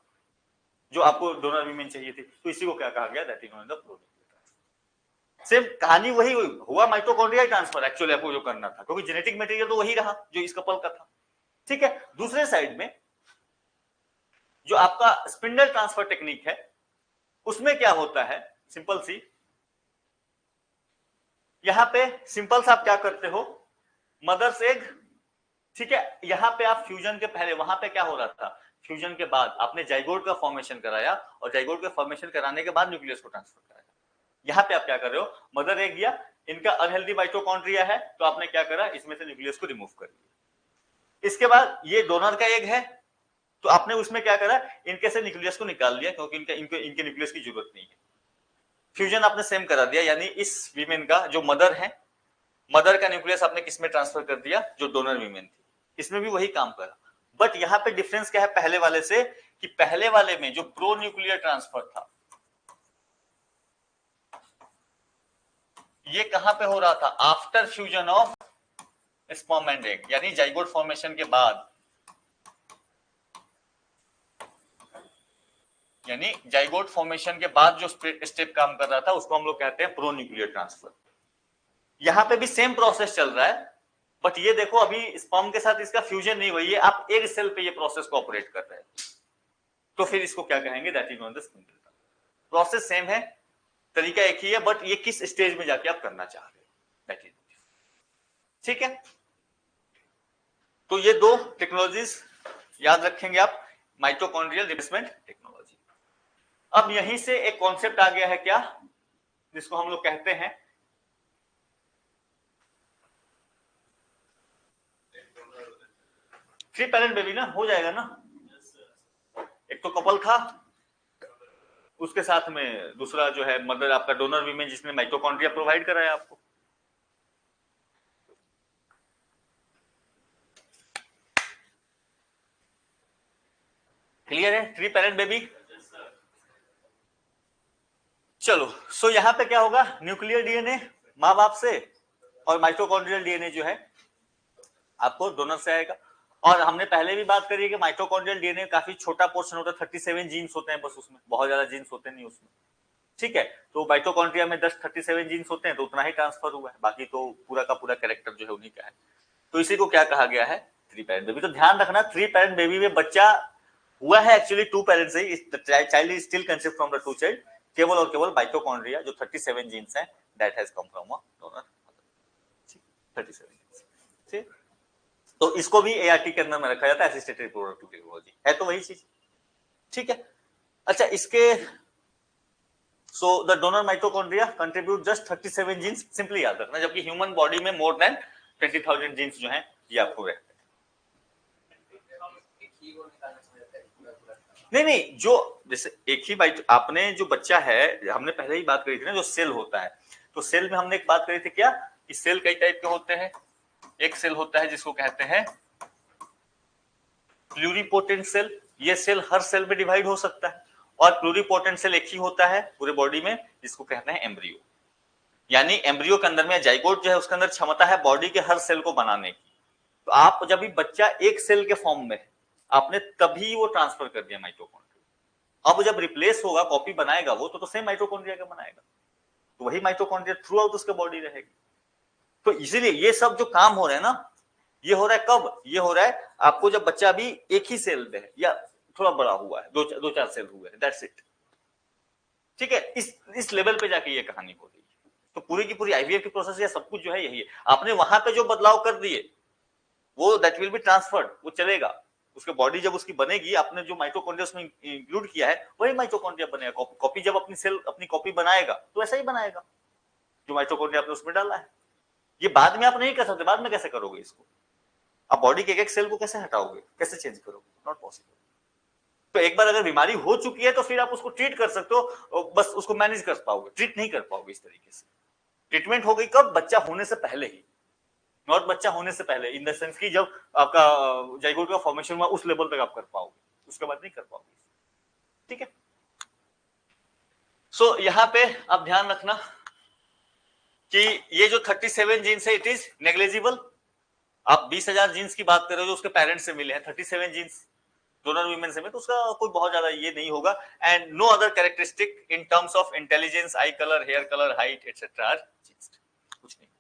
S1: जो आपको डोनर वीमेन चाहिए थी, तो इसी को क्या कहा गया, that is known as the pro nuclear transfer. Same कहानी वही हुआ, माइटोकॉन्ड्रिया ट्रांसफर एक्चुअली आपको जो करना था, क्योंकि जेनेटिक मटेरियल तो वही रहा जो इस कपल का था। ठीक है, दूसरे साइड में जो आपका स्पिंडल ट्रांसफर टेक्निक है, उसमें क्या होता है, सिंपल सी, यहां पे सिंपल सा आप क्या करते हो, मदर्स एग, ठीक है, यहां पे आप फ्यूजन के पहले, वहां पे क्या हो रहा था, फ्यूजन के बाद आपने जाइगोट का फॉर्मेशन कराया, और जाइगोट का फॉर्मेशन कराने के बाद न्यूक्लियस को ट्रांसफर कराया। यहां पे आप क्या कर रहे हो, मदर एग या इनका अनहेल्दी माइटोकॉन्ड्रिया है, तो आपने क्या करा, इसमें से न्यूक्लियस को रिमूव कर दिया। इसके बाद ये डोनर का एग है, तो आपने उसमें क्या करा, इनके से न्यूक्लियस को निकाल दिया, क्योंकि इनके न्यूक्लियस की जरूरत नहीं है। फ्यूजन आपने सेम करा दिया, यानी इस वीमेन का जो मदर है, मदर का न्यूक्लियस आपने किसमें ट्रांसफर कर दिया, जो डोनर वीमेन थी, इसमें भी वही काम करा। बट यहां पे डिफरेंस क्या है पहले वाले से, कि पहले वाले में जो प्रो न्यूक्लियर ट्रांसफर था, ये कहां पे हो रहा था, after fusion of sperm and egg, यानी जाइगोट फॉर्मेशन के बाद, यानी जाइगोट फॉर्मेशन के बाद जो स्टेप काम कर रहा था, उसको हम लोग कहते हैं प्रो न्यूक्लियर ट्रांसफर। यहां पे भी सेम प्रोसेस चल रहा है, बट ये देखो अभी स्पर्म के साथ इसका फ्यूजन नहीं हुई है, आप एक सेल पे ये प्रोसेस को ऑपरेट कर रहे हैं, तो फिर इसको क्या कहेंगे, that is known the spindle transfer. Process same है, तरीका एक ही है, बट ये किस स्टेज में जाके आप करना चाह रहे हो, दैट इज। ठीक है, तो ये दो टेक्नोलॉजीज याद रखेंगे आप, माइटोकॉन्ड्रियल रिप्लेसमेंट टेक्नोलॉजी। अब यहीं से एक कॉन्सेप्ट आ गया है क्या, जिसको हम लोग कहते हैं थ्री पेरेंट बेबी ना, हो जाएगा ना। एक तो कपल था, उसके साथ में दूसरा जो है मदर आपका डोनर वीमेन जिसने माइटोकॉन्ड्रिया प्रोवाइड कराया आपको। क्लियर है, थ्री पेरेंट बेबी। चलो, सो यहां पे क्या होगा, न्यूक्लियर डीएनए माँ बाप से और माइटोकॉन्ड्रियल डीएनए जो है आपको डोनर से आएगा। और हमने पहले भी बात करी है कि माइटोकॉन्ड्रियल डीएनए काफी छोटा पोर्शन होता है, 37 जीन्स होते हैं बस उसमें, बहुत ज्यादा जीन्स होते नहीं उसमें। ठीक है, तो माइटोकॉन्ड्रिया में 37 जीन्स होते हैं, तो उतना ही ट्रांसफर हुआ है, बाकी तो पूरा का पूरा कैरेक्टर जो है उन्हीं का है। तो इसी को क्या कहा गया है, थ्री पेरेंट बेबी। तो ध्यान रखना, थ्री पेरेंट बेबी में बच्चा हुआ है एक्चुअली टू पेरेंट्स से, child is still conceived from the two child, केवल और केवल माइटोकॉन्ड्रिया जो 37 जीन्स हैं that has come from a donor. 37 genes, ठीक। तो इसको भी एआरटी के अंदर में रखा जाता है, असिस्टेड रिप्रोडक्टिव टेक्नोलॉजी है, तो वही चीज। ठीक है, अच्छा, इसके so the donor mitochondria contribute just 37 genes, simply याद रखना, जबकि ह्यूमन बॉडी में मोर देन 20,000 जीन्स जो हैं ये आपको रहते हैं। नहीं, जो जैसे एक ही बाइट आपने जो बच्चा है, हमने पहले ही बात करी थी ना, जो सेल होता है, तो सेल में हमने एक बात करी थी क्या, कि सेल कई टाइप के होते हैं। एक सेल होता है जिसको कहते हैं प्लूरिपोटेंट सेल, ये सेल हर सेल में डिवाइड हो सकता है। और प्लूरिपोटेंट सेल एक ही होता है पूरे बॉडी में, जिसको कहते हैं एम्ब्रियो। यानी एम्ब्रियो के अंदर में जाइगोट जो है उसके अंदर क्षमता है बॉडी के हर सेल को बनाने की। तो आप जब भी बच्चा एक सेल के फॉर्म में, आपने तभी वो ट्रांसफर कर दिया माइटोकॉन्ड्रिया। अब जब रिप्लेस होगा, कॉपी बनाएगा वो, तो सेम माइटोकॉन्ड्रिया का बनाएगा, तो वही माइटोकॉन्ड्रिया थ्रू आउट उसके बॉडी रहेगी। तो इसीलिए ये सब जो काम हो रहा है ना, ये हो रहा है कब, ये हो रहा है आपको जब बच्चा भी एक ही सेल में है या थोड़ा बड़ा हुआ है, दो चार सेल हुए हैं, दैट्स इट। ठीक है, इस लेवल पे जाके ये कहानी हो रही है। तो पूरी की पूरी आईवीएफ की प्रोसेस या सब कुछ जो है यही है। आपने वहां पे जो बदलाव कर दिए वो दैट विल बी ट्रांसफर्ड, वो चलेगा। उसके बॉडी जब उसकी बनेगी, आपने जो माइटोकॉन्ड्रिया उसमें इंक्लूड किया है वही माइटोकॉन्ड्रिया बनेगा। कॉपी जब अपनी सेल अपनी कॉपी बनाएगा तो ऐसा ही बनाएगा जो माइटोकॉन्ड्रिया आपने उसमें डाला है। ये बाद में आप नहीं कर सकते, बाद में कैसे करोगे इसको, आप बॉडी के एक सेल को कैसे हटाओगे, कैसे चेंज करोगे, नॉट पॉसिबल। तो एक बार अगर बीमारी हो चुकी है तो फिर आप उसको ट्रीट कर सकते हो, बस उसको मैनेज कर पाओगे, ट्रीट नहीं कर पाओगे इस तरीके से। ट्रीटमेंट हो गई कब, बच्चा होने से पहले ही, नॉट बच्चा होने से पहले, इन द सेंस की जब आपका जाइगोट का फॉर्मेशन हुआ उस लेवल तक आप कर पाओगे, उसके बाद नहीं कर पाओगे। ठीक है, सो यहां पे आप ध्यान रखना कि ये जो 37 जीन्स है इट इज नेग्लिजिबल। आप 20,000 जीन्स की बात कर रहे हो जो उसके पेरेंट्स से मिले हैं, 37 जीन्स डोनर वीमेन से में, तो उसका कोई बहुत ज्यादा ये नहीं होगा। And no other characteristic in terms of intelligence, eye colour, hair colour, height etcetera are changed, कुछ नहीं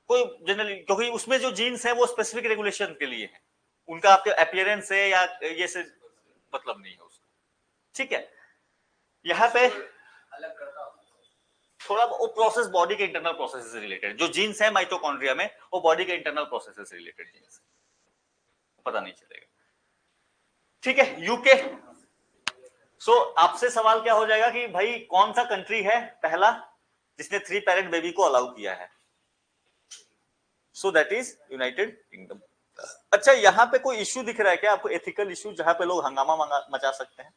S1: कोई जनरली, क्योंकि उसमें जो जीन्स है वो स्पेसिफिक रेगुलेशन के लिए है, उनका आपके अपीयरेंस से या ये से मतलब नहीं है उसका। ठीक है, यहाँ पे थोड़ा वो प्रोसेस बॉडी के इंटरनल प्रोसेस से रिलेटेड, जो जीन्स है माइटोकॉन्ड्रिया में वो बॉडी के इंटरनल प्रोसेस से रिलेटेड जीन्स, पता नहीं चलेगा। ठीक है, यूके। सो आपसे सवाल क्या हो जाएगा कि भाई कौन सा कंट्री है पहला जिसने थ्री पेरेंट बेबी को अलाउ किया है, so that is United kingdom. अच्छा, यहां पे कोई इश्यू दिख रहा है क्या आपको, एथिकल इश्यू जहां पे लोग हंगामा मचा सकते हैं?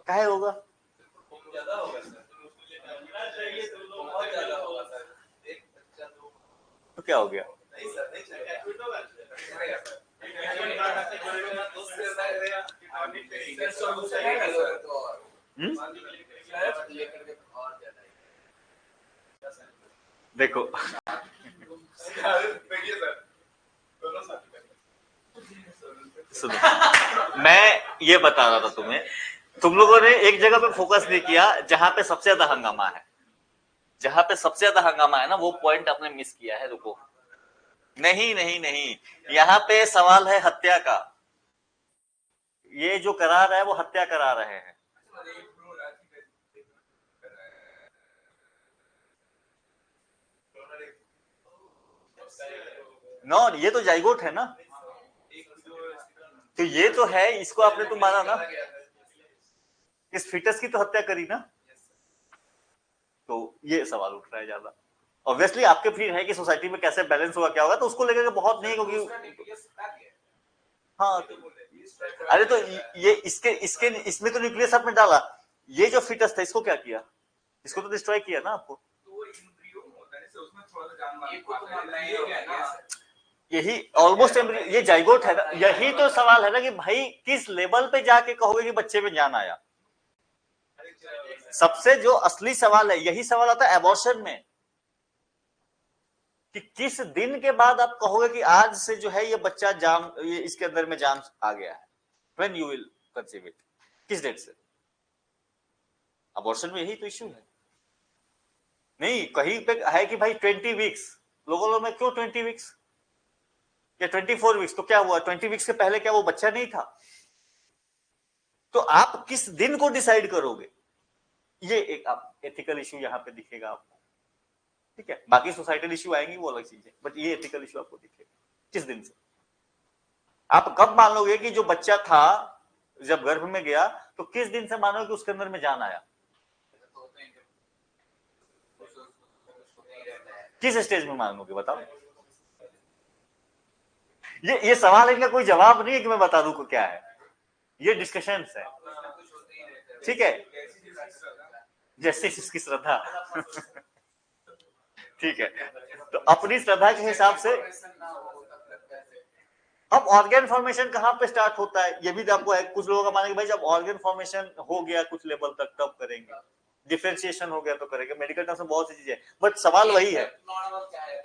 S1: काहे होगा? तो क्या हो गया? देखो सुनो, मैं ये बता रहा था तुम्हें, तुम लोगों ने एक जगह पे फोकस नहीं किया जहां पे सबसे ज्यादा हंगामा है, जहां पे सबसे ज्यादा हंगामा है ना वो पॉइंट आपने मिस किया है। रुको, नहीं नहीं नहीं, यहाँ पे सवाल है हत्या का। ये जो करा रहा है वो हत्या करा रहे हैं। नो, ये तो जाइगोट है ना, तो ये तो है, इसको आपने तो माना ना, इस फिटस की तो हत्या करी ना, तो ये सवाल उठ रहा है ज्यादा। ऑब्वियसली आपके फिर है कि सोसाइटी में कैसे बैलेंस होगा क्या होगा, तो उसको लेकर के बहुत नहीं, क्योंकि हाँ अरे तो ये इसके इसके इसमें तो न्यूक्लियस आपने डाला, ये जो फिटस था इसको क्या किया, इसको तो डिस्ट्रॉय किया ना आपको। यही ऑलमोस्ट ये जाइगोट है ना, यही तो सवाल है ना कि भाई किस लेवल पे जाके कहोगे कि बच्चे में जान आया। सबसे जो असली सवाल है, यही सवाल आता है एबॉर्शन में, कि किस दिन के बाद आप कहोगे कि आज से जो है ये बच्चा जान, ये इसके अंदर में जान आ गया है। When you will conceive it, किस डेट से। अबॉर्शन में यही तो इश्यू है। नहीं, कहीं पे है कि भाई 20 वीक्स, लोगों में क्यों 20 वीक्स या 24 वीक्स, तो क्या हुआ 20 वीक्स के पहले क्या वो बच्चा नहीं था। तो आप किस दिन को डिसाइड करोगे, ये एक आप एथिकल इश्यू यहां पे दिखेगा आपको। ठीक है, बाकी सोसाइटल इश्यू आएंगी वो अलग चीज है, बट ये एथिकल इश्यू आपको दिखेगा किस दिन से। आप कब मान लोगे कि जो बच्चा था जब गर्भ में गया, तो किस दिन से मानोगे कि उसके अंदर में जान आया, किस स्टेज में मानोगे बताओ। ये सवाल है, इनका कोई जवाब नहीं है कि मैं बता दूं को क्या है, ये डिस्कशन है। ठीक है, जैसे इसकी श्रद्धा ठीक है, तो अपनी श्रद्धा के हिसाब से। अब ऑर्गेन फॉर्मेशन कहां पे स्टार्ट होता है, ये भी आपको है। कुछ लोगों का मानना है कि भाई जब ऑर्गेन फॉर्मेशन हो गया कुछ लेवल तक तब करेंगे, डिफरेंशिएशन हो गया तो करेंगे, मेडिकल टर्म्स में बहुत सी चीजें, बट सवाल वही है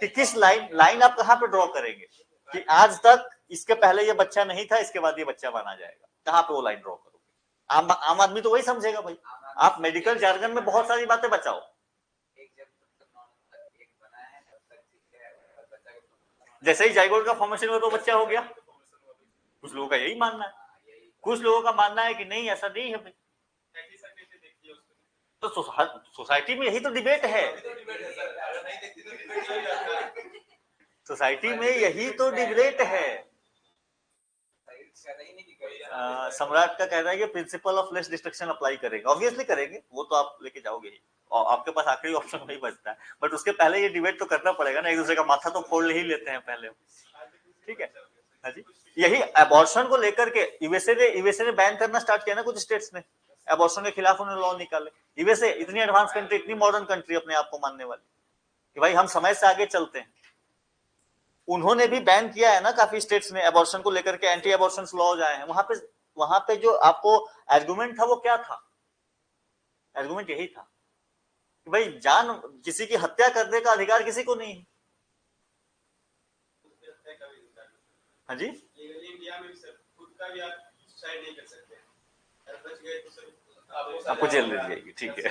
S1: कि किस लाइन आप कहां पे ड्रॉ करेंगे, कि आज तक इसके पहले ये बच्चा नहीं था, इसके बाद ये बच्चा माना जाएगा, कहां पे वो लाइन ड्रॉ करोगे। आम आदमी तो वही समझेगा भाई, आप मेडिकल जार्गन में बहुत सारी बातें बचाओ। जैसे ही जाइगोट का फॉर्मेशन हुआ तो बच्चा हो गया, कुछ लोगों का यही मानना है, कुछ लोगों का मानना है कि नहीं ऐसा नहीं है भाई। तो सोसाइटी में यही तो डिबेट है, सोसाइटी में यही तो डिबेट है। सम्राट का कहना है कि principle of less destruction apply करेंगे, ऑब्वियसली करेंगे, वो तो आप लेके जाओगे ही, और आपके पास आखिरी ऑप्शन नहीं बचता है, बट उसके पहले ये डिबेट तो करना पड़ेगा ना, एक दूसरे का माथा तो फोड़ ही लेते हैं पहले। ठीक है, हाँ जी, यही अबॉर्शन को लेकर के यूएसए ने बैन करना स्टार्ट किया ना, कुछ स्टेट्स ने अबॉर्शन के खिलाफ उन्होंने लॉ निकाले। यूएसए इतनी एडवांस कंट्री, इतनी मॉडर्न कंट्री अपने आप को मानने वाली, कि भाई हम समय से आगे चलते हैं, उन्होंने भी बैन किया है ना, काफी स्टेट्स ने अबॉर्शन को लेकर के एंटी अबॉर्शन लॉज आए हैं। वहां पे जो आपको आर्गुमेंट था वो क्या था, आर्गुमेंट यही था कि भाई जान, किसी की हत्या करने का अधिकार किसी को नहीं है। हाँ जी, आपको जेल दे दी जाएगी, ठीक है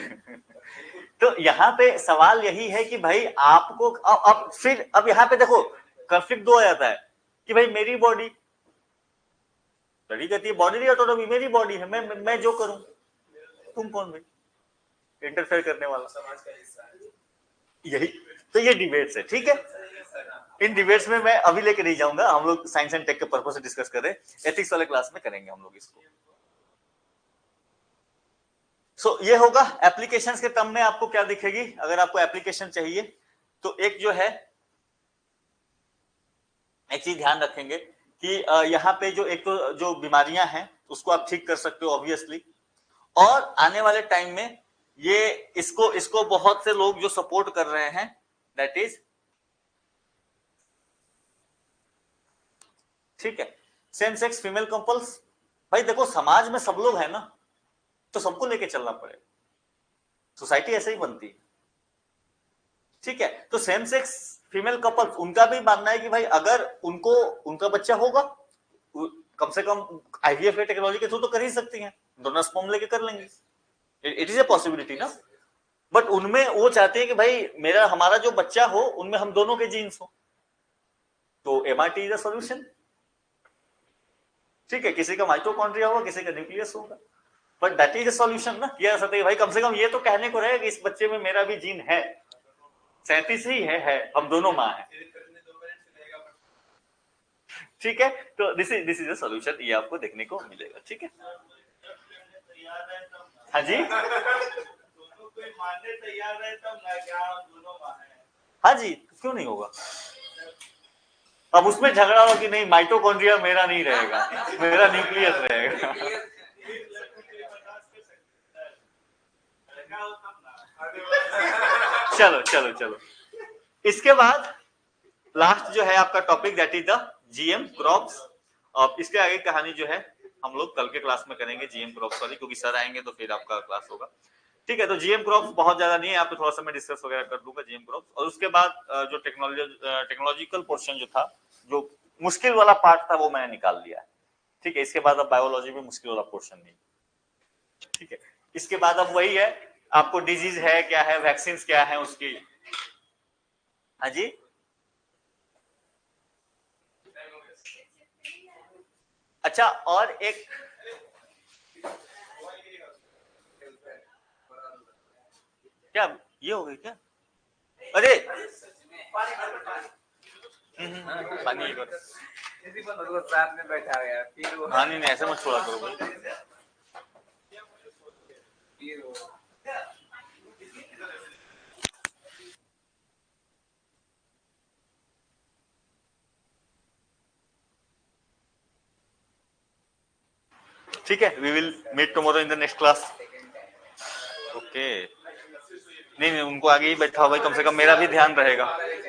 S1: तो यहाँ पे सवाल यही है कि भाई आपको अब फिर अब यहाँ पे देखो कंफ्लिक्ट दो आ जाता है कि भाई मेरी बॉडी, स्टडी कहती है बॉडी ऑटोनॉमी, मेरी बॉडी है, मैं जो करूं, तुम कौन भाई इंटरफेयर करने वाला। यही तो ये डिबेट्स है। ठीक है, इन डिबेट्स में मैं अभी लेके नहीं जाऊंगा, हम लोग साइंस एंड टेक के पर्पस से डिस्कस कर रहे हैं, एथिक्स वाले क्लास में करेंगे हम लोग इसको। सो ये होगा एप्लीकेशंस के टर्म में आपको क्या दिखेगी, अगर आपको एप्लीकेशन चाहिए तो एक जो है, एक चीज ध्यान रखेंगे कि यहाँ पे जो एक तो जो बीमारियां हैं उसको आप ठीक कर सकते हो ऑब्वियसली, और आने वाले टाइम में ये इसको बहुत से लोग जो सपोर्ट कर रहे हैं, दैट इज, ठीक है, सेम सेक्स फीमेल कपल्स। भाई देखो समाज में सब लोग हैं ना, तो सबको लेके चलना पड़ेगा, सोसाइटी ऐसे ही बनती है। ठीक है, तो सेम सेक्स फीमेल कपल्स, उनका भी मानना है कि भाई अगर उनको उनका बच्चा होगा, कम से कम आईवीएफ टेक्नोलॉजी के थ्रू तो कर ही सकती हैं, दोनों स्पर्म लेके कर लेंगे, इट इज ए पॉसिबिलिटी ना। बट उनमें वो चाहते हैं कि भाई हमारा जो बच्चा हो उनमें हम दोनों के जीन्स हो, तो एमआरटी इज अ सॉल्यूशन। ठीक है, किसी का माइटोकॉन्ड्रिया होगा, किसी का न्यूक्लियस होगा, but that is a solution ना। किया जा सकता है भाई कम से कम ये तो कहने को रहेगा कि इस बच्चे में मेरा भी जीन है, 37 ही है, हम दोनों माँ है। ठीक है, तो दिस इज अ सॉल्यूशन, ये आपको देखने को मिलेगा। ठीक है, हाँ जी, दोनों कोई मानने तैयार है तब ना, क्या हम दोनों माँ हैं। हाँ जी, क्यों नहीं होगा। अब उसमें झगड़ा हो कि नहीं माइटोकॉन्ड्रिया मेरा नहीं रहेगा, मेरा न्यूक्लियस रहेगा। चलो चलो चलो, इसके बाद लास्ट जो है आपका topic that is the GM crops. और इसके आगे कहानी जो है हम लोग कल के क्लास में करेंगे जीएम क्रॉप्स वाली, क्योंकि सर आएंगे तो फिर आपका क्लास होगा। ठीक है, तो जीएम क्रॉप्स बहुत ज्यादा नहीं है, यहाँ पे थोड़ा सा मैं डिस्कस वगैरह कर दूंगा जीएम क्रॉप्स। और उसके बाद जो टेक्नोलॉजिकल पोर्शन जो था, जो मुश्किल वाला पार्ट था, वो मैंने निकाल लिया है। ठीक है, इसके बाद अब बायोलॉजी में मुश्किल वाला पोर्शन नहीं। ठीक है, इसके बाद अब वही है, आपको डिजीज है क्या है, वैक्सीन क्या है उसकी। हाँ जी, अच्छा, और एक क्या ये हो गई क्या, अरे पानी एक बार
S2: साथ में बैठा गया फिर वो
S1: हाँ, नहीं ऐसे मत छोड़ा करो भाई। ठीक है, we will meet tomorrow in the next class. Okay, नहीं उनको आगे ही बैठा हो भाई, कम से कम मेरा भी ध्यान रहेगा।